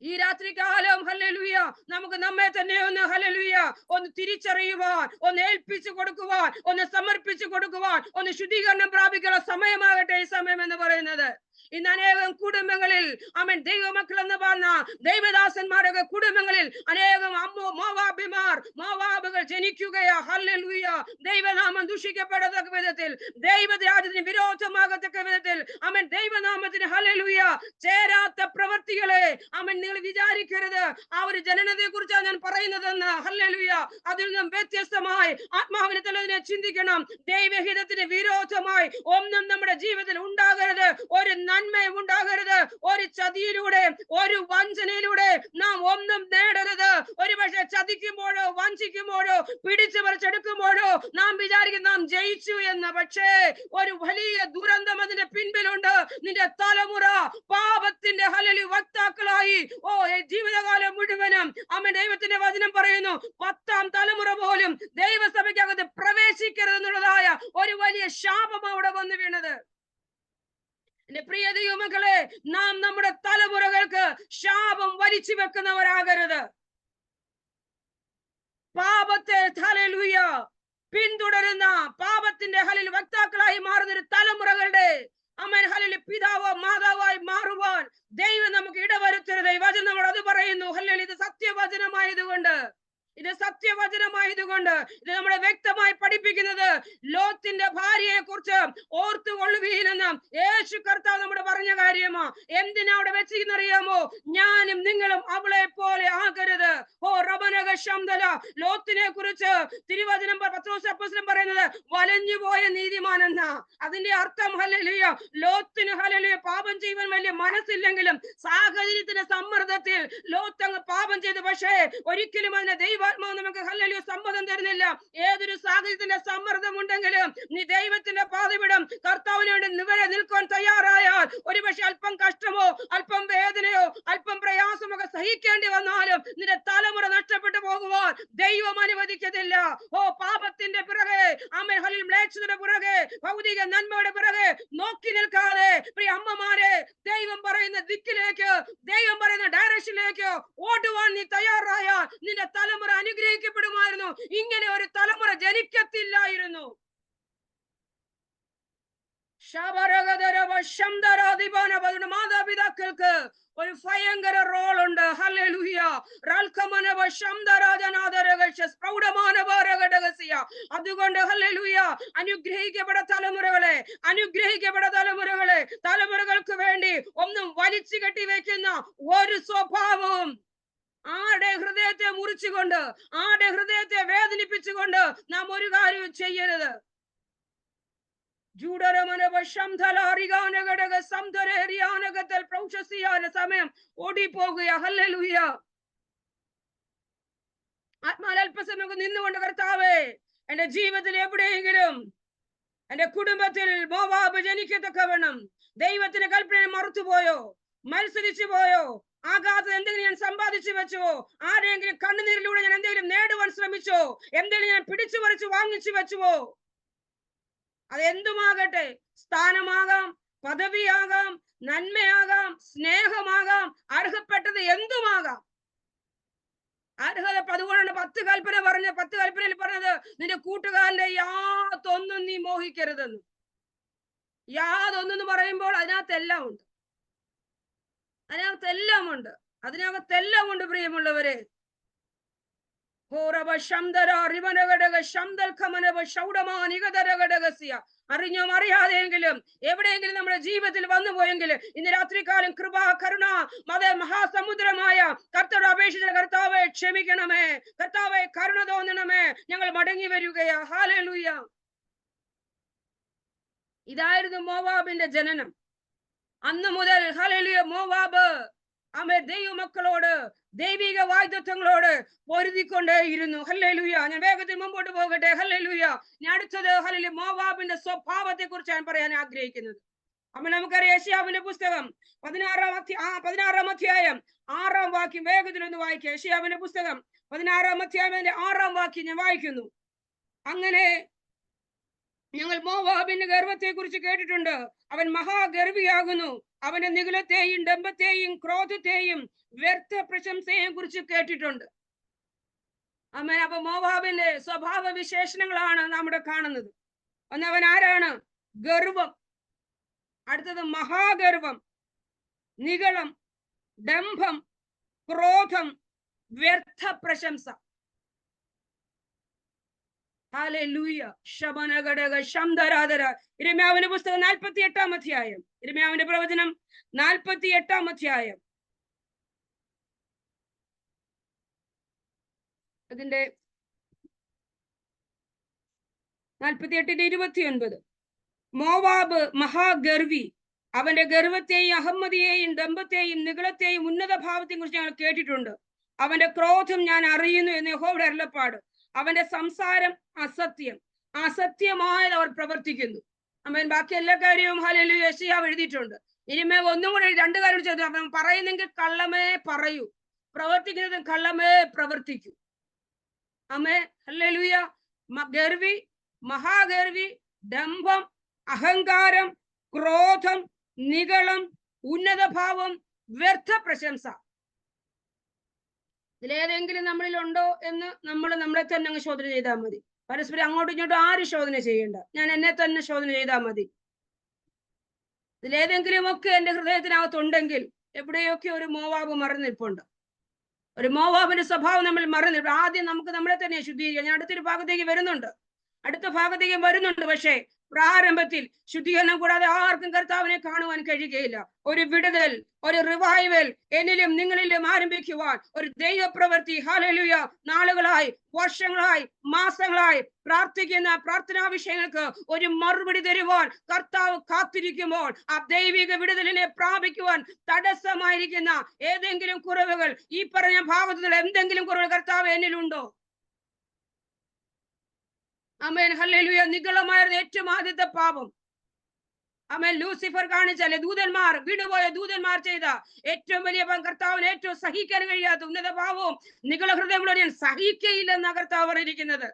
ഈ രാത്രികാലം ഹല്ലേലൂയ നമുക്ക് നമ്മെ തന്നെ ഒന്ന് ഹല്ലേലൂയ ഒന്ന് തിരിച്ചറിയുവാൻ, ഒന്ന് ഏൽപ്പിച്ചു കൊടുക്കുവാൻ, ഒന്ന് സമർപ്പിച്ചു കൊടുക്കുവാൻ, ഒന്ന് ശുദ്ധീകരണം പ്രാപിക്കാനുള്ള സമയമാകട്ടെ ഈ സമയം എന്ന് പറയുന്നത്. ഇന്ന് അനേകം കുടുംബങ്ങളിൽ അമൻ ദൈവമക്കൾ എന്ന് പറഞ്ഞ ദൈവദാസന്മാരുടെ കുടുംബങ്ങളിൽ അനേകം മോവാബുകൾ ജനിക്കുകയാ. ഹല്ലേലൂയ. ദൈവനാമം ദുഷിക്കപ്പെടത്തക്ക വിധത്തിൽ, ദൈവരാജ്യത്തിന് വിരോധമാകത്തക്ക വിധത്തിൽ അമൻ ദൈവനാമത്തിന് ഹല്ലേലൂയ ചേരാത്ത പ്രവൃത്തികളെ അമൻ നിങ്ങൾ വിചാരിക്കരുത് ആ ഒരു ജനനത്തെ കുറിച്ചാണ് ഞാൻ പറയുന്നതെന്ന്. ഹല്ലേലൂയ. അതിൽ നിന്നും വ്യത്യസ്തമായി ആത്മാവിനെ തന്നെ ചിന്തിക്കണം. ദൈവഹിതത്തിന് വിരോധമായി ഒന്നും നമ്മുടെ ജീവിതത്തിൽ ഉണ്ടാകരുത്. ഒരു നന്മയും ഉണ്ടാകരുത്. ഒരു ചതിയിലൂടെ, ഒരു വഞ്ചനയിലൂടെ നാം ഒന്നും നേടരുത്. ഒരു പക്ഷെ ചതിക്കുമ്പോഴോ വഞ്ചിക്കുമ്പോഴോ പിടിച്ചു പറിച്ചെടുക്കുമ്പോഴോ നാം വിചാരിക്കും നാം ജയിച്ചു എന്ന്. പക്ഷേ ഒരു വലിയ ദുരന്തം അതിന്റെ പിൻപിലുണ്ട്. നിന്റെ തലമുറ പാപത്തിന്റെ ഹല്ലേലൂയ വക്താക്കളായി ജീവിതകാലം മുഴുവനും അമ്മ ദൈവത്തിന്റെ വചനം പറയുന്നു 10ാം തലമുറ പോലും ദൈവസഭയ്ക്കകത്ത് പ്രവേശിക്കരുതെന്നുള്ളതായ ഒരു വലിയ ശാപം അവിടെ വന്നു വീണത്. എന്റെ പ്രിയ ദൈവമക്കളെ, നാം നമ്മുടെ തലമുറകൾക്ക് ശാപം വലിച്ചു വെക്കുന്നവരാകരുത്. പാപത്തെ ഹല്ലേലൂയ പിന്തുടരുന്ന, പാപത്തിന്റെ ഹല്ലേലൂയ വക്താക്കളായി മാറുന്ന ഒരു തലമുറകളുടെ അമേൻ ഹല്ലേലൂയ പിതാവോ മാതാവായി മാറുവാൻ ദൈവം നമുക്ക് ഇടവരുത്തരുത്. വചനം നമ്മൾ അത് പറയുന്നു. ഹല്ലേലൂയ. ഇത് സത്യവചനമായതുകൊണ്ട്, ഇത് സത്യവചനമായതുകൊണ്ട് ഇത് നമ്മളെ വ്യക്തമായി പഠിപ്പിക്കുന്നത് ലോത്തിന്റെ ഭാര്യയെ കുറിച്ച് ഓർത്തുകൊള്ളുവീനെന്ന് യേശു കർത്താവ് നമ്മുടെ പറഞ്ഞ കാര്യമാ. എന്തിനാ അവിടെ വെച്ചിരിക്കുന്നറിയാമോ? ഞാനും നിങ്ങളും അവളെ പോലെ ആകരുത്. ലോത്തിനെ കുറിച്ച് തിരുവചനം പത്രോസ് അപ്പോസ്തലൻ പറയുന്നത് വലഞ്ഞുപോയ നീതിമാൻ എന്ന. അതിന്റെ അർത്ഥം ഹല്ലേലൂയ ലോത്തിന് ഹല്ലേലൂയ പാപം ചെയ്യുവാൻ വലിയ മനസ്സില്ലെങ്കിലും സാഹചര്യത്തിന്റെ സമ്മർദ്ദത്തിൽ ലോത്ത് അങ്ങ് പാപം ചെയ്തു. പക്ഷേ ഒരിക്കലും അതിനെ ദൈവ പരിശുദ്ധാത്മാവ് നമുക്ക് ഹല്ലേലൂയ സമ്മതം തരുന്നില്ല. ഏതൊരു സാഹചര്യത്തിന്റെ സമ്മർദ്ദം ഉണ്ടെങ്കിലും നീ ദൈവത്തിന്റെ പാതവിടം കർത്താവിന് വേണ്ടി നിൽക്കാൻ തയ്യാറായാൽ ഒരുപക്ഷെ അല്പം കഷ്ടമോ അല്പം വേദനയോ അല്പം പ്രയാസമൊക്കെ സഹിക്കേണ്ടി വന്നാലും നിന്റെ തലമുറ നഷ്ടപ്പെട്ടു പോകുവാൻ ദൈവം അനുവദിക്കത്തില്ല. പാപത്തിന്റെ പിറകെ മ്ലേച്ഛതയുടെ പിറകെ ഭൗതിക നന്മയുടെ പിറകെ നോക്കി നിൽക്കാതെ പ്രിയ അമ്മമാരെ, ദൈവം പറയുന്ന ദിക്കിലേക്ക്, ദൈവം പറയുന്ന ഡയറക്ഷനിലേക്ക് ഓടുവാൻ നീ തയ്യാറായാൽ നിന്റെ തലമുറ അനുഗ്രഹിക്കപ്പെടുമായിരുന്നു. ഇങ്ങനെ ഒരു തലമുറ ജനിക്കത്തില്ലായിരുന്നു. മാതാപിതാക്കൾക്ക് ഒരു ഭയങ്കര റോളുണ്ട്. ഹല്ലേലൂയ. അതുകൊണ്ട് ഹല്ലേലൂയ, അനുഗ്രഹിക്കപ്പെട്ട തലമുറകളെ, തലമുറകൾക്ക് വേണ്ടി ഒന്നും വലിച്ചു കെട്ടി വെക്കുന്ന ഒരു സ്വഭാവവും ആരുടെ ഹൃദയത്തെ മുറിച്ചുകൊണ്ട്, ആരുടെ ഹൃദയത്തെ വേദനിപ്പിച്ചുകൊണ്ട് നാം ഒരു കാര്യവും ചെയ്യരുത്. സമയം ഓടിപ്പോകുക. ഹല്ലേലൂയ. ആത്മാൽ അല്പസമയം നിന്നുകൊണ്ട് കർത്താവേ, എന്റെ ജീവിതത്തിൽ എവിടെയെങ്കിലും എന്റെ കുടുംബത്തിൽ മോവാബ് ജനിക്കത്തക്കവണ്ണം ദൈവത്തിന്റെ കൽപ്പന മറുത്തുപോയോ, മത്സരിച്ചു പോയോ, ആഘാതം എന്തെങ്കിലും ഞാൻ സമ്പാദിച്ചു വെച്ചോ, ആരെങ്കിലും കണ്ണുനീരിലൂടെ ഞാൻ എന്തെങ്കിലും നേടുവാൻ ശ്രമിച്ചോ, എന്തെങ്കിലും ഞാൻ പിടിച്ചു പറിച്ചു വാങ്ങിച്ചു വെച്ചുവോ, അതെന്തുമാകട്ടെ, സ്ഥാനമാകാം, പദവിയാകാം, നന്മയാകാം, സ്നേഹമാകാം, അർഹപ്പെട്ടത് എന്തുമാകാം. അർഹത. അതുകൊണ്ടാണ് 10 കൽപ്പന പറഞ്ഞ 10 കൽപ്പനയിൽ പറഞ്ഞത് നിന്റെ കൂട്ടുകാരന്റെ യാതൊന്നും നീ മോഹിക്കരുതെന്ന്. യാതൊന്നെന്ന് പറയുമ്പോൾ അതിനകത്തെല്ലാം ഉണ്ട്, അതിനകത്തെല്ലാം ഉണ്ട് പ്രിയമുള്ളവരെ. അറിഞ്ഞോ അറിയാതെയെങ്കിലും എവിടെയെങ്കിലും നമ്മുടെ ജീവിതത്തിൽ വന്നു പോയെങ്കിൽ ഇന്ന് രാത്രികാലം കൃപ, കരുണ, മഹാസമുദ്രമായ കർത്താവ് അപേക്ഷിച്ച കർത്താവെ ക്ഷമിക്കണമേ, കർത്താവെ കരുണ തോന്നണമേ, ഞങ്ങൾ മടങ്ങി വരികയാ. ഹല്ലേലൂയ. ഇതായിരുന്നു മോവാബിന്റെ ജനനം. അന്ന് മുതൽ ഹല്ലേലൂയ മോവാബ് ദൈവമക്കളോട്, ദൈവിക വാഗ്ദത്തങ്ങളോട് പൊരുതിക്കൊണ്ടേയിരുന്നു. ഹല്ലേലൂയ. ഞാൻ വേഗത്തിൽ മുമ്പോട്ട് പോകട്ടെ. ഹല്ലേലൂയ. ഞാൻ അടുത്തത് ഹല്ലേലൂയ മോവാബിന്റെ സ്വഭാവത്തെ കുറിച്ച് ഞാൻ പറയാൻ ആഗ്രഹിക്കുന്നത്. അപ്പൊ നമുക്കറിയാം യെശയ്യാവിന്റെ പുസ്തകം 16-ാം അധ്യായം 6-ാം വാക്യം വേഗത്തിൽ ഒന്ന് വായിക്കുക. യെശയ്യാവിന്റെ പുസ്തകം 16-ാം അധ്യായം 6-ാം വാക്യം ഞാൻ വായിക്കുന്നു. അങ്ങനെ ഞങ്ങൾ മോവാബിന്റെ ഗർവത്തെ കുറിച്ച് കേട്ടിട്ടുണ്ട്. അവൻ മഹാഗർവിയാകുന്നു. അവന്റെ നികുലത്തെയും ഡംബത്തെയും ക്രോധത്തെയും വ്യർത്ഥ പ്രശംസയെയും കുറിച്ച് കേട്ടിട്ടുണ്ട്. അമ്മ. അപ്പൊ മോവാബിന്റെ സ്വഭാവ വിശേഷണങ്ങളാണ് നമ്മുടെ കാണുന്നത്. ഒന്നവൻ ആരാണ്? ഗർവം. അടുത്തത് മഹാഗർവം, നിഗളം, ഡംഭം, ക്രോധം, വ്യർത്ഥ പ്രശംസ. ഹല്ലേലൂയ. ശബനഗടക ശംദരാധര. യിരെമ്യാവിന്റെ പുസ്തകം 48-ാം അധ്യായം, യിരെമ്യാവിന്റെ പ്രവചനം 48-ാം അധ്യായം, അതിന്റെ 48-29. മോവാബ് മഹാഗർവി. അവന്റെ ഗർവത്തെയും അഹമ്മദിയെയും ഡംബത്തെയും നിഗളത്തെയും ഉന്നത ഭാവത്തെയും കുറിച്ച് ഞങ്ങൾ കേട്ടിട്ടുണ്ട്. അവന്റെ ക്രോധം ഞാൻ അറിയുന്നു എന്ന് യഹോവയുടെ അരുളപ്പാട്. അവന്റെ സംസാരം അസത്യം, അസത്യമായത് അവർ പ്രവർത്തിക്കുന്നു. അവൻ ബാക്കി എല്ലാ കാര്യവും ഹല്ലേലൂയ യെശയ്യാവ് എഴുതിയിട്ടുണ്ട്. ഇനിമേ ഒന്നും കൂടെ 2 കാര്യം ചെയ്തു. അവൻ പറയുന്നെങ്കിൽ കള്ളമേ പറയൂ, പ്രവർത്തിക്കുന്നത് കള്ളമേ പ്രവർത്തിക്കൂ. അമ്മേ ഹല്ലേലൂയ. ഗർവി, മഹാഗർവി, ഡംഭം, അഹങ്കാരം, ക്രോധം, നിഗളം, ഉന്നത ഭാവം, വ്യർത്ഥ പ്രശംസ. ഇതിലേതെങ്കിലും നമ്മളിലുണ്ടോ എന്ന് നമ്മളെ തന്നെ അങ്ങ് ശോധന ചെയ്താൽ മതി. പരസ്പരം അങ്ങോട്ടും ഇങ്ങോട്ടും ആരും ശോധന ചെയ്യണ്ട. ഞാൻ എന്നെ തന്നെ ശോധന ചെയ്താൽ മതി. ഇതിലേതെങ്കിലും ഒക്കെ എന്റെ ഹൃദയത്തിനകത്തുണ്ടെങ്കിൽ എവിടെയൊക്കെ ഒരു മോവാബ് മറന്നിരിപ്പുണ്ട്. ഒരു മോവാബിന്റെ സ്വഭാവം നമ്മൾ മറന്നിരിപ്പ്. ആദ്യം നമുക്ക് നമ്മളെ തന്നെ ശുദ്ധീകരിക്കാം. ഞാൻ അടുത്ത ഭാഗത്തേക്ക് വരുന്നുണ്ട്. പക്ഷേ പ്രാരംഭത്തിൽ ശുദ്ധീകരണം കൂടാതെ ആർക്കും കർത്താവിനെ കാണുവാൻ കഴിയുകയില്ല. ഒരു വിടുതൽ, ഒരു റിവൈവൽ എന്നിലും നിങ്ങളിലും ആരംഭിക്കുവാൻ ഒരു ദൈവപ്രവൃത്തി ഹല്ലേലൂയ നാളുകളായി, വർഷങ്ങളായി, മാസങ്ങളായി പ്രാർത്ഥിക്കുന്ന പ്രാർത്ഥനാ വിഷയങ്ങൾക്ക് ഒരു മറുപടി തരുവാൻ കർത്താവ് കാത്തിരിക്കുമ്പോൾ ആ ദൈവിക വിടുതലിനെ പ്രാപിക്കുവാൻ തടസ്സമായിരിക്കുന്ന ഏതെങ്കിലും കുറവുകൾ, ഈ പറഞ്ഞ ഭാഗത്തുനിന്നുള്ള എന്തെങ്കിലും കുറവ് കർത്താവ് എന്നിലുണ്ടോ? Amen hallelujah. നിഗളമായിരുന്ന ഏറ്റവും ആദ്യത്തെ പാപം ആമേൻ ലൂസിഫർ കാണിച്ചാലേ ദൂതന്മാർ വിടുപോയ ദൂതന്മാർ ചെയ്ത ഏറ്റവും വലിയ കർത്താവിന് ഏറ്റവും സഹിക്കാൻ കഴിയാത്ത ഉന്നത പാവവും നിഗള ഹൃദയമുള്ള ഞാൻ സഹിക്കയില്ലെന്ന കർത്താവ് പറഞ്ഞിരിക്കുന്നത്.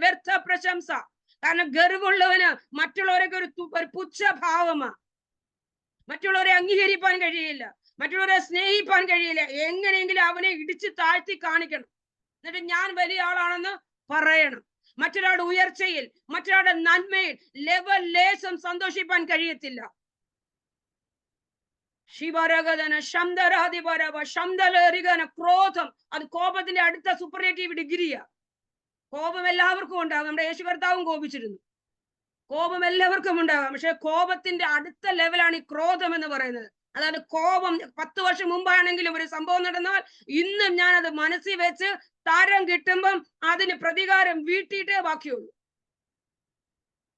വ്യർത്ഥ പ്രശംസ. കാരണം ഗർവുള്ളവന് മറ്റുള്ളവരൊക്കെ ഒരു പുച്ഛഭാവമാ. മറ്റുള്ളവരെ അംഗീകരിക്കാൻ കഴിയില്ല, മറ്റുള്ളവരെ സ്നേഹിക്കാൻ കഴിയില്ല. എങ്ങനെയെങ്കിലും അവനെ ഇടിച്ച് താഴ്ത്തി കാണിക്കണം, എന്നിട്ട് ഞാൻ വലിയ ആളാണെന്ന് പറയണം. മറ്റൊരാളുടെ ഉയർച്ചയിൽ, മറ്റൊരാളുടെ നന്മയിൽ ലേശം സന്തോഷിപ്പാൻ കഴിയത്തില്ല. ക്രോധം, അത് കോപത്തിന്റെ അടുത്ത സൂപ്പർലേറ്റീവ് ഡിഗ്രിയാ. കോപം എല്ലാവർക്കും ഉണ്ടാകും. നമ്മുടെ യേശു കർത്താവും കോപിച്ചിരുന്നു. കോപം എല്ലാവർക്കും ഉണ്ടാകാം. പക്ഷെ കോപത്തിന്റെ അടുത്ത ലെവലാണ് ഈ ക്രോധം എന്ന് പറയുന്നത്. അതായത് കോപം 10 വർഷം മുമ്പാണെങ്കിലും ഒരു സംഭവം നടന്നാൽ ഇന്നും ഞാൻ അത് മനസ്സിൽ വെച്ച് താരം കിട്ടുമ്പം അതിന് പ്രതികാരം വീട്ടിയിട്ടേ ബാക്കിയുള്ളൂ.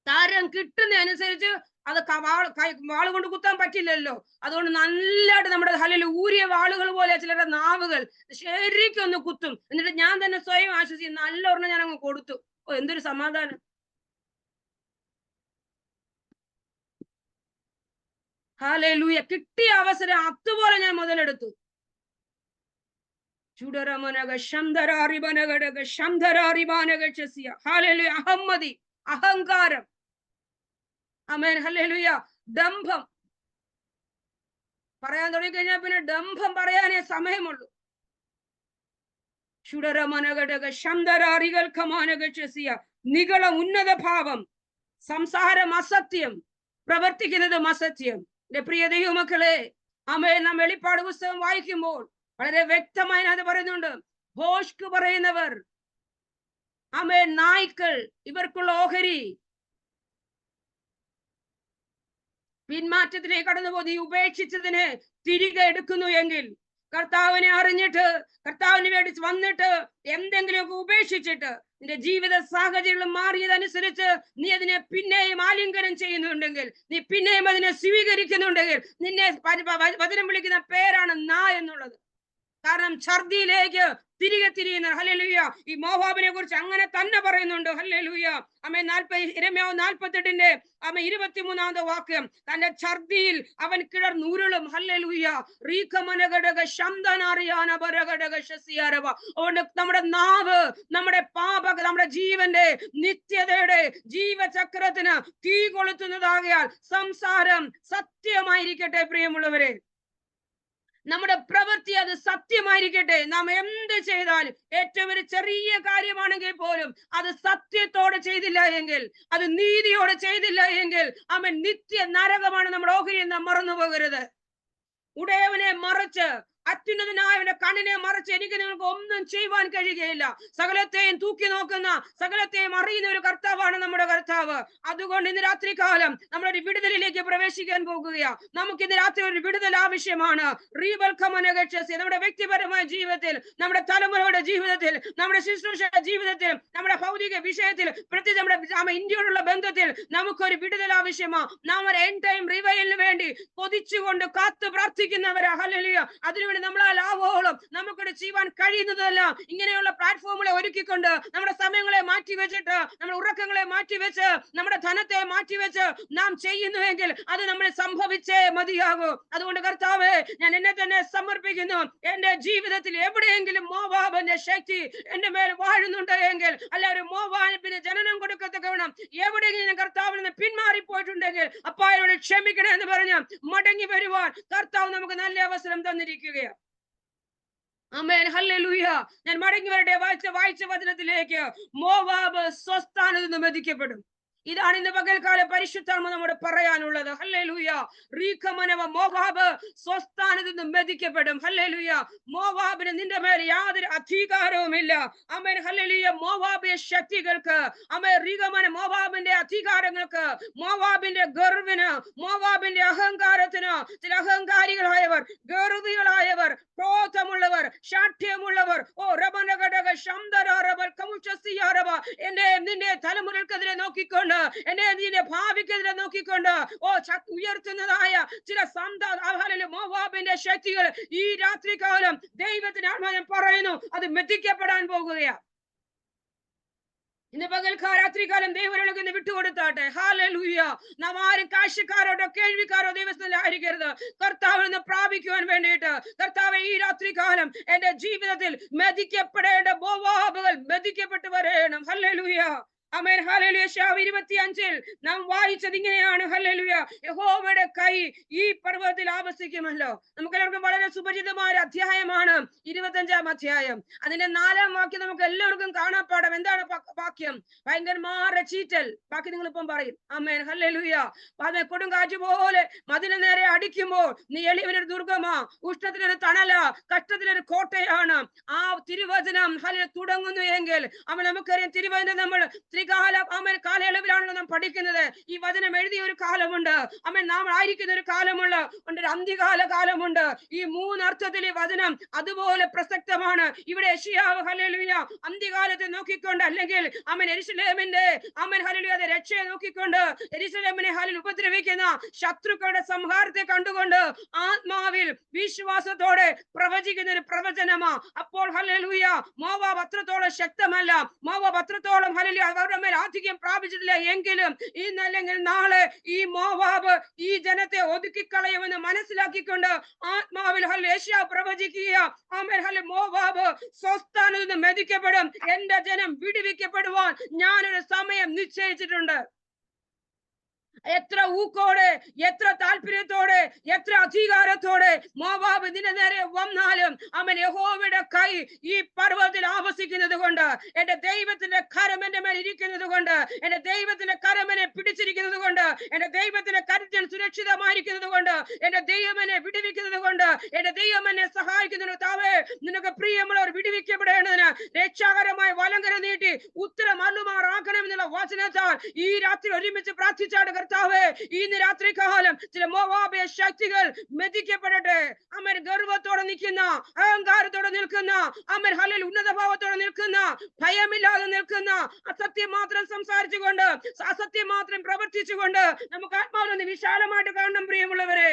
താരം കിട്ടുന്ന അനുസരിച്ച് അത് വാള് കൊണ്ട് കുത്താൻ പറ്റില്ലല്ലോ. അതുകൊണ്ട് നല്ലതായിട്ട് നമ്മുടെ ഹല്ലേൽ ഊരിയ വാളുകൾ പോലെ ചിലരുടെ നാവുകൾ ശരിക്കും ഒന്ന് കുത്തും. എന്നിട്ട് ഞാൻ തന്നെ സ്വയം ആശ്വസിക്കും, നല്ല ഒരെണ്ണം ഞാൻ അങ്ങ് കൊടുത്തു. ഓ, എന്തൊരു സമാധാനം. ഹല്ലേലൂയ. കിട്ടിയ അവസരം അതുപോലെ ഞാൻ മുതലെടുത്തു. അഹമ്മദി, അഹങ്കാരം. Amen hallelujah. ഡംഭം പറയാൻ തുടങ്ങി കഴിഞ്ഞാൽ പിന്നെ ഡംഭം പറയാനേ സമയമുള്ളൂ. നിഗള ഉന്നത ഭാവം, സംസാരം അസത്യം, പ്രവർത്തിക്കുന്നതും അസത്യം. എന്റെ പ്രിയ ദൈവമക്കളെ, ആമേൻ, നാം വെളിപ്പാട് പുസ്തകം വായിക്കുമ്പോൾ വളരെ വ്യക്തമായി അത് പറയുന്നുണ്ട്. ഭോഷ്ക് പറയുന്നവർ, ആമേൻ, നായ്ക്കൾ, ഇവർക്കുള്ള ഓഹരി. പിന്മാറ്റത്തിലേക്ക് കടന്നുപോയി ഉപേക്ഷിച്ചതിനെ തിരികെ എടുക്കുന്നു എങ്കിൽ, കർത്താവിനെ അറിഞ്ഞിട്ട് കർത്താവിന് വേണ്ടി വന്നിട്ട് എന്തെങ്കിലുമൊക്കെ ഉപേക്ഷിച്ചിട്ട് നിന്റെ ജീവിത സാഹചര്യങ്ങൾ മാറിയതനുസരിച്ച് നീ അതിനെ പിന്നെയും ആലിംഗനം ചെയ്യുന്നുണ്ടെങ്കിൽ, നീ പിന്നെയും അതിനെ സ്വീകരിക്കുന്നുണ്ടെങ്കിൽ, നിന്നെ വചനം വിളിക്കുന്ന പേരാണ് നാ എന്നുള്ളത്. കാരണം ഛർദിയിലേക്ക് തിരികെ തിരിയുന്ന. ഹല്ലേലൂയ. ഈ മോവാബിനെ കുറിച്ച് അങ്ങനെ തന്നെ പറയുന്നുണ്ട്. ഹല്ലേലൂയ. ആമേൻ. 48-ന്റെ 23-ാമത്തെ വാക്യം, തന്റെ ഛർദിയിൽ അവൻ കിടർന്നുരുളും. ഹല്ലേലൂയ. അതുകൊണ്ട് നമ്മുടെ നാവ് നമ്മുടെ നമ്മുടെ ജീവന്റെ നിത്യതയുടെ ജീവചക്രത്തിന് തീ കൊളുത്തുന്നതാകയാൽ സംസാരം സത്യമായിരിക്കട്ടെ. പ്രിയമുള്ളവരെ, നമ്മുടെ പ്രവൃത്തി അത് സത്യമായിരിക്കട്ടെ. നാം എന്ത് ചെയ്താലും, ഏറ്റവും ഒരു ചെറിയ കാര്യമാണെങ്കിൽ പോലും അത് സത്യത്തോടെ ചെയ്തില്ല എങ്കിൽ, അത് നീതിയോടെ ചെയ്തില്ല എങ്കിൽ, അവൻ നിത്യ നരകമാണ് നമ്മുടെ ഓഹരി എന്ന് മറന്നു പോകരുത്. ഉടയവനെ മറിച്ച്, അത്യുന്നതനായവന്റെ കണ്ണിനെ മറിച്ച് എനിക്ക് നിങ്ങൾക്ക് ഒന്നും ചെയ്യുവാൻ കഴിയുകയില്ല. സകലത്തെയും തൂക്കി നോക്കുന്ന, സകലത്തെയും അറിയുന്ന ഒരു കർത്താവാണ് നമ്മുടെ കർത്താവ്. അതുകൊണ്ട് ഇന്ന് രാത്രികാലം നമ്മളൊരു വിടുതലിലേക്ക് പ്രവേശിക്കാൻ പോകുകയാ. നമുക്ക് ഇന്ന് രാത്രി ഒരു വിടുതൽ ആവശ്യമാണ്. നമ്മുടെ വ്യക്തിപരമായ ജീവിതത്തിൽ, നമ്മുടെ തലമുറയുടെ ജീവിതത്തിൽ, നമ്മുടെ ശുശ്രൂഷ ജീവിതത്തിൽ, നമ്മുടെ ഭൗതിക വിഷയത്തിൽ, പ്രത്യേകിച്ച് നമ്മുടെ ഇന്ത്യയോടുള്ള ബന്ധത്തിൽ നമുക്കൊരു വിടുതൽ ആവശ്യമാണ്. നാം ഒരു എൻഡ് ടൈം റിവൈവലിന് വേണ്ടി കൊതിച്ചുകൊണ്ട് കാത്തു പ്രാർത്ഥിക്കുന്നവരാ. ഹല്ലേലൂയ. അതിനുവേണ്ടി നമ്മളാൽ ആവോളം നമുക്കിവിടെ ചെയ്യുവാൻ കഴിയുന്നതല്ല. ഇങ്ങനെയുള്ള പ്ലാറ്റ്ഫോമുകളെ ഒരുക്കിക്കൊണ്ട് നമ്മുടെ സമയങ്ങളെ മാറ്റിവെച്ചിട്ട്, നമ്മുടെ ഉറക്കങ്ങളെ മാറ്റിവെച്ച്, നമ്മുടെ ധനത്തെ മാറ്റിവെച്ച് നാം ചെയ്യുന്നുവെങ്കിൽ അത് നമ്മൾ സംഭവിച്ചേ മതിയാകൂ. അതുകൊണ്ട് കർത്താവേ, ഞാൻ എന്നെ തന്നെ സമർപ്പിക്കുന്നു. എന്റെ ജീവിതത്തിൽ എവിടെയെങ്കിലും മോവാബിന്റെ ശക്തി എന്റെ മേൽ വാഴുന്നുണ്ട് എങ്കിൽ, അല്ല ഒരു മോവാബിന് ജനനം കൊടുക്കത്തക്കവണ്ണം എവിടെയെങ്കിലും കർത്താവിൽ നിന്ന് പിന്മാറിപ്പോയിട്ടുണ്ടെങ്കിൽ അപ്പായോട് ക്ഷമിക്കണേ എന്ന് പറഞ്ഞ് മടങ്ങി വരുവാൻ കർത്താവ് നമുക്ക് നല്ല അവസരം തന്നിരിക്കുകയാണ്. ആമേൻ ഹല്ലേലൂയ. ഞാൻ മടങ്ങി വരട്ടെ വായിച്ച വചനത്തിലേക്ക്. മോവാബ് സ്വസ്ഥാനത്ത് നിന്ന് മെതിക്കപ്പെടും. ഇതാണ് ഇന്ന് പകൽക്കാല പരിശുദ്ധാത്മ നമ്മോട് പറയാനുള്ളത്. ഹല്ലേലൂയ. മോവാബ് സ്വസ്ഥാനത്ത് നിന്ന് മെതിക്കപ്പെടും. ഹല്ലേലൂയ. മോവാബിന് നിന്റെ മേൽ യാതൊരു അധികാരവുമില്ല. Amen hallelujah. മോവാബിയ ശക്തികൾക്ക്, ആമേൻ, മോവാബിന്റെ അധികാരങ്ങൾക്ക്, മോവാബിന്റെ ഗർവിന്, മോവാബിന്റെ അഹങ്കാരത്തിന്, ചില അഹങ്കാരികളായവർ, ഗർവികളായവർ, ക്രോധമുള്ളവർ, ശാഠ്യമുള്ളവർ, ഓ റബനഘടക ശംദരബൽ എന്നെ നിന്റെ തലമുറകൾക്കെതിരെ നോക്കിക്കൊണ്ട്, എന്നെ നിന്റെ ഭാവിക്കെതിരെ നോക്കിക്കൊണ്ട് ഉയർത്തുന്നതായ ചില മോവാബിന്റെ ശക്തികൾ ഈ രാത്രികാലം ദൈവത്തിന് ആത്മാവിൽ പറയുന്നു, അത് മെതിക്കപ്പെടാൻ പോകുകയാ. ഇന്ന് രാത്രികാലം ദൈവരൊഴുകുന്ന വിട്ടുകൊടുത്താട്ടെ. ഹല്ലേലൂയ. നാം ആരും കാഴ്ചക്കാരോടോ കേൾവിക്കാരോ ദൈവസ്ഥലായിരിക്കരുത്. കർത്താവിൽ നിന്ന് പ്രാപിക്കുവാൻ വേണ്ടിയിട്ട് കർത്താവെ ഈ രാത്രികാലം എന്റെ ജീവിതത്തിൽ മെതിക്കപ്പെടേണ്ട മോവാബുകൾ മെതിക്കപ്പെട്ടു വരണം. ഹല്ലേലൂയ. ആമേൻ. ഹല്ലേലൂയ. 25 നാം വായിച്ചത് ഇങ്ങനെയാണ്. ഹല്ലേലൂയ. യഹോവയുടെ കൈ ഈ പർവ്വതത്തിൽ ആവസിക്കുമല്ലോ. നമുക്കെല്ലാവർക്കും വളരെ സുപരിചിതമായ അധ്യായമാണ് 25 അധ്യായം. അതിന്റെ 4-ാം വാക്യം നമുക്ക് എല്ലാവർക്കും കാണാപ്പാടാം. എന്താണ് വാക്യം? ഭയങ്കരമായ ചീറ്റൽ. ബാക്കി നിങ്ങൾ ഇപ്പം പറയും. ആമേൻ. ഹല്ലേലൂയ. കൊടുങ്കാറ്റ് പോലെ മതിലിന് നേരെ അടിക്കുമ്പോൾ നീ എളിയവനൊരു ദുർഗമാ, ഉഷ്ണത്തിനൊരു തണല, കഷ്ടത്തിനൊരു കോട്ടയാണ്. ആ തിരുവചനം തുടങ്ങുന്നു എങ്കിൽ നമുക്കറിയാം തിരുവചനം നമ്മൾ കാലയളവിലാണല്ലോ നാം പഠിക്കുന്നത്. ഈ വചനം എഴുതിയ ഒരു കാലമുണ്ട്. നാം ആയിരിക്കുന്ന ഒരു കാലമുള്ള ഒരു അന്ത്യകാല കാലമുണ്ട്. ഈ 3 അർത്ഥത്തിൽ ഈ വചനം അതുപോലെ പ്രസക്തമാണ്. ഇവിടെ യെശയ്യാവ് ഹല്ലേലൂയ അന്ത്യകാലത്തെ നോക്കിക്കൊണ്ട്, അല്ലെങ്കിൽ യെരൂശലേമിന്റെ ഹല്ലേലൂയ രക്ഷയെ നോക്കിക്കൊണ്ട്, യെരൂശലേമിനെ ഉപദ്രവിക്കുന്ന ശത്രുക്കളുടെ സംഹാരത്തെ കണ്ടുകൊണ്ട് ആത്മാവിൽ വിശ്വാസത്തോടെ പ്രവചിക്കുന്ന ഒരു പ്രവചനമാ. അപ്പോൾ ഹല്ലേലൂയ മോവാബ് അത്രത്തോളം ശക്തമല്ല, മോവാബ് അത്രത്തോളം ഹല്ലേലൂയ അവരുടെ മേൽ ആധിക്യം പ്രാപിച്ചിട്ടില്ല. എങ്കിലും ഇന്നല്ലെങ്കിൽ നാളെ ഈ മോവാബ് ഈ ജനത്തെ ഒതുക്കിക്കളയുമെന്ന് മനസ്സിലാക്കിക്കൊണ്ട് ആത്മാവിൽ യെശയ്യാവ് പ്രവചിക്കുക. മോവാബ് സ്വസ്ഥാനത്ത് നിന്ന് മെതിക്കപ്പെടും. എന്റെ ജനം വിടുവിക്കപ്പെടുവാൻ ഞാനൊരു സമയം നിശ്ചയിച്ചിട്ടുണ്ട്. എത്ര ഊക്കോടെ, എത്ര താല്പര്യത്തോടെ, എത്ര അധികാരത്തോടെ മോവാബ് ഇതിന്റെ നേരെ വന്നാലും യഹോവയുടെ കൈ ഈ പർവ്വതത്തിൽ ആവസിക്കുന്നത് കൊണ്ട്, എന്റെ ദൈവത്തിന്റെ കരം എന്റെ മേൽ ഇരിക്കുന്നത് കൊണ്ട്, എന്റെ ദൈവത്തിന്റെ കരം എന്നെ പിടിച്ചിരിക്കുന്നത് കൊണ്ട്, എന്റെ ദൈവത്തിന്റെ കരുത്തിൽ സുരക്ഷിതമായിരിക്കുന്നത് കൊണ്ട്, എന്റെ ദൈവം എന്നെ വിടുവിക്കുന്നത് കൊണ്ട്, എന്റെ ദൈവം എന്നെ സഹായിക്കുന്നത്. താവേ, നിനക്ക് പ്രിയമുള്ളവർ വിടുവിക്കപ്പെടേണ്ടതിന് രക്ഷാകരമായ വലങ്കര നീട്ടി ഉത്തരം അല്ലുമാറാക്കണമെന്നുള്ള വചനത്താൽ ഈ രാത്രി ഒരുമിച്ച് പ്രാർത്ഥിച്ചാട് കർത്താവേ, ഇന്ന് രാത്രി കാലം ചില മോവാബിയ ശക്തികൾ മെതിക്കപ്പെടട്ടെ. ഗർവത്തോടെ നിൽക്കുന്ന, അഹങ്കാരത്തോടെ നിൽക്കുന്ന, ഹല്ലേലൂയ ഉന്നത ഭാവത്തോടെ നിൽക്കുന്ന, ഭയമില്ലാതെ നിൽക്കുന്ന, അസത്യം മാത്രം സംസാരിച്ചുകൊണ്ട്, അസത്യം മാത്രം പ്രവർത്തിച്ചുകൊണ്ട് നമുക്ക് ആത്മാവിനെ വിശാലമായിട്ട് കാണണം. പ്രിയമുള്ളവരെ,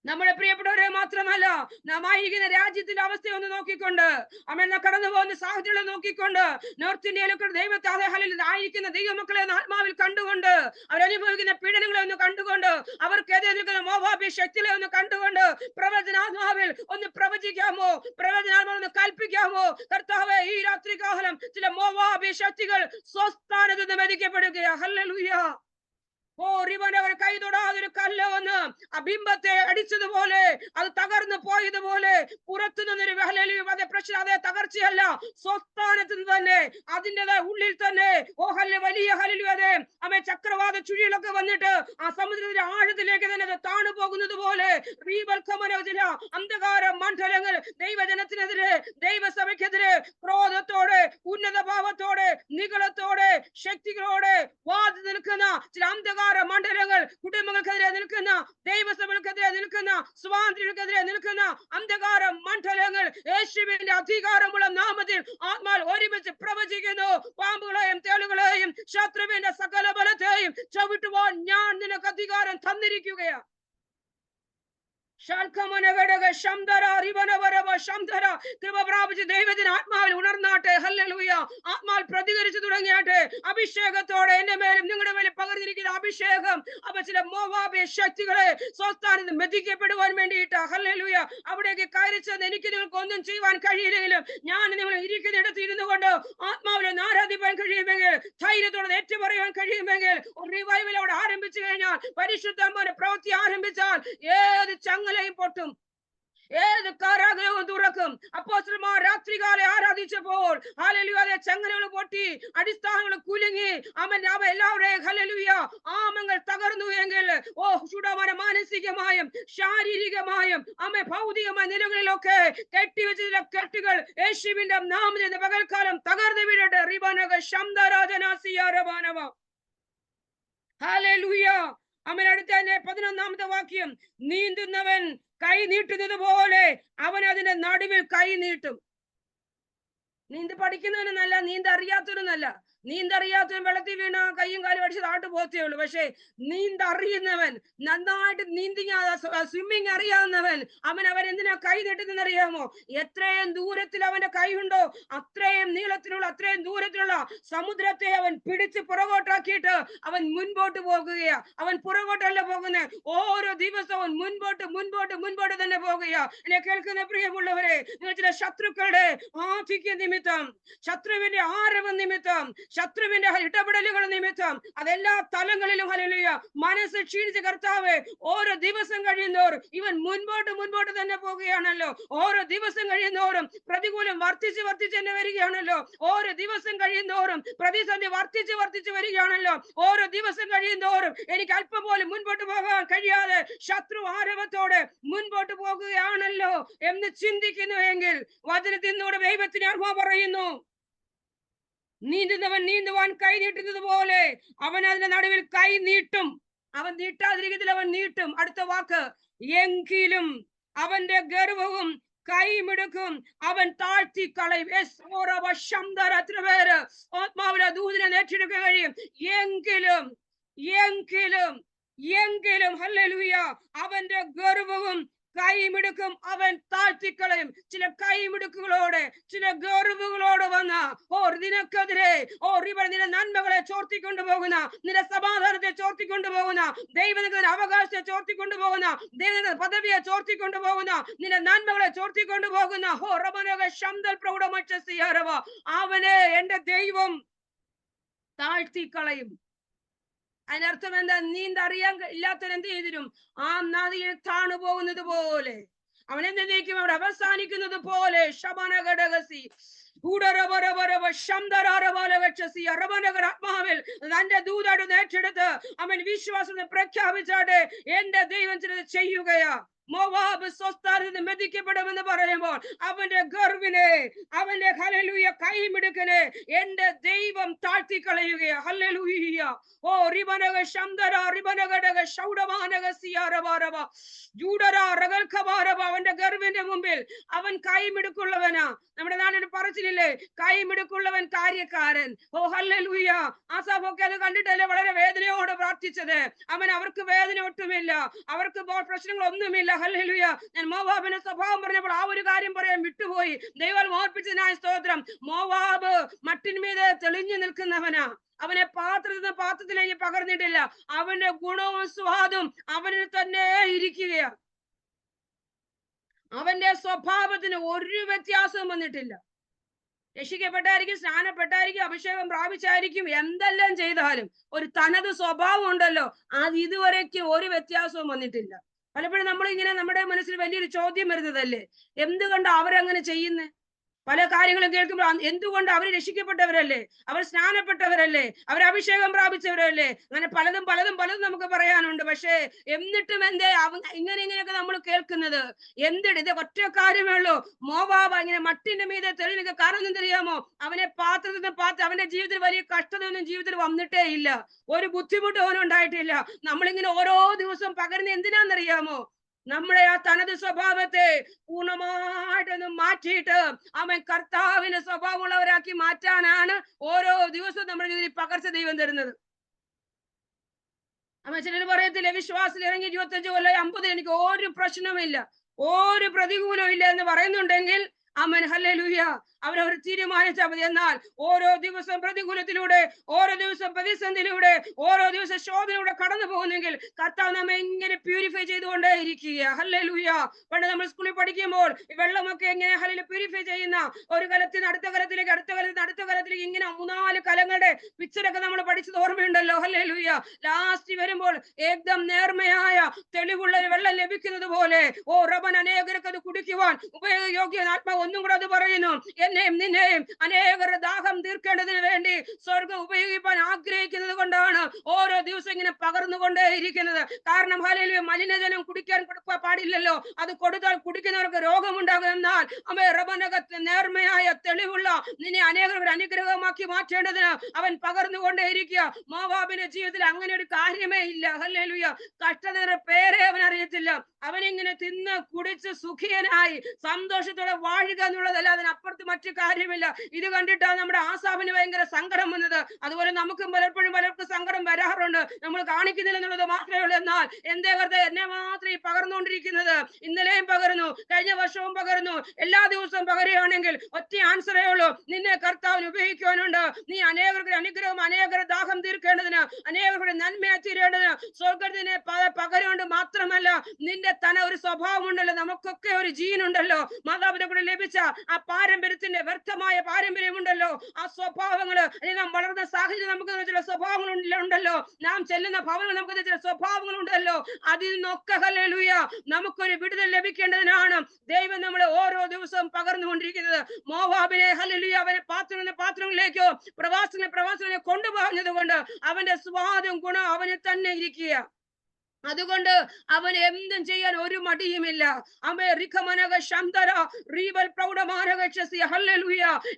നമ്മുടെ പ്രിയപ്പെട്ടവരെ മാത്രമല്ല, നാം ആയിരിക്കുന്ന രാജ്യത്തിന്റെ അവസ്ഥ ഒന്ന് നോക്കിക്കൊണ്ട്, കടന്നു പോകുന്ന സാഹചര്യം നോക്കിക്കൊണ്ട്, നോർത്ത് ഇന്ത്യയിലൊക്കെ ദൈവത്തെ ആയിരിക്കുന്ന ദൈവമക്കളെ ആത്മാവിൽ കണ്ടുകൊണ്ട്, അവരനുഭവിക്കുന്ന പീഡനങ്ങളെ ഒന്ന് കണ്ടുകൊണ്ട്, അവർക്കെതിരെ നിൽക്കുന്ന മോവാബി ശക്തികളെ ഒന്ന് കണ്ടുകൊണ്ട്, പ്രവചനാത്മാവിൽ ഒന്ന് പ്രവചിക്കാമോ? പ്രവചനാത്മാവിൽ ഒന്ന് കൽപ്പിക്കാമോ? കർത്താവേ, ഈ രാത്രികാലം ചില മോവാബി ശക്തികൾ സ്വസ്ഥാനത്ത് നിന്ന് മെതിക്കപ്പെടുകയാ. ഹല്ലേലൂയ. അവർ കൈ തൊടാതൊരു കല്ല് വന്ന് ആ ബിംബത്തെ അടിച്ചതുപോലെ, അത് തകർന്നു പോയതുപോലെ, പുറത്തു നിന്നൊരു അതേ പ്രശ്നം, അതേ തകർച്ചയല്ല, സ്വസ്ഥാനത്ത് നിന്ന് തന്നെ, അതിൻ്റെതായ ഉള്ളിൽ തന്നെ വലിയ ഹല്ലേലൂയ അതെ ചക്രവാത ചുഴികളൊക്കെ വന്നിട്ട് ആ സമുദ്രത്തിന്റെ ആഴത്തിലേക്ക് തന്നെ അത് താണു പോകുന്നത് പോലെ അന്ധകാര മണ്ഡലങ്ങൾ ദൈവജനത്തിനെതിരെ, ദൈവസഭയ്ക്കെതിരെ ക്രോധത്തോടെ, ഉന്നത ഭാവത്തോടെ, നിഗളത്തോടെ, ശക്തികളോടെ വാതി നിൽക്കുന്ന ചില അന്ധകാര മണ്ഡലങ്ങൾ, കുടുംബങ്ങൾക്കെതിരെ നിൽക്കുന്ന, ദൈവസഭകൾക്കെതിരെ നിൽക്കുന്ന, സ്വാതന്ത്ര്യങ്ങൾക്കെതിരെ നിൽക്കുന്ന അന്ധകാര മണ്ഡലങ്ങൾ യേശുവിന്റെ അധികാരമുള്ള നാമത്തിൽ ആത്മാൽ ഒരുമിച്ച് പ്രവചിക്കുന്നു. പാമ്പുകളെയും തേളുകളെയും ശത്രുവിന്റെ സകല ബലത്തെയും ചവിട്ടുവാൻ ഞാൻ നിനക്ക് അധികാരം തന്നിരിക്കുകയാണ്. കൃപ പ്രാപിച്ച് ദൈവത്തിന് ആത്മാവിൽ ഉണർന്നാട്ടെ. ഹല്ലേലൂയ. ആത്മാവിൽ പ്രതികരിച്ചു തുടങ്ങിയാട്ടെ. അഭിഷേകത്തോടെ എന്റെ മേലും നിങ്ങളുടെ മേലും പകർന്നിരിക്കുന്ന അഭിഷേകം ചില മോവാബിയ ശക്തികളെ സ്വസ്ഥാനത്ത് മെതിക്കപ്പെടുവാൻ വേണ്ടിയിട്ട് ഹല്ലേലൂയ അവിടേക്ക് കയറിച്ചെന്ന് എനിക്ക് നിങ്ങൾക്ക് ഒന്നും ചെയ്യുവാൻ കഴിയില്ലെങ്കിലും ഞാൻ നിങ്ങൾ ഇരിക്കുന്നിടത്ത് ഇരുന്നു കൊണ്ട് ആത്മാവിൽ ആരാധിപ്പാൻ കഴിയുമെങ്കിൽ, ധൈര്യത്തോടെ ഏറ്റുപറയാൻ കഴിയുമെങ്കിൽ, ഒരു റിവൈവൽ അവിടെ ആരംഭിച്ചു കഴിഞ്ഞാൽ, പരിശുദ്ധാത്മാവിന്റെ പ്രവൃത്തി ആരംഭിച്ചാൽ ഏത് ചങ്ങലയും പൊട്ടും, ഏത് കാരാഗ്രഹവും തുറക്കും. അപ്പോസ്തലന്മാർ രാത്രികാലം ആരാധിച്ചപ്പോൾ ഹല്ലേലൂയ ചങ്ങലകൾ പൊട്ടി, അടിസ്ഥാനങ്ങൾ കുലുങ്ങി, എല്ലാവരുടെയും ഹല്ലേലൂയ ആമങ്ങൾ തകർന്നു എങ്കിൽ മാനസികമായും ശാരീരികമായും ഭൗതികമായ നിലകളിലൊക്കെ കെട്ടിവെച്ച കെട്ടുകൾ യേശുവിന്റെ നാമത്തിൽ പകൽക്കാലം തകർന്നു വീഴട്ടെ. ഹല്ലേലൂയ. അടുത്ത 11-ാമത്തെ വാക്യം, നീന്തുന്നവൻ കൈ നീട്ടുന്നത് പോലെ അവൻ അതിന്റെ നടുവിൽ കൈ നീട്ടും. നീന്ത് പഠിക്കുന്നവനല്ല, നീന്തറിയാത്തവനല്ല. നീന്തറിയാത്തവൻ വെള്ളത്തിൽ വീണ കയ്യും കാലും അടിച്ച് താട്ട് പോത്തേ ഉള്ളൂ. പക്ഷേ നീന്തറിയുന്നവൻ, നന്നായിട്ട് സ്വിമ്മിങ് അറിയാവുന്നവൻ, അവൻ എന്തിനാ കൈ നീട്ടുന്നറിയാമോ? എത്രയും ദൂരത്തിൽ അവന്റെ കൈ ഉണ്ടോ അത്രയും നീളത്തിലുള്ള, അത്രയും ദൂരത്തിലുള്ള സമുദ്രത്തെ അവൻ പിടിച്ച് പുറകോട്ടാക്കിയിട്ട് അവൻ മുൻപോട്ട് പോകുകയാ. അവൻ പുറകോട്ടല്ല പോകുന്നത്, ഓരോ ദിവസവും മുൻപോട്ട് മുൻപോട്ട് മുൻപോട്ട് തന്നെ പോകുകയാ. എന്നെ കേൾക്കുന്ന പ്രിയമുള്ളവരെ, ചില ശത്രുക്കളുടെ ആധിക്യ നിമിത്തം, ശത്രുവിന്റെ ആരവം നിമിത്തം, ശത്രുവിന്റെ ഇടപെടലുകൾ നിമിത്തം, അതെല്ലാ തലങ്ങളിലും ഹല്ലേലൂയ മനസ്സ് ക്ഷീണിച്ച് കർത്താവേ, ഓരോ ദിവസം കഴിയുന്നോറും ഇവൻ മുൻപോട്ട് മുൻപോട്ട് തന്നെ പോകുകയാണല്ലോ. ഓരോ ദിവസം കഴിയുന്നോറും പ്രതികൂലം വർദ്ധിച്ച് വർദ്ധിച്ച് തന്നെ വരികയാണല്ലോ. ഓരോ ദിവസം കഴിയുന്നോറും പ്രതിസന്ധി വർദ്ധിച്ച് വർദ്ധിച്ച് വരികയാണല്ലോ. ഓരോ ദിവസം കഴിയുന്നോറും എനിക്ക് അല്പം പോലും മുൻപോട്ട് പോകാൻ കഴിയാതെ ശത്രു ആരവത്തോടെ മുൻപോട്ട് പോകുകയാണല്ലോ എന്ന് ചിന്തിക്കുന്നുവെങ്കിൽ വചനത്തിനോട് ദൈവത്തിന് ആത്മാവ് പറയുന്നു, നീന്തുന്നവൻ നീന്തുവാൻ കൈ നീട്ടുന്നത് പോലെ അവൻ അതിന്റെ നടുവിൽ കൈ നീട്ടും. അവൻ നീട്ടാതിരിക്കത്തിൽ അവൻ നീട്ടും. അടുത്ത വാക്ക്, എങ്കിലും അവന്റെ ഗർവവും കൈമിടുക്കും അവൻ താഴ്ത്തി കളയും. എത്ര പേര് ആത്മാവിലെ ദൂതിനെ ഏറ്റെടുക്കാൻ കഴിയും? എങ്കിലും എങ്കിലും എങ്കിലും ഹല്ലേലൂയ അവന്റെ ഗർവവും കൈമിടുക്കും അവൻ താഴ്ത്തിക്കളയും. ചില കൈമിടുക്കുകളോടെ, ചില ഗർവുകളോട് വന്ന നിനക്കെതിരെ നിന്റെ നന്മകളെ ചോർത്തിക്കൊണ്ടു പോകുന്ന, നിന്റെ സമാധാനത്തെ ചോർത്തിക്കൊണ്ടു പോകുന്ന, ദൈവത്തിന്റെ അവകാശത്തെ ചോർത്തിക്കൊണ്ടു പോകുന്ന, ദൈവത്തിന്റെ പദവിയെ ചോർത്തിക്കൊണ്ടു പോകുന്ന, നിന്റെ നന്മകളെ ചോർത്തിക്കൊണ്ടു പോകുന്ന അവനെ എന്റെ ദൈവം താഴ്ത്തിക്കളയും. അതിനർത്ഥം എന്താ? നീന്തറിയാൻ ഇല്ലാത്തവൻ എന്ത് ചെയ്തിരും? ആ നദിയിൽ താണു പോകുന്നത് പോലെ, അവൻ എന്നേക്കും അവിടെ അവസാനിക്കുന്നത് പോലെ. ശബനഘടകസി ആത്മാവിൽ തന്റെ ദൂതോട് ഏറ്റെടുത്ത് അവൻ വിശ്വാസം പ്രഖ്യാപിച്ചാട്ടെ, എന്റെ ദൈവം ചിലത് ചെയ്യുകയാ. മോവാബ് സ്വസ്ഥാനത്ത് മെതിക്കപ്പെടുമെന്ന് പറയുമ്പോൾ അവന്റെ ഗർവിനെ, അവന്റെ ഹല്ലേലൂയ കൈമിടുക്കനെ എന്റെ ദൈവം താഴ്ത്തിക്കളയുകയാ. ഹല്ലേലൂയ. റിബനഗ ശംദര റിബനഗടഗ ശൗഡമാനഗ സിയാരബാരബ ജൂഡര റഗൽഖബാരബ. അവന്റെ ഗർവിന്റെ മുമ്പിൽ അവൻ കൈമിടുക്കുള്ളവനാ. നമ്മുടെ നാട്ടിൽ പറച്ചിലില്ലേ, കൈമിടുക്കുള്ളവൻ കാര്യക്കാരൻ. ഹല്ലേലൂയ. ആസാഫൊക്കെ അത് കണ്ടിട്ടല്ലേ വളരെ വേദനയോടെ പ്രാർത്ഥിച്ചത്. അവർക്ക് വേദന ഒട്ടുമില്ല, അവർക്ക് പ്രശ്നങ്ങളൊന്നുമില്ല. ഹല്ലേലൂയ. ഞാൻ മോവാബിന്റെ സ്വഭാവം പറഞ്ഞപ്പോൾ ആ ഒരു കാര്യം പറയാൻ വിട്ടുപോയി. ദൈവം ഓർപ്പിച്ചതിനായ സ്തോത്രം. മോവാബ് മട്ടിന്മീതെ തെളിഞ്ഞു നിൽക്കുന്നവനാ. അവനെ പാത്രത്തിലേക്ക് പകർന്നിട്ടില്ല. അവന്റെ ഗുണവും സ്വാദും അവനിൽ തന്നെ ഇരിക്കുകയാ. അവന്റെ സ്വഭാവത്തിന് ഒരു വ്യത്യാസവും വന്നിട്ടില്ല. രക്ഷിക്കപ്പെട്ടായിരിക്കും, സ്നാനപ്പെട്ടായിരിക്കും, അഭിഷേകം പ്രാപിച്ചായിരിക്കും, എന്തെല്ലാം ചെയ്താലും ഒരു തനത് സ്വഭാവം ഉണ്ടല്ലോ, അത് ഇതുവരേക്കും ഒരു വ്യത്യാസവും വന്നിട്ടില്ല. പലപ്പോഴും നമ്മളിങ്ങനെ നമ്മുടെ മനസ്സിൽ വലിയൊരു ചോദ്യം വരുന്നതല്ലേ, എന്തുകൊണ്ട് അവരങ്ങനെ ചെയ്യുന്നേ? പല കാര്യങ്ങളും കേൾക്കുമ്പോൾ എന്തുകൊണ്ട് അവർ രക്ഷിക്കപ്പെട്ടവരല്ലേ, അവർ സ്നാനപ്പെട്ടവരല്ലേ, അവർ അഭിഷേകം പ്രാപിച്ചവരല്ലേ, അങ്ങനെ പലതും പലതും പലതും നമുക്ക് പറയാനുണ്ട്. പക്ഷേ എന്നിട്ടും എന്തേ ഇങ്ങനെയൊക്കെ നമ്മൾ കേൾക്കുന്നത്? എന്തിട്ട്? ഇത് ഒറ്റ കാര്യമേ ഉള്ളൂ. മോവാബ് ഇങ്ങനെ മട്ടിന്റെ മീതെ തെളിഞ്ഞ കാരണം എന്തറിയാമോ? അവനെ പാത്രത്തിൽ അവന്റെ ജീവിതത്തിൽ വലിയ കഷ്ടതയൊന്നും ജീവിതത്തിൽ വന്നിട്ടേ ഇല്ല, ഒരു ബുദ്ധിമുട്ടും അവനും ഉണ്ടായിട്ടില്ല. നമ്മളിങ്ങനെ ഓരോ ദിവസം പകരുന്ന എന്തിനാന്നറിയാമോ? നമ്മുടെ ആ തനത് സ്വഭാവത്തെ പൂർണ്ണമായിട്ടൊന്ന് മാറ്റിയിട്ട് അവൻ കർത്താവിന്റെ സ്വഭാവമുള്ളവരാക്കി മാറ്റാനാണ് ഓരോ ദിവസവും നമ്മുടെ ജീവിതത്തിൽ പകർച്ച ദൈവം തരുന്നത്. ചിലർ പറയത്തില്ല, വിശ്വാസത്തിൽ ഇറങ്ങി 25 കൊല്ലം 50 എനിക്ക് ഒരു പ്രശ്നമില്ല, ഒരു പ്രതികൂലവും ഇല്ല എന്ന് പറയുന്നുണ്ടെങ്കിൽ ആമേൻ ഹല്ലേലൂയ, അവരവർ തീരുമാനിച്ചാൽ മതി. എന്നാൽ ഓരോ ദിവസം പ്രതികൂലത്തിലൂടെ, ഓരോ ദിവസം പ്രതിസന്ധിയിലൂടെ, ഓരോ ദിവസം ശോധനയിലൂടെ കടന്നു പോകുന്നെങ്കിൽ കർത്താവ് നമ്മെ ഇങ്ങനെ പ്യൂരിഫൈ ചെയ്തുകൊണ്ടേ ഇരിക്കുക. ഹല്ലേലൂയ. പണ്ട് നമ്മൾ സ്കൂളിൽ പഠിക്കുമ്പോൾ വെള്ളമൊക്കെ എങ്ങനെ ഹല്ലേലൂയ പ്യൂരിഫൈ ചെയ്യുന്ന, ഒരു കലത്തിൽ അടുത്ത കലത്തിലേക്ക്, അടുത്ത കലത്തിൽ അടുത്ത കലത്തിലേക്ക്, ഇങ്ങനെ 3-4 കലങ്ങളുടെ പിക്ചറൊക്കെ നമ്മൾ പഠിച്ചത് ഓർമ്മയുണ്ടല്ലോ. ഹല്ലേലൂയ. ലാസ്റ്റ് വരുമ്പോൾ ഏകദം നേർമയായ തെളിവുള്ള വെള്ളം ലഭിക്കുന്നത് പോലെ റബ്ബൻ അനേകർക്ക് അത് കുടിക്കുവാൻ ഉപയോഗയോഗ്യ ആത്മാവ് ഒന്നും കൂടെ അത് പറയുന്നു, എന്നെയും നിന്നെയും അനേകരുടെ ദാഹം തീർക്കേണ്ടതിന് വേണ്ടി സ്വർഗ്ഗം ഉപയോഗിക്കാൻ ആഗ്രഹിക്കുന്നത് കൊണ്ടാണ് ഓരോ ദിവസം ഇങ്ങനെ പകർന്നുകൊണ്ടേ ഇരിക്കുന്നത്. കാരണം ഹല്ലേലൂയ, മലിനജലം കുടിക്കാൻ പാടില്ലല്ലോ, അത് കൊടുത്താൽ കുടിക്കുന്നവർക്ക് രോഗമുണ്ടാകും. എന്നാൽ റബ്ബനകത്ത് നേർമയായ തെളിവുള്ള നിന്നെ അനേകരുടെ അനുഗ്രഹമാക്കി മാറ്റേണ്ടതിന് അവൻ പകർന്നുകൊണ്ടേ ഇരിക്കുക. മോവാബിന്റെ ജീവിതത്തിൽ അങ്ങനെ ഒരു കാര്യമേ ഇല്ല. ഹല്ലേലൂയ. കഷ്ടതയുടെ പേരെ അവൻ അറിയത്തില്ല. അവനിങ്ങനെ തിന്ന് കുടിച്ച് സുഖിയനായി സന്തോഷത്തോടെ വാഴുക എന്നുള്ളതല്ല, അതിനപ്പുറത്ത് മറ്റു കാര്യമില്ല. ഇത് കണ്ടിട്ടാണ് നമ്മുടെ ആസാഫിന് ഭയങ്കര സങ്കടം വന്നത്. അതുപോലെ നമുക്കും പലപ്പോഴും പലർക്കും സങ്കടം വരാറുണ്ട്. നമ്മൾ കാണിക്കുന്നില്ല എന്നുള്ളത് മാത്രമേ ഉള്ളൂ. എന്നാൽ എന്തേ വെറുതെ എന്നെ മാത്രം ഈ പകർന്നുകൊണ്ടിരിക്കുന്നത്? ഇന്നലെയും പകർന്നു, കഴിഞ്ഞ വർഷവും പകർന്നു, എല്ലാ ദിവസവും പകരുകയാണെങ്കിൽ ഒറ്റ ആൻസറേ ഉള്ളൂ, നിന്നെ കർത്താവിന് ഉപയോഗിക്കാനുണ്ട്. നീ അനേകരുടെ അനുഗ്രഹം, അനേകരുടെ ദാഹം തീർക്കേണ്ടതിന്, അനേകരുടെ നന്മയെ തീരേണ്ടതിന് സ്വർഗ്ഗത്തിനെ പകരുകൊണ്ട് മാത്രമല്ല, നിന്റെ ഒരു സ്വഭാവം ഉണ്ടല്ലോ, നമുക്കൊക്കെ ഒരു ജീൻ ഉണ്ടല്ലോ, മാതാപിതാക്കളെ ലഭിച്ച ആ പാരമ്പര്യത്തിന്റെ വ്യർത്ഥമായ പാരമ്പര്യമുണ്ടല്ലോ, ആ സ്വഭാവങ്ങള്, അല്ലെങ്കിൽ നാം വളർന്ന സാഹചര്യം നമുക്ക് ചില സ്വഭാവങ്ങൾ ഉണ്ടല്ലോ, നാം ചെല്ലുന്ന ഭവനങ്ങൾ നമുക്ക് ചില സ്വഭാവങ്ങൾ ഉണ്ടല്ലോ, അതിൽ നിന്നൊക്കെ ഹല്ലേലൂയ നമുക്കൊരു വിടുതൽ ലഭിക്കേണ്ടതിനാണ് ദൈവം നമ്മളെ ഓരോ ദിവസവും പകർന്നുകൊണ്ടിരിക്കുന്നത്. മോവാബിനെ ഹല്ലേലൂയ അവനെ പാത്രങ്ങളിലേക്കോ പ്രവാസങ്ങളെ കൊണ്ടുപോകുന്നത് കൊണ്ട് അവന്റെ സ്വാദും ഗുണം അവന് തന്നെ ഇരിക്കുക. അതുകൊണ്ട് അവൻ എന്തും ചെയ്യാൻ ഒരു മടിയുമില്ല.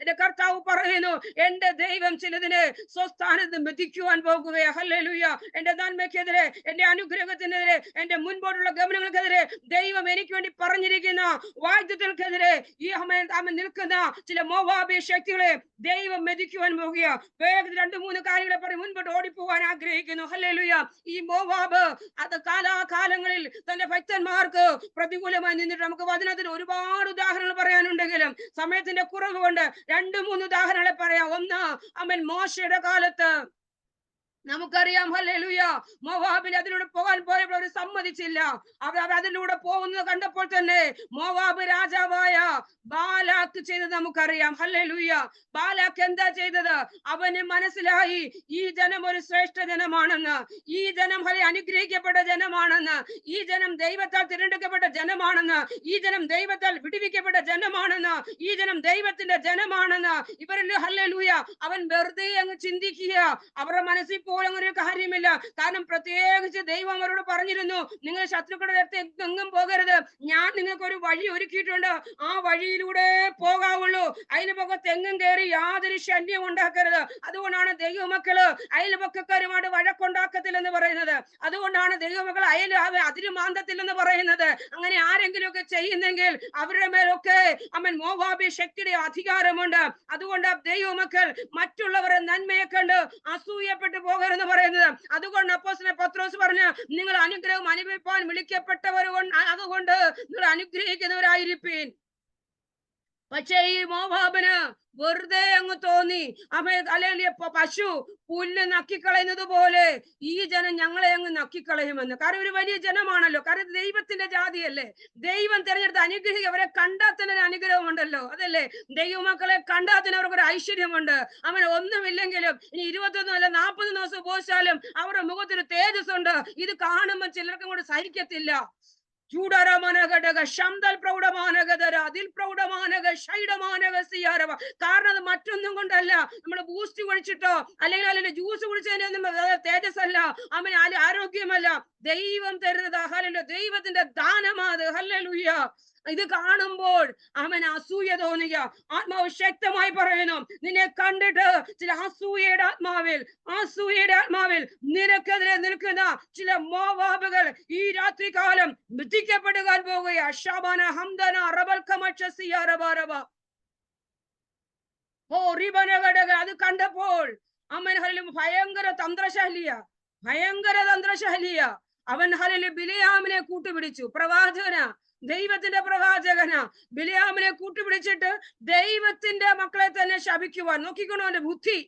എന്റെ കർത്താവ് പറയുന്നു, എന്റെ ദൈവം ചിലതിനെ സ്വസ്ഥാനത്ത് മെതിക്കുവാൻ പോകുകയാ. ഹല്ലേലൂയ. എന്റെ നന്മയ്ക്കെതിരെ, എന്റെ അനുഗ്രഹത്തിനെതിരെ, എന്റെ മുൻപോട്ടുള്ള ഗമനങ്ങൾക്കെതിരെ ദൈവം എനിക്ക് വേണ്ടി പറഞ്ഞിരിക്കുന്ന വാഗ്ദത്തങ്ങൾക്കെതിരെ ഈ അവൻ നിൽക്കുന്ന ചില മോവാബിയ ശക്തികളെ ദൈവം മെതിക്കുവാൻ പോകുക. വേഗത്തിൽ 2-3 കാര്യങ്ങളെ പറഞ്ഞ് മുൻപോട്ട് ഓടിപ്പോവാൻ ആഗ്രഹിക്കുന്നു. ഹല്ലേലൂയ. ഈ മോവാബ് അത് കാലാകാലങ്ങളിൽ തന്റെ ഭക്തന്മാർക്ക് പ്രതികൂലമായി നിന്നിട്ട് നമുക്ക് വചനത്തിന് ഒരുപാട് ഉദാഹരണങ്ങൾ പറയാനുണ്ടെങ്കിലും സമയത്തിന്റെ കുറവ് കൊണ്ട് 2-3 ഉദാഹരണങ്ങളെ പറയാം. ഒന്ന്, അവൻ മോശയുടെ കാലത്ത് നമുക്കറിയാം, ഹല്ലേലൂയ, മോവാബിന് അതിലൂടെ പോകാൻ പോയപ്പോൾ അവർ സമ്മതിച്ചില്ല. അവർ അതിലൂടെ പോകുന്നത് കണ്ടപ്പോൾ തന്നെ മോവാബ് രാജാവായ ബാലാക്ക് ചെയ്തത് നമുക്കറിയാം. ഹല്ലേലൂയ. ബാലാക്ക് എന്താ ചെയ്തത്? അവന് മനസ്സിലായി ഈ ജനം ഒരു ശ്രേഷ്ഠ ജനമാണെന്ന്, ഈ ജനം അനുഗ്രഹിക്കപ്പെട്ട ജനമാണെന്ന്, ഈ ജനം ദൈവത്താൽ തിരഞ്ഞെടുക്കപ്പെട്ട ജനമാണെന്ന്, ഈ ജനം ദൈവത്താൽ വിടുവിക്കപ്പെട്ട ജനമാണെന്ന്, ഈ ജനം ദൈവത്തിന്റെ ജനമാണെന്ന് ഇവരിൽ ഹല്ലേലൂയ അവൻ വെറുതെ അങ്ങ് ചിന്തിക്കുക. അവരുടെ മനസ്സിൽ പോലും ഒരു കാര്യമില്ല. കാരണം പ്രത്യേകിച്ച് ദൈവം അവരോട് പറഞ്ഞിരുന്നു, നിങ്ങൾ ശത്രുക്കളുടെ അടുത്ത് എങ്ങും പോകരുത്, ഞാൻ നിങ്ങൾക്ക് ഒരു വഴി ഒരുക്കിയിട്ടുണ്ട്, ആ വഴിയിലൂടെ പോകാവുള്ളൂ, അയൽപക്കത്ത് എങ്ങും കയറി യാതൊരു ശല്യം ഉണ്ടാക്കരുത്. അതുകൊണ്ടാണ് ദൈവമക്കള് അയൽപക്കക്കാരുമായിട്ട് വഴക്കുണ്ടാക്കത്തില്ലെന്ന് പറയുന്നത്. അതുകൊണ്ടാണ് ദൈവമക്കൾ അതിര് മാന്തത്തില്ലെന്ന് പറയുന്നത്. അങ്ങനെ ആരെങ്കിലും ഒക്കെ ചെയ്യുന്നെങ്കിൽ അവരുടെ മേലൊക്കെ മോവാബിയ ശക്തിയുടെ അധികാരമുണ്ട്. അതുകൊണ്ട് ദൈവമക്കൾ മറ്റുള്ളവരെ നന്മയെ കണ്ട് അസൂയപ്പെട്ടു പോകരുതെന്ന് പറയുന്നത്. അതുകൊണ്ട് അപ്പോസ്തലൻ പത്രോസ് പറഞ്ഞു, നിങ്ങൾ അനുഗ്രഹം അനുഭവിപ്പാൻ വിളിക്കപ്പെട്ടവർ അതുകൊണ്ട് നിങ്ങൾ അനുഗ്രഹിക്കുന്നവരായിരിപ്പീൻ. പക്ഷേ ഈ മോവാബിന് വെറുതെ അങ്ങ് തോന്നി, അല്ലെങ്കിൽ പശു പുല്ല് നക്കിക്കളയുന്നത് പോലെ ഈ ജനം ഞങ്ങളെ അങ്ങ് നക്കിക്കളയുമെന്ന്. കാരണം ഒരു വലിയ ജനമാണല്ലോ, കാരണം ദൈവത്തിന്റെ ജാതിയല്ലേ, ദൈവം തിരഞ്ഞെടുത്ത് അനുഗ്രഹിക്കുക. അവരെ കണ്ടാൽ തന്നെ ഒരു അനുഗ്രഹമുണ്ടല്ലോ, അതല്ലേ? ദൈവമക്കളെ കണ്ടാൽ തന്നെ അവർക്കൊരു ഐശ്വര്യമുണ്ട്. അവൻ ഒന്നുമില്ലെങ്കിലും ഇനി 21 അല്ല 40 ദിവസം പോച്ചാലും അവരുടെ മുഖത്തൊരു തേജസ് ഉണ്ട്. ഇത് കാണുമ്പോൾ ചിലർക്കും കൂടെ സഹിക്കത്തില്ല. കാരണം അത് മറ്റൊന്നും കൊണ്ടല്ല, നമ്മൾ ബൂസ്റ്റ് കുടിച്ചിട്ടോ അല്ലെങ്കിൽ ജ്യൂസ് കുടിച്ചതിനൊന്നും തേജസ് അല്ല, അവൻ ആരോഗ്യമല്ല, ദൈവം തരുന്നത് ദൈവത്തിന്റെ ദാനമാണ്. ഹല്ലേലൂയ. ഇത് കാണുമ്പോൾ അവൻ അസൂയ തോന്നുക. ആത്മാവ് ശക്തമായി പറയുന്നു, നിന്നെ കണ്ടിട്ട് ചില അസൂയയുടെ ആത്മാവിൽ നിനക്കെതിരെ നിൽക്കുന്ന ചില മോവാബുകൾ ഈ രാത്രികാലം വിധിക്കപ്പെടുവാൻ പോകുക. ശബന ഹംദന അത് കണ്ടപ്പോൾ ഭയങ്കര തന്ത്രശാലിയ അവൻ ബിലിയാമിനെ കൂട്ടുപിടിച്ചു. ദൈവത്തിന്റെ പ്രവാചകന ബിലിയാമിനെ കൂട്ടുപിടിച്ചിട്ട് ദൈവത്തിന്റെ മക്കളെ തന്നെ ശപിക്കുവാൻ നോക്കിക്കണോ. അവന്റെ ബുദ്ധി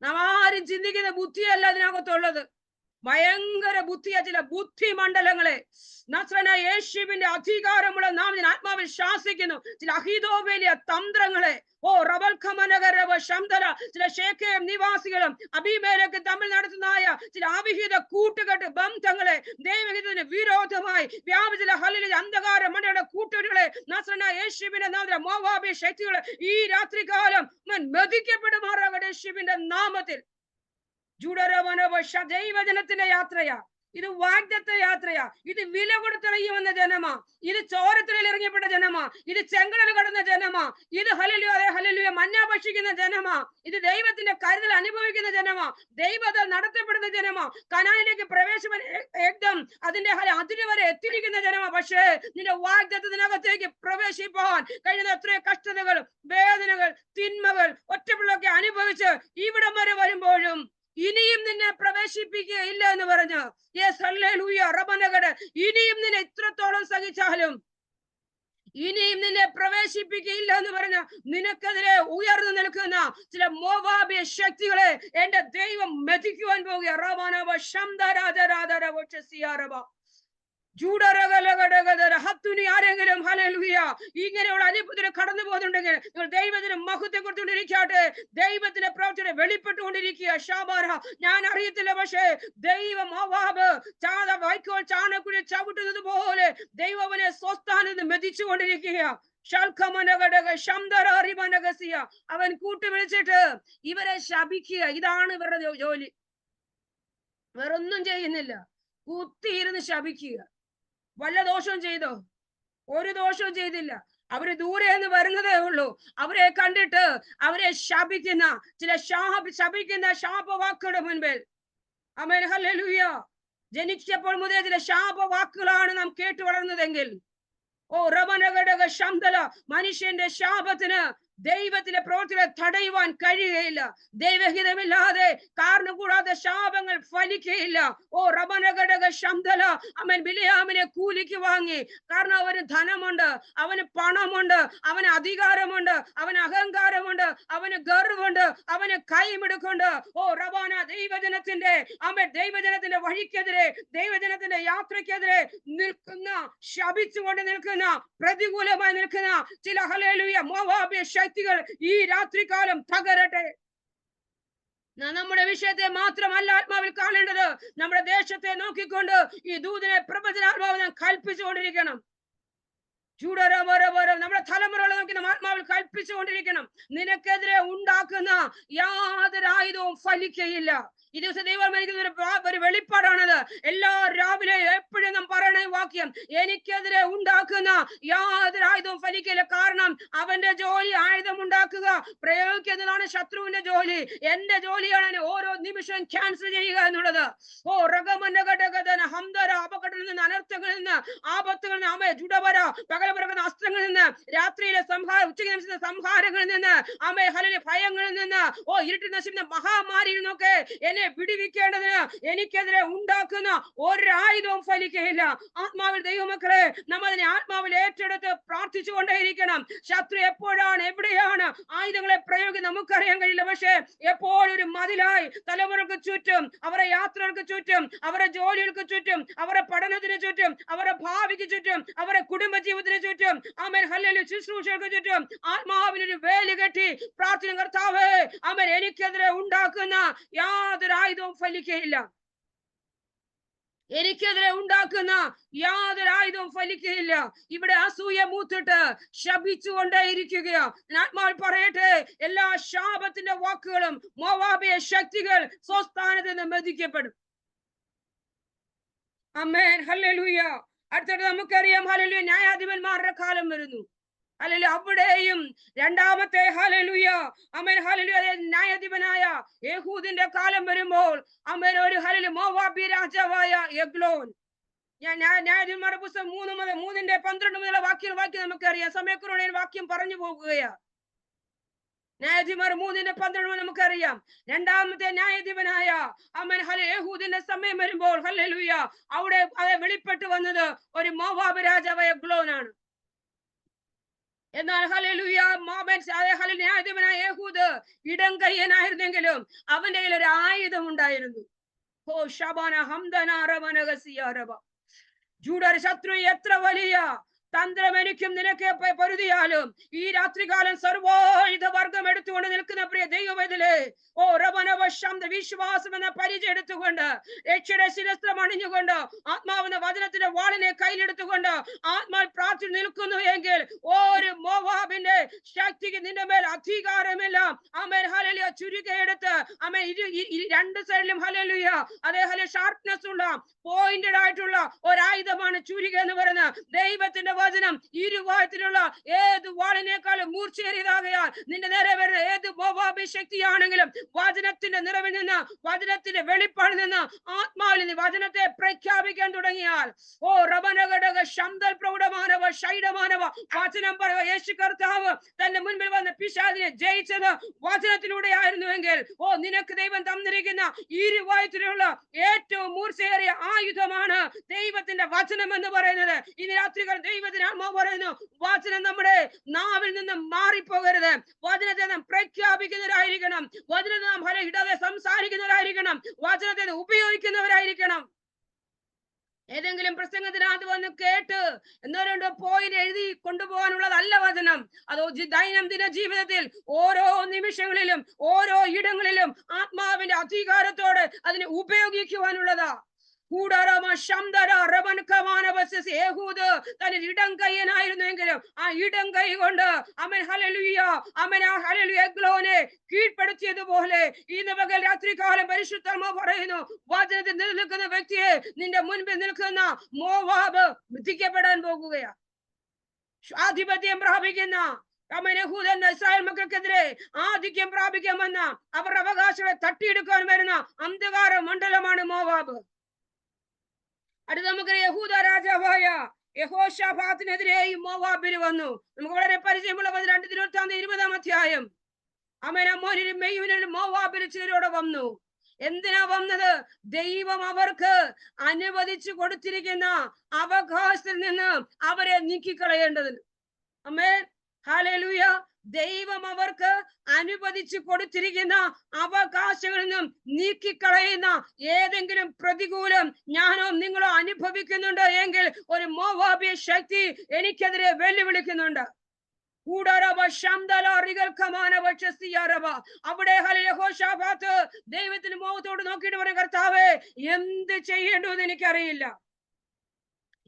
നാം ആരും ചിന്തിക്കുന്ന ബുദ്ധിയല്ല അതിനകത്തുള്ളത്. ഭയങ്കര ബുദ്ധിയ ചില ബുദ്ധി മണ്ഡലങ്ങളെ നസ്രനായ യേശുവിന്റെ അധികാരമുള്ള നാം ആത്മാവിൽ ശാസിക്കുന്നു. ചില അഹിതോവേലിയ തന്ത്രങ്ങളെ ചില ശേഖേം നിവാസികളും അബീമേലെക്ക് തമ്മിൽ നടത്തുന്നതായ ചില അവിഹിത കൂട്ടുകെട്ട് ബന്ധങ്ങളെ ദൈവഹിതത്തിന് വിരോധമായി വ്യാപിച്ച അന്ധകാര മണ്ഡലയുടെ കൂട്ടുകെട്ടുകളെ നസ്രനായ യേശുവിന്റെ നാമത്തിൽ മോവാബിയ ശക്തികളെ ഈ രാത്രികാലം മെതിക്കപ്പെടുമാറാകട്ടെ യേശുവിന്റെ നാമത്തിൽ. ദൈവജനത്തിന്റെ യാത്രയാ ഇത്, വാഗ്ദത്ത യാത്രയാ ഇത്, വില കൊടുത്തിറങ്ങിവന്ന ജനമാ ഇത്, ചോരത്തിലിൽ ഇറങ്ങിയപ്പെട്ട ജനമാ ഇത്, ചെങ്കടൽ കടന്ന ജനമാ ഇത്, ഹല്ലേലൂയ മന്ന ഭക്ഷിക്കുന്ന ജനമാ ഇത്, ദൈവത്തിന്റെ കരുതൽ അനുഭവിക്കുന്ന ജനമാ, ദൈവത്താൽ നടത്തപ്പെടുന്ന ജനമാ, കനാനിലേക്ക് പ്രവേശനം ഏകദം അതിന്റെ അതിര് വരെ എത്തിയിരിക്കുന്ന ജനമാ. പക്ഷേ നിന്റെ വാഗ്ദത്തത്തിനകത്തേക്ക് പ്രവേശിപ്പാൻ കഴിയുന്ന എത്രയോ കഷ്ടതകളും വേദന വേദനകൾ, തിന്മകൾ, ഒറ്റപ്പെടലൊക്കെ അനുഭവിച്ച് ഇവിടം വരെ വരുമ്പോഴും ഇനിയും നിന്നെ പ്രവേശിപ്പിക്കുകയില്ല എന്ന് പറഞ്ഞു. യെസ്, ഹല്ലേലൂയ, റബനഗഡ്. ഇനിയും നിന്നെ ഇത്രത്തോളം സഹിച്ചാലും ഇനിയും നിന്നെ പ്രവേശിപ്പിക്കുകയില്ല എന്ന് പറഞ്ഞ നിനക്കെതിരെ ഉയർന്നു നിൽക്കുന്ന ചില മോവാബിയ ശക്തികളെ എന്റെ ദൈവം മെതിക്കുവാൻ പോവുക. റബാനവ ശംദരാജരാധരവ ഹത്തുനി. ആരെങ്കിലും ഹല്ലേലൂയ ഇങ്ങനെയുള്ള അനുഭവത്തിന് കടന്നു പോകുന്നുണ്ടെങ്കിൽ നിങ്ങൾ ദൈവത്തിന് മഹത്വത്തെ കൊടുത്തുകൊണ്ടിരിക്കട്ടെ. ദൈവത്തിന്റെ പ്രവൃത്തിയെ വെളിപ്പെട്ടുകൊണ്ടിരിക്കുക. ഷാബാര, ഞാൻ അറിയത്തില്ല, പക്ഷേ ദൈവം മോവാബ് വൈക്കോൽ ചാണക്കുഴി ചവിട്ടുന്നത് പോലെ ദൈവവനെ സ്വസ്ഥാനത്ത് മെതിച്ചുകൊണ്ടിരിക്കുക. അവൻ കൂട്ടുവിളിച്ചിട്ട് ഇവരെ ശപിക്കുക. ഇതാണ് ഇവരുടെ ജോലി. വേറൊന്നും ചെയ്യുന്നില്ല, കുത്തിയിരുന്ന് ശപിക്കുക. വല്ല ദോഷവും ചെയ്തോ? ഒരു ദോഷവും ചെയ്തില്ല. അവര് ദൂരെ നിന്ന് വരുന്നതേ ഉള്ളൂ. അവരെ കണ്ടിട്ട് അവരെ ശപിക്കുന്ന ചില ശപിക്കുന്ന ശാപവാക്കുകളുടെ മുൻപിൽ, ആമേൻ, ഹല്ലേലൂയ, ജനിച്ചപ്പോൾ മുതൽ ചില ശാപവാക്കുകളാണ് നാം കേട്ടു വളർന്നതെങ്കിൽ, ഓ റബനഗഡഗ ശംദല, മനുഷ്യന്റെ ശാപത്തിന് ദൈവത്തിന്റെ പ്രവൃത്തികളെ തടയുവാൻ കഴിയുകയില്ല. ദൈവഹിതമില്ലാതെ കാരണം കൂടാതെ ശാപങ്ങൾ ഫലിക്കുകയില്ല. ഓ റബനഗഡഗ ശംദല, അവൻ ബിലിയാമിനെ കൂലിക്ക് വാങ്ങി. കാരണം അവന് ധനമുണ്ട്, അവന് പണമുണ്ട്, അവന് അധികാരമുണ്ട്, അവന് അഹങ്കാരമുണ്ട്, അവന് ഗർവുണ്ട്, അവന് കൈമിടുക്കുണ്ട്. ഓ റബാന, ദൈവജനത്തിന്റെ ദൈവജനത്തിന്റെ വഴിക്കെതിരെ, ദൈവജനത്തിന്റെ യാത്രക്കെതിരെ നിൽക്കുന്ന, ശപിച്ചുകൊണ്ട് നിൽക്കുന്ന, പ്രതികൂലമായി നിൽക്കുന്ന ചില ഹല്ലേലൂയ മോവാബിയ ശക്തികൾ ഈ രാത്രികാലം തകരട്ടെ. നമ്മുടെ വിഷയത്തെ മാത്രമല്ല ആത്മാവിൽ കാണേണ്ടത്, നമ്മുടെ ദേശത്തെ നോക്കിക്കൊണ്ട് ഈ ദൂതനെ പ്രവചനാത്മാവ് നാം കൽപ്പിച്ചുകൊണ്ടിരിക്കണം. നമ്മുടെ തലമുറകളെ നോക്കി നാം ആത്മാവിൽ കൽപ്പിച്ചുകൊണ്ടിരിക്കണം. നിനക്കെതിരെ ഉണ്ടാക്കുന്ന യാതൊരു ആയുധവും ഫലിക്കയില്ല. ഈ ദിവസം ദൈവം എനിക്ക് ഒരു വെളിപ്പാടാണത്. എല്ലാ രാവിലെ എപ്പോഴും നാം പറയണ വാക്യം, എനിക്കെതിരെ ഉണ്ടാക്കുന്ന യാതൊരു ആയുധവും ഫലിക്കില്ല. കാരണം അവന്റെ ജോലി ആയുധം ഉണ്ടാക്കുക, പ്രയോഗിക്കുന്നതാണ് ശത്രുവിന്റെ ജോലി. എന്റെ ജോലിയാണ് ഓരോ നിമിഷവും ക്യാൻസൽ ചെയ്യുക എന്നുള്ളത്. ഓ റഗമനഗടഗദന ഹംദര, അപകടങ്ങളിൽ നിന്ന്, അനർത്ഥങ്ങളിൽ നിന്ന്, ആപത്തുകളിൽ നിന്ന്, ജുഡവര പകലപിറക്കുന്ന അസ്ത്രങ്ങളിൽ നിന്ന്, രാത്രിയിലെ ഉച്ചയ്ക്ക് സംഹാരങ്ങളിൽ നിന്ന്, ഹല്ലേലൂയ ഭയങ്ങളിൽ നിന്ന്, ഓ ഇരുട്ടി നശിക്കുന്ന മഹാമാരിയിൽ നിന്നൊക്കെ എന്നെ വിടുവിക്കേണ്ടതിന് എനിക്കെതിരെ ഉണ്ടാക്കുന്ന ഒരായുധവും ഫലിക്കുകയില്ല. ആത്മാവിൽ ദൈവമക്കളെ, നമ്മൾ അതിനെ ആത്മാവിൽ ഏറ്റെടുത്ത് പ്രാർത്ഥിച്ചുകൊണ്ടേയിരിക്കണം. ശത്രു എപ്പോഴാണ് എവിടെയാണ് ആയുധങ്ങളെ പ്രയോഗിക്കുന്നത് നമുക്കറിയാൻ കഴിയില്ല. പക്ഷേ എപ്പോഴും ഒരു മതിലായി തലമുറകൾക്ക് ചുറ്റും, അവരുടെ യാത്രകൾക്ക് ചുറ്റും, അവരുടെ ജോലികൾക്ക് ചുറ്റും, അവരുടെ പഠനത്തിന് ചുറ്റും, അവരുടെ ഭാവിക്ക് ചുറ്റും, അവരുടെ കുടുംബജീവിതത്തിന് ചുറ്റും, ആമേൻ, ഹല്ലേലൂയ ശുശ്രൂഷകൾക്ക് ചുറ്റും ആത്മാവിനൊരു വേലി കെട്ടി പ്രാർത്ഥന, കർത്താവേ, ആമേൻ, എനിക്കെതിരെ ഉണ്ടാക്കുന്ന യാതൊരു ആയുധവും ഫലിക്കുകയില്ല. എനിക്കെതിരെ ഉണ്ടാക്കുന്ന യാതൊരു ആയുധവും ഫലിക്കുകയില്ല. ഇവിടെ അസൂയ മൂത്തിട്ട് ശപിച്ചുകൊണ്ടേയിരിക്കുകയാ. ആത്മാവിൽ പറയട്ടെ, എല്ലാ ശാപത്തിന്റെ വാക്കുകളും മോവാബിയ ശക്തികൾ സ്വസ്ഥാനത്ത് നിന്ന് മെതിക്കപ്പെടും. ആമേൻ, ഹല്ലേലൂയ. അടുത്തിട്ട് നമുക്കറിയാം, ഹല്ലേലൂയ, ന്യായാധിപന്മാരുടെ കാലം വരുന്നു. ഹല്ലേലൂയ, അവിടെയും രണ്ടാമത്തെ ഹല്ലേലൂയ, ആമേൻ, ഹല്ലേലൂയ, ന്യായാധിപനായ യേഹൂദിന്റെ കാലം വരുമ്പോൾ, ആമേൻ, ഒരു ഹല്ലേലൂയ മോവാബി രാജാവായ എഗ്ലോൻ. ന്യായാധിപന്മാരുടെ പുസ്തകം 3:12 മുതലുള്ള വാക്യം നമുക്കറിയാം. സമയക്കുറവോടെ വാക്യം പറഞ്ഞു പോകുകയാ. ന്യായാധിപന്മാർ 3:12 നമുക്കറിയാം. രണ്ടാമത്തെ ന്യായാധിപനായ ആമേൻ, ഹല്ലേലൂയ, യേഹൂദിന്റെ സമയം വരുമ്പോൾ, ഹല്ലേലൂയ, അവിടെ വെളിപ്പെട്ടു വന്നത് ഒരു മോവാബ് രാജാവായ എഗ്ലോനാണ്. എന്നാൽ ഹല്ലേലൂയ, ന്യായാധിപനായ യേഹൂദ് ഇടം കയ്യനായിരുന്നെങ്കിലും അവന്റെ കയ്യിൽ ഒരു ആയുധം ഉണ്ടായിരുന്നു. ഓ ശബാന ഹംദന റബനഗസിയാരബ. ജൂഡർ ശത്രു എത്ര വലിയ തന്ത്രം എനിക്കും നിനക്ക് പൊരുതിയാലും ഈ രാത്രികാലം സർവായുധ വർഗം എടുത്തുകൊണ്ട് നിൽക്കുന്ന പ്രിയ ദൈവവേദലേ, ഓ റബനവശാന്ത വിശ്വാസം എന്ന പരിചയം എടുത്തുകൊണ്ട്, രക്ഷയുടെ ശിരസ്ത്രം അണിഞ്ഞുകൊണ്ട്, ആത്മാവെന്ന വചനത്തിന്റെ വാളിനെ കയ്യിലെടുത്തുകൊണ്ട് ആത്മാൽ പ്രാർത്ഥന നിൽക്കുന്നു എങ്കിൽ ഒരു മോവാബിന്റെ ശക്തിക്ക് നിന്റെ മേൽ അധികാരമില്ല. ആമേൻ, ഹല്ലേലൂയ. ചുരുക്കെടുത്ത് ആമേൻ, രണ്ട് സൈഡിലും ഹല്ലേലൂയ, അതേ ഹല്ലേലൂയ ഷാർപ്നെസ് ഉള്ള, പോയിന്റഡ് ആയിട്ടുള്ള ഒരായുധമാണ് ചുരുക എന്ന് പറയുന്നത്. ദൈവത്തിന്റെ വചനം ഇരുവായത്തിലുള്ള ഏത് വാളിനേക്കാളും മൂർച്ചയേറിയതാകയാൽ നിന്റെ നേരെ വരുന്ന ഏത് മോവാബി ശക്തിയാണെങ്കിലും വചനത്തിന്റെ നിറവിൽ നിന്ന്, വചനത്തിന്റെ വെളിപ്പാടിൽ നിന്ന്, ആത്മാവിൽ നിന്ന് വചനത്തെ പ്രഖ്യാപിക്കാൻ തുടങ്ങിയാൽ, ഓ റബനഘടക ശബ്ദൽ പ്രൗഢമാനവ ശൈഡമാനവ, വചനം പറയുക. യേശു കർത്താവ് തന്റെ മുൻപിൽ വന്ന പിശാചിനെ ജയിച്ചത് വചനത്തിലൂടെ ആയിരുന്നുവെങ്കിൽ, ഓ നിനക്ക് ദൈവം തന്നിരിക്കുന്ന ഇരുവായുത്തിലുള്ള ഏറ്റവും മൂർച്ചയേറിയ ആയുധമാണ് ദൈവത്തിന്റെ വചനം എന്ന് പറയുന്നത്. ഇനി രാത്രികൾ ദൈവത്തിന് ആത്മാവ് പറയുന്നു, വചനം നമ്മുടെ നാവിൽ നിന്ന് മാറിപ്പോകരുത്. വചനത്തെ നാം പ്രഖ്യാപിക്കുന്നവരായിരിക്കണം. വചനത്തെ നാം ഇടാതെ സംസാരിക്കുന്നവരായിരിക്കണം. വചനത്തെ ഉപയോഗിക്കുന്നവരായിരിക്കണം. ഏതെങ്കിലും പ്രസംഗത്തിനകത്ത് വന്ന് കേട്ട് എന്നോ രണ്ടോ പോയിന്റ് എഴുതി കൊണ്ടുപോകാനുള്ളതല്ല വചനം. അതോ ദൈനംദിന ജീവിതത്തിൽ ഓരോ നിമിഷങ്ങളിലും ഓരോ ഇടങ്ങളിലും ആത്മാവിന്റെ അധികാരത്തോടെ അതിനെ ഉപയോഗിക്കുവാനുള്ളതാ. തന്റെ ഇടം കയ്യനായിരുന്നെങ്കിലും ആ ഇടം കൈ കൊണ്ട് അവൻ എഗ്ലോനെ കീഴ്പ്പെടുത്തിയതുപോലെ ഇന്ന് പകൽ രാത്രികാലം പരിശുദ്ധാത്മാവ് പറയുന്നു, വചനത്തിൽ നിലനിൽക്കുന്ന വ്യക്തിയെ നിന്റെ മുൻപിൽ നിൽക്കുന്ന മോവാബ് വധിക്കപ്പെടാൻ പോകുകയാണ്. ആധിപത്യം പ്രാപിക്കുന്ന ഇസ്രായേൽ മക്കൾക്കെതിരെ ആധിക്യം പ്രാപിക്കാൻ വന്ന അവർ അവകാശങ്ങളെ തട്ടിയെടുക്കാൻ വരുന്ന അന്ധകാര മണ്ഡലമാണ് മോവാബ്. അടുത്ത നമുക്ക് യഹൂദ രാജാവായ യഹോശാഫാത്തിനെതിരെയും മോവാബിന് വന്നു. നമുക്ക് വളരെ പരിചയമുള്ള 2 അധ്യായം. അമോന്യരും മെയ്യൂനും മോവാബിന് ചിലരോടെ വന്നു. എന്തിനാ വന്നത്? ദൈവം അവർക്ക് അനുവദിച്ചു കൊടുത്തിരിക്കുന്ന അവകാശത്തിൽ നിന്ന് അവരെ നീക്കിക്കളയേണ്ടതിന്. ആമേൻ, ഹല്ലേലൂയ. ദൈവം അവർക്ക് അനുവദിച്ചു കൊടുത്തിരിക്കുന്ന അവകാശങ്ങളിൽ നിന്നും നീക്കിക്കളയുന്ന ഏതെങ്കിലും പ്രതികൂലം ഞാനോ നിങ്ങളോ അനുഭവിക്കുന്നുണ്ട് എങ്കിൽ ഒരു മോവാബിയ ശക്തി എനിക്കെതിരെ വെല്ലുവിളിക്കുന്നുണ്ട്. അവിടെ യഹോശാഫാത്ത് ദൈവത്തിന് മുഖത്തോട് നോക്കിയിട്ട് പറയും, കർത്താവേ, എന്ത് ചെയ്യേണ്ടതെന്ന് എനിക്കറിയില്ല.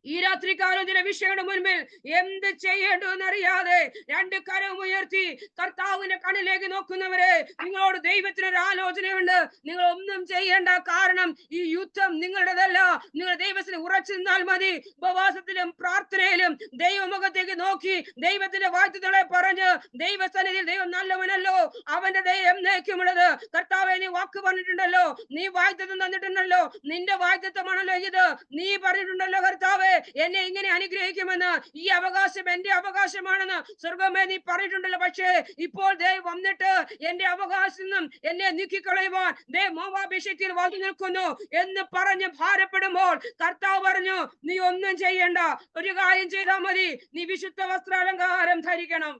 ഈ രാത്രികാലം ചില വിഷയങ്ങളുടെ മുൻപിൽ എന്ത് ചെയ്യേണ്ടു എന്നറിയാതെ 2 കരവും ഉയർത്തി കർത്താവിന്റെ കണ്ണിലേക്ക് നോക്കുന്നവരെ, നിങ്ങളോട് ദൈവത്തിനൊരു ആലോചനയുണ്ട്. നിങ്ങൾ ഒന്നും ചെയ്യേണ്ട. കാരണം ഈ യുദ്ധം നിങ്ങളുടേതല്ല. നിങ്ങൾ ദൈവത്തിന് ഉറച്ചു നിന്നാൽ മതി. ഉപവാസത്തിലും പ്രാർത്ഥനയിലും ദൈവമുഖത്തേക്ക് നോക്കി ദൈവത്തിന്റെ വാഗ്ദത്തങ്ങളെ പറഞ്ഞ് ദൈവസന്നിധിയിൽ ദൈവം നല്ലവനല്ലോ, അവന്റെ ദയ എന്നേക്കുമുള്ളത്. കർത്താവേ, നീ വാക്ക് പറഞ്ഞിട്ടുണ്ടല്ലോ, നീ വാഗ്ദത്തം തന്നിട്ടുണ്ടല്ലോ, നിന്റെ വാഗ്ദത്തമാണല്ലോ ഇത്. നീ പറഞ്ഞിട്ടുണ്ടല്ലോ കർത്താവേ, എന്നെ ഇങ്ങനെ അനുഗ്രഹിക്കുമെന്ന്. ഈ അവകാശം എന്റെ അവകാശമാണെന്ന് സ്വർഗമേ നീ പറഞ്ഞിട്ടുണ്ടല്ലോ. പക്ഷേ ഇപ്പോൾ ദൈവം വന്നിട്ട് എന്റെ അവകാശത്തിൽ നിന്നും എന്നെ നീക്കിക്കളയുവാൻ മോവാബ് ശക്തിയിൽ വന്നു നിൽക്കുന്നു എന്ന് പറഞ്ഞ് ഭാരപ്പെടുമ്പോൾ കർത്താവ് പറഞ്ഞു, നീ ഒന്നും ചെയ്യണ്ട. ഒരു കാര്യം ചെയ്താൽ മതി. നീ വിശുദ്ധ വസ്ത്രാലങ്കാരം ധരിക്കണം.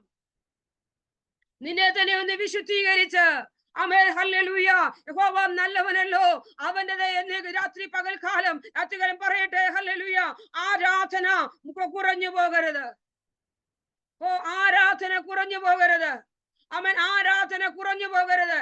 നിന്നെ തന്നെ ഒന്ന് വിശുദ്ധീകരിച്ച്, ആമേൻ, ഹല്ലേലൂയ, യഹോവ നല്ലവനല്ലോ, അവന്റെ രാത്രി പകൽക്കാലം രാത്രികാലം പറയട്ടെ, ഹല്ലേലൂയ, ആരാധന കുറഞ്ഞു പോകരുത്. ആരാധന കുറഞ്ഞു പോകരുത്. ആമേൻ, ആരാധന കുറഞ്ഞു പോകരുത്.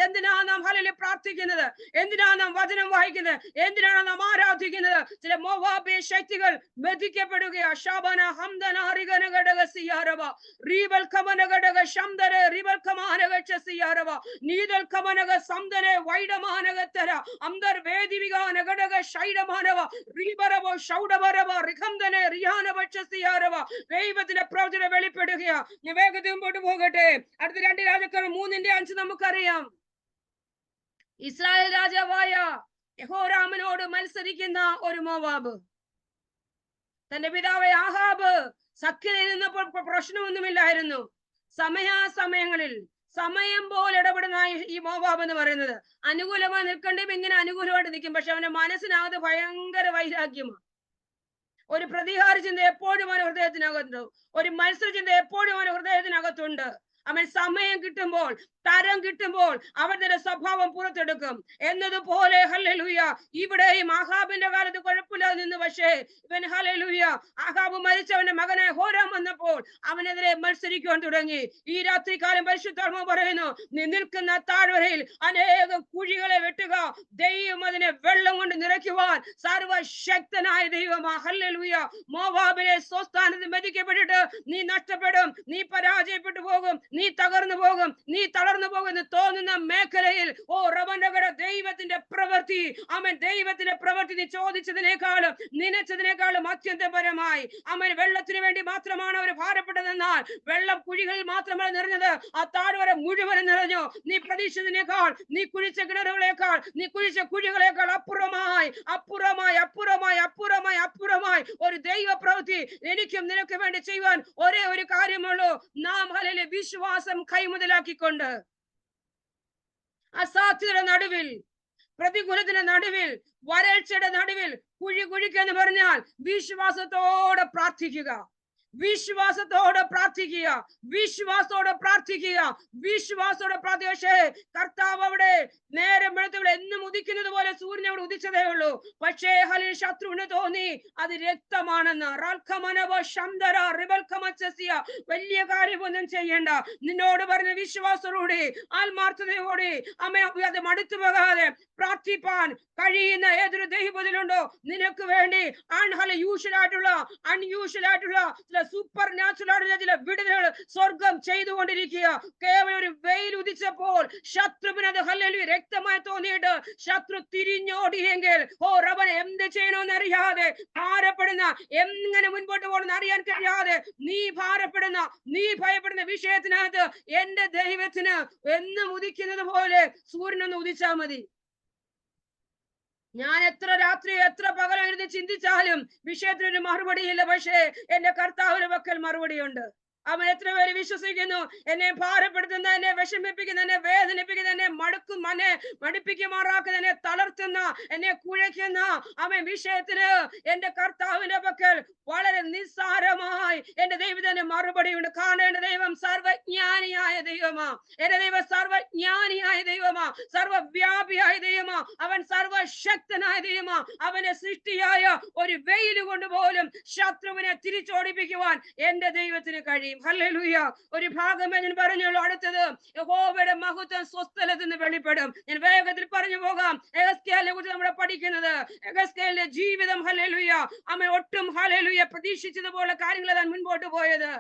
എന്തിനാണ് നാം ഹല്ലേലൂയ പ്രാർത്ഥിക്കുന്നത്? എന്തിനാണ് നാം വചനം വായിക്കുന്നത്? എന്തിനാണ് നാം ആരാധിക്കുന്നത്? ചില മോവാബിയ ശക്തികൾ വധിക്കപ്പെടുകയാ. ശബന ഹംദന റിഗന ഘടക സിയാരവ റീബൽ കമന ഘടക ശംദര റിബൽ കമാനക ചസിയാരവ നീദൽ കമനക സംദന വൈഡമാനകതര അംദർ വേദിവിഗാന ഘടക ശൈഡമാനവ റീബരവ ഷൗഡബരവ റിഖംദന റിയാനവ ചസിയാരവ. ദൈവത്തിന്റെ പ്രവചനം വെളിപ്പെടുകയാ. ഞാൻ വേഗത്തിൽ മുമ്പോട്ട് പോകട്ടെ. അടുത്ത 2 രാജാക്കൾ 3:5 നമുക്കറിയാം. ഇസ്രായേൽ രാജാവായ യഹോരാമിനോട് മത്സരിക്കുന്ന ഒരു മോവാബ്. തന്റെ പിതാവ് ആഹാബ് സഖ്യതയിൽ നിന്നപ്പോൾ പ്രശ്നമൊന്നുമില്ലായിരുന്നു. സമയാസമയങ്ങളിൽ സമയം പോലെ ഇടപെടുന്ന ഈ മോവാബ് എന്ന് പറയുന്നത് അനുകൂലമായി നിൽക്കേണ്ടത് ഇങ്ങനെ അനുകൂലമായിട്ട് നിൽക്കും. പക്ഷെ അവന്റെ മനസ്സിനകത്ത് ഭയങ്കര വൈരാഗ്യമാണ്. ഒരു പ്രതികാര ചിന്ത എപ്പോഴും അവന്റെ ഹൃദയത്തിനകത്തുണ്ട്. ഒരു മത്സര ചിന്ത എപ്പോഴും അവന്റെ ഹൃദയത്തിനകത്തുണ്ട്. അവൻ സമയം കിട്ടുമ്പോൾ, തരം കിട്ടുമ്പോൾ അവന്റെ സ്വഭാവം പുറത്തെടുക്കും എന്നതുപോലെ ഹല്ലേലൂയ ഇവിടെയും ആഹാബിന്റെ കാലത്ത് കുഴപ്പമില്ലാതെ നിന്ന്. പക്ഷേ ഇവൻ ഹല്ലേലൂയ ആഹാബ് മരിച്ചവന്റെ മകനായ ഹോരാം വന്നപ്പോൾ അവനെതിരെ മത്സരിക്കുവാൻ തുടങ്ങി. ഈ രാത്രികാലം പരിശുദ്ധാത്മാവ് പറയുന്നു, നീ നിൽക്കുന്ന താഴ്വരയിൽ അനേകം കുഴികളെ വെട്ടുക. ദൈവം അതിനെ വെള്ളം കൊണ്ട് നിറയ്ക്കുവാൻ സർവശക്തനായ ദൈവമാ. ഹല്ലേലൂയ. മോവാബിനെ സ്വസ്ഥാനത്ത് വധിക്കപ്പെട്ടിട്ട് നീ നഷ്ടപ്പെടും, നീ പരാജയം പരാജയപ്പെട്ടു പോകും, നീ തകർന്നു പോകും, നീ തളർന്നു പോകുമെന്ന് തോന്നുന്ന മേഖലയിൽ റവനഗട ദൈവത്തിന്റെ പ്രവൃത്തി, ദൈവത്തിന്റെ പ്രവൃത്തി നീ ചോദിച്ചതിനേക്കാളും നനച്ചതിനേക്കാളും അത്യന്തപരമായി വെള്ളത്തിന് വേണ്ടി മാത്രമാണ് അവർ ഭാരപ്പെട്ടതെന്നാൽ വെള്ളം കുഴികളിൽ മാത്രമല്ല നിറഞ്ഞത്, ആ താഴ്വര മുഴുവൻ നിറഞ്ഞു. നീ പ്രതീക്ഷിച്ചതിനേക്കാൾ, നീ കുഴിച്ച കിണറുകളേക്കാൾ, നീ കുഴിച്ച കുഴികളേക്കാൾ അപ്പുറമായി അപ്പുറമായി അപ്പുറമായി അപ്പുറമായി അപ്പുറമായി ഒരു ദൈവ പ്രവൃത്തി എനിക്കും നിനക്ക് വേണ്ടി ചെയ്യുവാൻ ഒരേ ഒരു കാര്യമുള്ളൂ. നാം ഹല്ലേലൂയ വിശ്വാസം കൈമുതലാക്കിക്കൊണ്ട് അസാധ്യതയുടെ നടുവിൽ, പ്രതികൂലത്തിന്റെ നടുവിൽ, വരൾച്ചയുടെ നടുവിൽ കുഴി കുഴിക്കുക എന്ന് പറഞ്ഞാൽ വിശ്വാസത്തോടെ പ്രാർത്ഥിക്കുക, വിശ്വാസത്തോടെ പ്രാർത്ഥിക്കുക, വിശ്വാസത്തോടെ പ്രാർത്ഥിക്കുക, വിശ്വാസത്തോടെ പ്രാർത്ഥിക്കുക. പക്ഷേ കർത്താവ് അവിടെ നേരം വെളുത്തവിടെ എന്നും ഉദിക്കുന്നത് പോലെ സൂര്യൻ അവിടെ ഉദിച്ചതേ ഉള്ളൂ. പക്ഷേ ശത്രുവിന് തോന്നി അത് രക്തമാണെന്ന്. വലിയ കാര്യമൊന്നും ചെയ്യണ്ട, നിന്നോട് പറഞ്ഞ വിശ്വാസത്തോടെ ആത്മാർത്ഥതയോടെ അത് മടുത്തു പോകാതെ പ്രാർത്ഥിപ്പാൻ കഴിയുന്ന ഏതൊരു ദൈവത്തിലുണ്ടോ നിനക്ക് വേണ്ടി അൺയൂഷ്വൽ ആയിട്ടുള്ള സൂപ്പർ നാച്ചുറൽ ആയിട്ടുള്ള ചില വിടുതലുകൾ സ്വർഗം ചെയ്തുകൊണ്ടിരിക്കുക. കേവലം ഒരു വെയിൽ ഉദിച്ചപ്പോൾ ശത്രുവിനത് ഹല്ലേലൂയ രക്തമായി തോന്നിയിട്ട് ശത്രു തിരിഞ്ഞോടിയെങ്കിൽ റബ്ബൻ എന്ത് ചെയ്യണമെന്ന് അറിയാതെ ഭാരപ്പെടുന്ന, എങ്ങനെ മുൻപോട്ട് പോകണമെന്ന് അറിയാൻ കഴിയാതെ നീ ഭാരപ്പെടുന്ന, നീ ഭയപ്പെടുന്ന വിഷയത്തിനകത്ത് എന്റെ ദൈവത്തിന് എന്നും ഉദിക്കുന്നത് പോലെ സൂര്യനൊന്ന് ഉദിച്ചാൽ മതി. ഞാൻ എത്ര രാത്രി എത്ര പകരം ഇരുന്ന് ചിന്തിച്ചാലും വിഷയത്തിനൊരു മറുപടിയില്ല. പക്ഷേ എന്റെ കർത്താവിന്റെ പക്കൽ മറുപടിയുണ്ട്. അവൻ എത്ര പേര് വിശ്വസിക്കുന്നു? എന്നെ ഭാരപ്പെടുത്തുന്ന, എന്നെ വിഷമിപ്പിക്കുന്ന, എന്നെ വേദനിപ്പിക്കുന്ന, എന്നെ മടുപ്പിക്കുമാറാക്കുന്ന, എന്നെ തളർത്തുന്ന, എന്നെ കുഴയ്ക്കുന്ന വിഷയത്തിന് എന്റെ കർത്താവിന്റെ പക്കൽ വളരെ നിസ്സാരമായി എന്റെ ദൈവത്തിന് മറുപടിയുണ്ട്. കാണേണ്ട ദൈവം സർവജ്ഞാനിയായ ദൈവമാ, എന്റെ ദൈവം സർവജ്ഞാനിയായ ദൈവമാ, സർവവ്യാപിയായ ദൈവമാ, അവൻ സർവശക്തനായ ദൈവമാ. അവനെ സൃഷ്ടിയായ ഒരു വെയിൽ കൊണ്ട് പോലും ശത്രുവിനെ തിരിച്ചോടിപ്പിക്കുവാൻ എന്റെ ദൈവത്തിന് കഴിയും. ഹല്ലേലൂയ. ഒരു ഭാഗമേ ഞാൻ പറഞ്ഞുള്ളൂ. അടുത്തത് യഹോവയുടെ മഹത്വം സ്വസ്ഥലത്ത് നിന്ന് വെളിപ്പെടും. ഞാൻ വേഗത്തിൽ പറഞ്ഞു പോകാം. എഹെസ്കേലിനെ കുറിച്ച് നമ്മൾ പഠിക്കുന്നത്, എഹെസ്കേലിന്റെ ജീവിതം ഹല്ലേലൂയ ഒട്ടും ഹല്ലേലൂയ പ്രതീക്ഷിച്ചതുപോലെ കാര്യങ്ങൾ താൻ മുൻപോട്ട് പോയത്.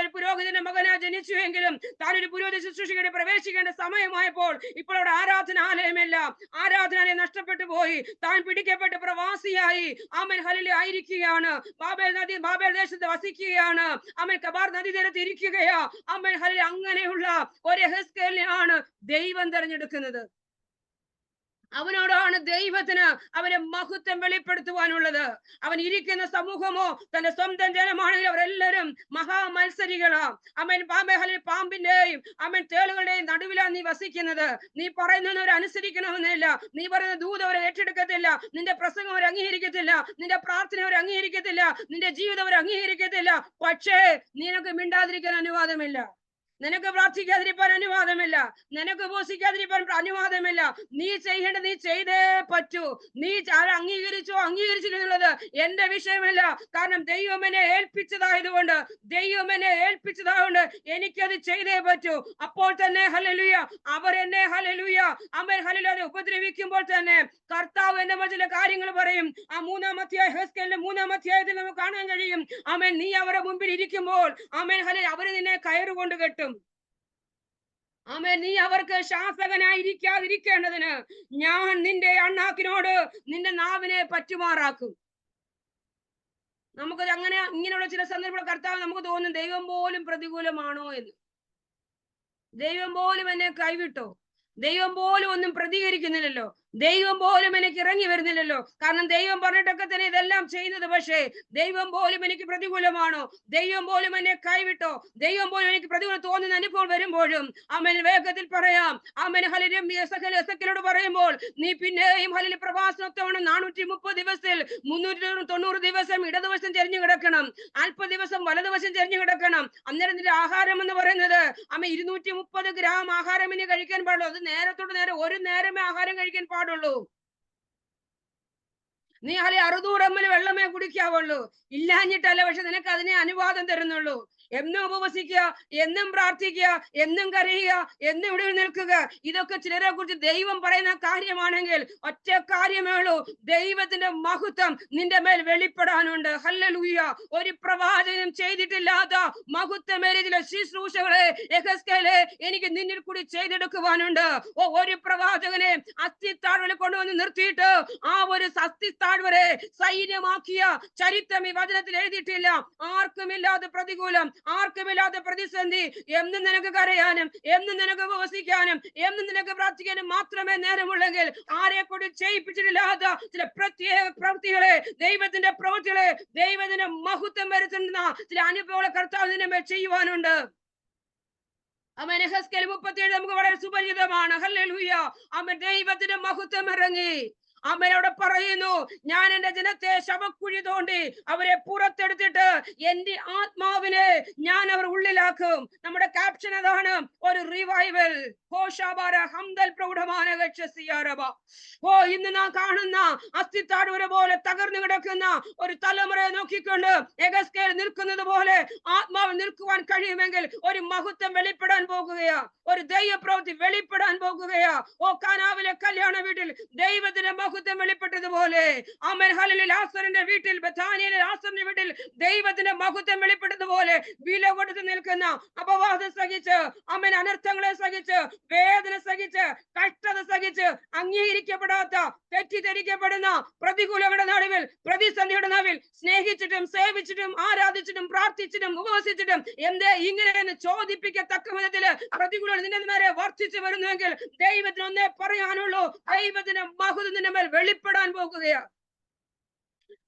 ഒരു പുരോഹിതന്റെ മകനാ ജനിച്ചുവെങ്കിലും താൻ ഒരു പുരോഹിത ശുശ്രൂഷകനെ പ്രവേശിക്കേണ്ട സമയമായപ്പോൾ ഇപ്പോൾ അവിടെ ആരാധനാലയമില്ല, ആരാധനാലയം നഷ്ടപ്പെട്ടു പോയി, താൻ പിടിക്കപ്പെട്ട് പ്രവാസിയായി ഹല്ലേലൂയ ആയിരിക്കുകയാണ്. ബാബേൽ ദേശത്ത് വസിക്കുകയാണ്. കബാർ നദി തീരത്തിരിക്കുകയാ. അങ്ങനെയുള്ള ഒരു എഹെസ്കേലിനെയാണ് ദൈവം തെരഞ്ഞെടുക്കുന്നത്. അവനോടാണ് ദൈവത്തിന് അവന്റെ മഹത്വം വെളിപ്പെടുത്തുവാനുള്ളത്. അവൻ ഇരിക്കുന്ന സമൂഹമോ തന്റെ സ്വന്തം ജനമാണെങ്കിൽ അവരെല്ലാവരും മഹാമത്സരികളാ. പാമ്പിന്റെയും തേളുകളുടെയും നടുവിലാണ് നീ വസിക്കുന്നത്. നീ പറയുന്നവരെ അനുസരിക്കണമെന്നില്ല, നീ പറയുന്ന ദൂതം അവരെ ഏറ്റെടുക്കത്തില്ല, നിന്റെ പ്രസംഗം അവർ അംഗീകരിക്കത്തില്ല, നിന്റെ പ്രാർത്ഥന അവർ അംഗീകരിക്കത്തില്ല, നിന്റെ ജീവിതം അവർ അംഗീകരിക്കത്തില്ല. പക്ഷേ നിനക്ക് മിണ്ടാതിരിക്കാൻ അനുവാദമില്ല, നിനക്ക് പ്രാർത്ഥിക്കാതിരിക്കാൻ അനുവാദമില്ല, നിനക്ക് ഉപവസിക്കാതിരിക്കാൻ അനുവാദമില്ല. നീ ചെയ്യേണ്ട നീ ചെയ്തേ പറ്റൂ. നീ അംഗീകരിച്ചോ അംഗീകരിച്ചില്ലെന്നുള്ളത് എന്റെ വിഷയമല്ല. കാരണം ദൈവം എന്നെ ഏൽപ്പിച്ചതായതുകൊണ്ട്, ദൈവം എന്നെ ഏൽപ്പിച്ചതായതുകൊണ്ട് എനിക്കത് ചെയ്തേ പറ്റൂ. അപ്പോൾ തന്നെ ഹല്ലേലൂയ അവരെന്നെ ഹല്ലേലൂയ ഹല്ലേലൂയ ഉപദ്രവിക്കുമ്പോൾ തന്നെ കർത്താവ് എന്റെ ചില കാര്യങ്ങൾ പറയും. ആ 3-ാം അധ്യായം, എഹെസ്കേലിന്റെ 3-ാം അധ്യായത്തിൽ നമുക്ക് കാണാൻ കഴിയും. നീ അവരുടെ മുമ്പിൽ ഇരിക്കുമ്പോൾ അവര് നിന്നെ കയറുകൊണ്ട് കെട്ടും. നീ അവർക്ക് ശാസകനായിരിക്കാതിരിക്കേണ്ടതിന് ഞാൻ നിന്റെ അണ്ണാക്കിനോട് നിന്റെ നാവിനെ പറ്റുമാറാക്കും. നമുക്ക് അങ്ങനെ ഇങ്ങനെയുള്ള ചില സന്ദർഭങ്ങൾ കർത്താവ് നമുക്ക് തോന്നും ദൈവം പോലും പ്രതികൂലമാണോ എന്ന്. ദൈവം പോലും എന്നെ കൈവിട്ടോ, ദൈവം പോലും ഒന്നും പ്രതികരിക്കുന്നില്ലല്ലോ, ദൈവം പോലും എനിക്ക് ഇറങ്ങി വരുന്നില്ലല്ലോ. കാരണം ദൈവം പറഞ്ഞിട്ടൊക്കെ തന്നെ ഇതെല്ലാം ചെയ്യുന്നത്. പക്ഷേ ദൈവം പോലും എനിക്ക് പ്രതികൂലമാണോ, ദൈവം പോലും എന്നെ കൈവിട്ടോ, ദൈവം പോലും എനിക്ക് പ്രതികൂലം തോന്നുന്ന അനുഭവം വരുമ്പോഴും വേഗത്തിൽ പറയാം. എസെക്കിയലോട് പറയുമ്പോൾ നീ പിന്നെയും പ്രവാസത്തോടെ 430 ദിവസത്തിൽ 390 ദിവസം ഇടതുവശം ചെരിഞ്ഞു കിടക്കണം, 40 ദിവസം വലതുവശം ചെരിഞ്ഞു കിടക്കണം. അന്നേരം നിന്റെ ആഹാരം എന്ന് പറയുന്നത് 230 ഗ്രാം ആഹാരം ഇനി കഴിക്കാൻ പാടുള്ളൂ. അത് നേരത്തോട് നേരം ഒരു നേരമേ ആഹാരം കഴിക്കാൻ പാടുള്ളൂ. നീ 600 ml വെള്ളമേ കുടിക്കാവുള്ളൂ. ഇല്ലാഞ്ഞിട്ടല്ല, പക്ഷെ നിനക്ക് അതിനെ അനുവാദം തരുന്നുള്ളൂ. എന്നും ഉപവസിക്കുക, എന്നും പ്രാർത്ഥിക്കുക, എന്നും കരയുക, എന്നും ഇവിടെ നിൽക്കുക. ഇതൊക്കെ ചിലരെ കുറിച്ച് ദൈവം പറയുന്ന കാര്യമാണെങ്കിൽ ഒറ്റ കാര്യമേ ഉള്ളൂ, ദൈവത്തിന്റെ മഹത്വം നിന്റെ മേൽ വെളിപ്പെടാനുണ്ട്. ഹല്ലേലൂയ. ഒരു പ്രവാചകനും ചെയ്തിട്ടില്ലാത്ത മഹത്വമേറിയ ചില ശുശ്രൂഷകളെ യെഹെസ്കേലേ എനിക്ക് നിന്നിൽ കൂടി ചെയ്തെടുക്കുവാനുണ്ട്. ഒരു പ്രവാചകനെ അസ്ഥിത്താഴ്വരയിൽ കൊണ്ടുവന്ന് നിർത്തിയിട്ട് ആ ഒരു അസ്ഥിത്താഴ്വരെ സൈന്യമാക്കിയ ചരിത്രം ഈ വചനത്തിൽ എഴുതിയിട്ടില്ല. ആർക്കുമില്ലാതെ പ്രതികൂലം, ആർക്കുമില്ലാതെ പ്രതിസന്ധി, എന്നും നിനക്ക് കരയാനും, എന്നും നിനക്ക് ഉപവസിക്കാനും, എന്നും നിനക്ക് പ്രാർത്ഥിക്കാനും മാത്രമേ നേരമുള്ളെങ്കിൽ ആരെ കൊണ്ട് ചെയ്യിപ്പിച്ചിട്ടില്ലാത്ത ചില പ്രത്യേക പ്രവൃത്തികളെ, ദൈവത്തിന്റെ പ്രവൃത്തികളെ, ദൈവത്തിന്റെ മഹത്വം വരുത്തുന്ന ചില അനുഭവങ്ങളെ കർത്താവ് നിന്നെ മേൽ ചെയ്യുവാനുണ്ട്. അവൻ യെഹെസ്കേൽ 37 നമുക്ക് വളരെ സുപരിചിതമാണ്. ഹല്ലേലൂയ. അവൻ ദൈവത്തിന്റെ മഹത്വം ഇറങ്ങി. അവനോട് പറയുന്നു, ഞാൻ എന്റെ ജനത്തെ ശവക്കുഴി തോണ്ടി അവരെ പുറത്തെടുത്തിട്ട് എന്റെ ആത്മാവിനെ ഞാൻ അവർ ഉള്ളിലാക്കും. നമ്മുടെ ക്യാപ്ഷൻ അതാണ്, ഒരു റിവൈവൽ. ഇന്ന് നാം കാണുന്ന അസ്ഥിത്താഴ്വര പോലെ തകർന്നു കിടക്കുന്ന ഒരു തലമുറയെ നോക്കിക്കൊണ്ട് യെഹെസ്കേൽ നിൽക്കുന്നത് പോലെ ആത്മാവ് നിൽക്കുവാൻ കഴിയുമെങ്കിൽ ഒരു മഹത്വം വെളിപ്പെടാൻ പോകുകയാ, ഒരു ദൈവപ്രവൃത്തി വെളിപ്പെടാൻ പോകുകയാ. കാനാവിലെ കല്യാണ വീട്ടിൽ ദൈവത്തിന്റെ മഹത്വം വെളിപ്പെട്ടതുപോലെ, ആമേൻ ഹല്ലേലൂയ, ലാസറിന്റെ വീട്ടിൽ, ബഥാനിയയിലെ ലാസറിന്റെ വീട്ടിൽ ദൈവത്തിന്റെ മഹത്വം വെളിപ്പെട്ടതുപോലെ വില കൊടുത്ത് നിൽക്കുന്ന, അപവാദം സഹിച്ച്, ആമേൻ അനർത്ഥങ്ങളെ സഹിച്ച്, വേദന സഹിച്ച്, കഷ്ടത സഹിച്ച്, അംഗീകരിക്കപ്പെടാത്ത, തെറ്റിദ്ധരിക്കപ്പെടുന്ന പ്രതികൂലങ്ങളുടെ നടുവിൽ, പ്രതിസന്ധിയുടെ നടുവിൽ സ്നേഹിച്ചിട്ടും സേവിച്ചിട്ടും ആരാധിച്ചിട്ടും പ്രാർത്ഥിച്ചിട്ടും ഉപവസിച്ചിട്ടും എന്തേ ഇങ്ങനെയെന്ന് ചോദിപ്പിക്കത്തക്ക വിധത്തില് പ്രതികൂലങ്ങൾ നിന്റെ നേരെ വർദ്ധിച്ചു വരുന്നുവെങ്കിൽ ദൈവത്തിന് ഒന്നേ പറയാനുള്ളൂ, ദൈവത്തിന്റെ മഹത്വം നിന്റെ മേൽ വെളിപ്പെടാൻ പോകുകയാണ്.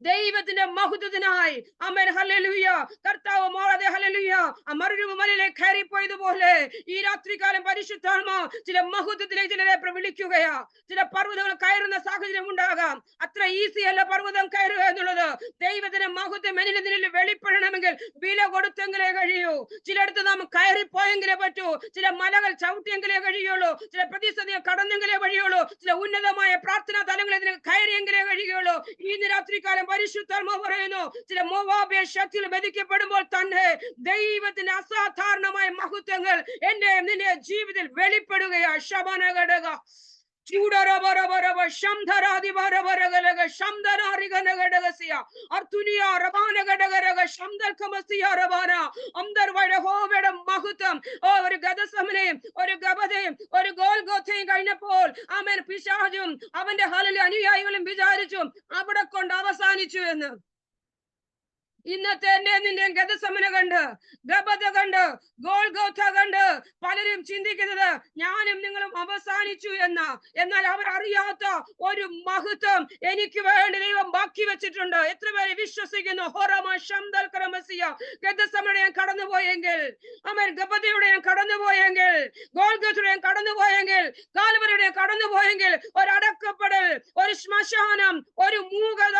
ദൈവത്തിന്റെ മഹത്വത്തിനായി, ആമേൻ ഹല്ലേലൂയ, കർത്താവ് മോളെ ഹല്ലേലൂയ, മരുഭൂമിയിലേക്ക് കയറിപ്പോയതുപോലെ ഈ രാത്രികാലം പരിശുദ്ധാത്മാ ചില മഹത്വത്തിലേക്ക് ചിലരെ വിളിക്കുകയാ. ചില പർവ്വതങ്ങൾ കയറുന്ന സാഹചര്യം ഉണ്ടാകാം. അത്ര ഈസി അല്ല പർവ്വതം കയറുക എന്നുള്ളത്. ദൈവത്തിന്റെ മഹത്വം എന്നിൽ നിന്നിൽ വെളിപ്പെടണമെങ്കിൽ വില കൊടുത്തെങ്കിലേ കഴിയൂ. ചിലയിടത്ത് നാം കയറിപ്പോയെങ്കിലേ പറ്റൂ. ചില മലകൾ ചവിട്ടിയെങ്കിലേ കഴിയുള്ളൂ. ചില പ്രതിസന്ധികൾ കടന്നെങ്കിലേ കഴിയുള്ളൂ. ചില ഉന്നതമായ പ്രാർത്ഥനാ തലങ്ങളിൽ ഇതിന് കയറിയെങ്കിലേ കഴിയുള്ളൂ. ഈ രാത്രികാലം പരിശുദ്ധാത്മാവ് പറയുന്നു, ചില മോവാബിയ ശക്തിയിൽ ബന്ധിക്കപ്പെടുമ്പോൾ തന്നെ ദൈവത്തിന്റെ അസാധാരണമായ മഹത്വങ്ങൾ എന്റെ നിന്റെ ജീവിതത്തിൽ വെളിപ്പെടുകയാണ്. ശബനഘടക മഹത്വം ഒരു ഗദസമനയും ഒരു ഗബതയും ഒരു ഗോൽഗോഥയും കഴിഞ്ഞപ്പോൾ ആമേൻ പിശാചും അവന്റെ ഹല്ലേലൂയ അനുയായികളും വിചാരിച്ചു അവിടെ കൊണ്ട് അവസാനിച്ചു എന്ന്. ഇന്നത്തെ നിന്റെ ഗദസമന കണ്ട്, ഗബത കണ്ട്, ഗോൽഗോഥ കണ്ട് പലരും ചിന്തിക്കുന്നത് ഞാനും നിങ്ങളും അവസാനിച്ചു എന്ന. എന്നാൽ അവർ അറിയാത്ത ഒരു മഹത്വം എനിക്ക് വേണ്ടി ദൈവം ബാക്കി വെച്ചിട്ടുണ്ട്. എത്ര പേര് വിശ്വസിക്കുന്നു? ഗദസമനയുടെ ഞാൻ കടന്നുപോയെങ്കിൽ, അവൻ ഗബതയുടെ ഞാൻ കടന്നുപോയെങ്കിൽ, ഗോൽഗോഥയുടെ ഞാൻ കടന്നുപോയെങ്കിൽ, കാൽവരിയുടെ കടന്നുപോയെങ്കിൽ, ഒരടക്കപ്പെടൽ, ഒരു ശ്മശാനം, ഒരു മൂകത,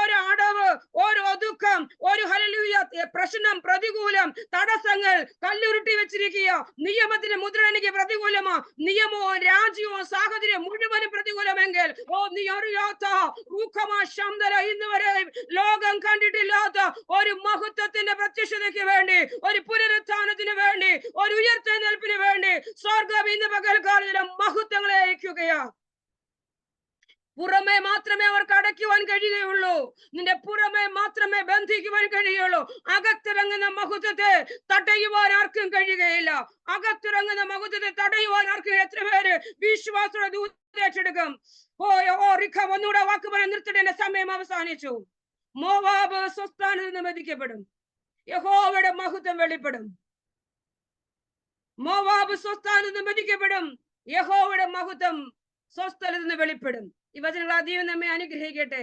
ഒരു അടവ്, ഒരു ഒതുക്കം, ഒരു ഹല്ലേലൂയ പ്രശ്നം, പ്രതികൂലം, തടസ്സങ്ങൾ, കല്ലുരുട്ടി വെച്ചിരിക്കുക. നിയമത്തിന് മുദ്ര എനിക്ക് പ്രതികൂലമാ, നിയമവും രാജ്യവും സാഹചര്യം മുഴുവനും പ്രതികൂലമെങ്കിൽ നീ അറിയാത്ത ഇന്ന് വരെ ലോകം കണ്ടിട്ടില്ലാത്ത ഒരു മഹത്വത്തിന്റെ പ്രത്യക്ഷതയ്ക്ക് വേണ്ടി, ഒരു പുനരുത്ഥാനത്തിന് വേണ്ടി, ഒരു ഉയർത്തെഴുന്നേൽപ്പിന് വേണ്ടി സ്വർഗ്ഗം ഇന്ന് പകൽക്കാലം മഹത്വങ്ങളെ അയക്കുകയാ. പുറമെ മാത്രമേ അവർക്ക് അടയ്ക്കുവാൻ കഴിയുകയുള്ളൂ. നിന്റെ പുറമെ മാത്രമേ ബന്ധിക്കുവാൻ കഴിയുള്ളൂ. അകത്തിറങ്ങുന്ന മഹത്വത്തെ തടയുവാൻ ആർക്കും കഴിയുകയില്ല. അകത്തിറങ്ങുന്ന മഹത്വത്തെ തടയുവാൻ ആർക്കും. എത്ര പേര് വിശ്വാസത്തോടെ ഏറ്റെടുക്കും? ഒന്നുകൂടെ വാക്ക് പറയാൻ നിർത്തിട്ട് എന്റെ സമയം അവസാനിച്ചു. മോവാബ് സ്വസ്ഥാനത്ത് നിന്ന് ബന്ധിക്കപ്പെടും, യഹോവയുടെ മഹത്വം വെളിപ്പെടും. മോവാബ് സ്വസ്ഥാനത്ത് നിന്ന് ബന്ധിക്കപ്പെടും, യഹോവയുടെ മഹത്വം സ്വസ്ഥലത്ത് നിന്ന് വെളിപ്പെടും. ഈ വചനങ്ങൾ അധികം നമ്മെ അനുഗ്രഹിക്കട്ടെ.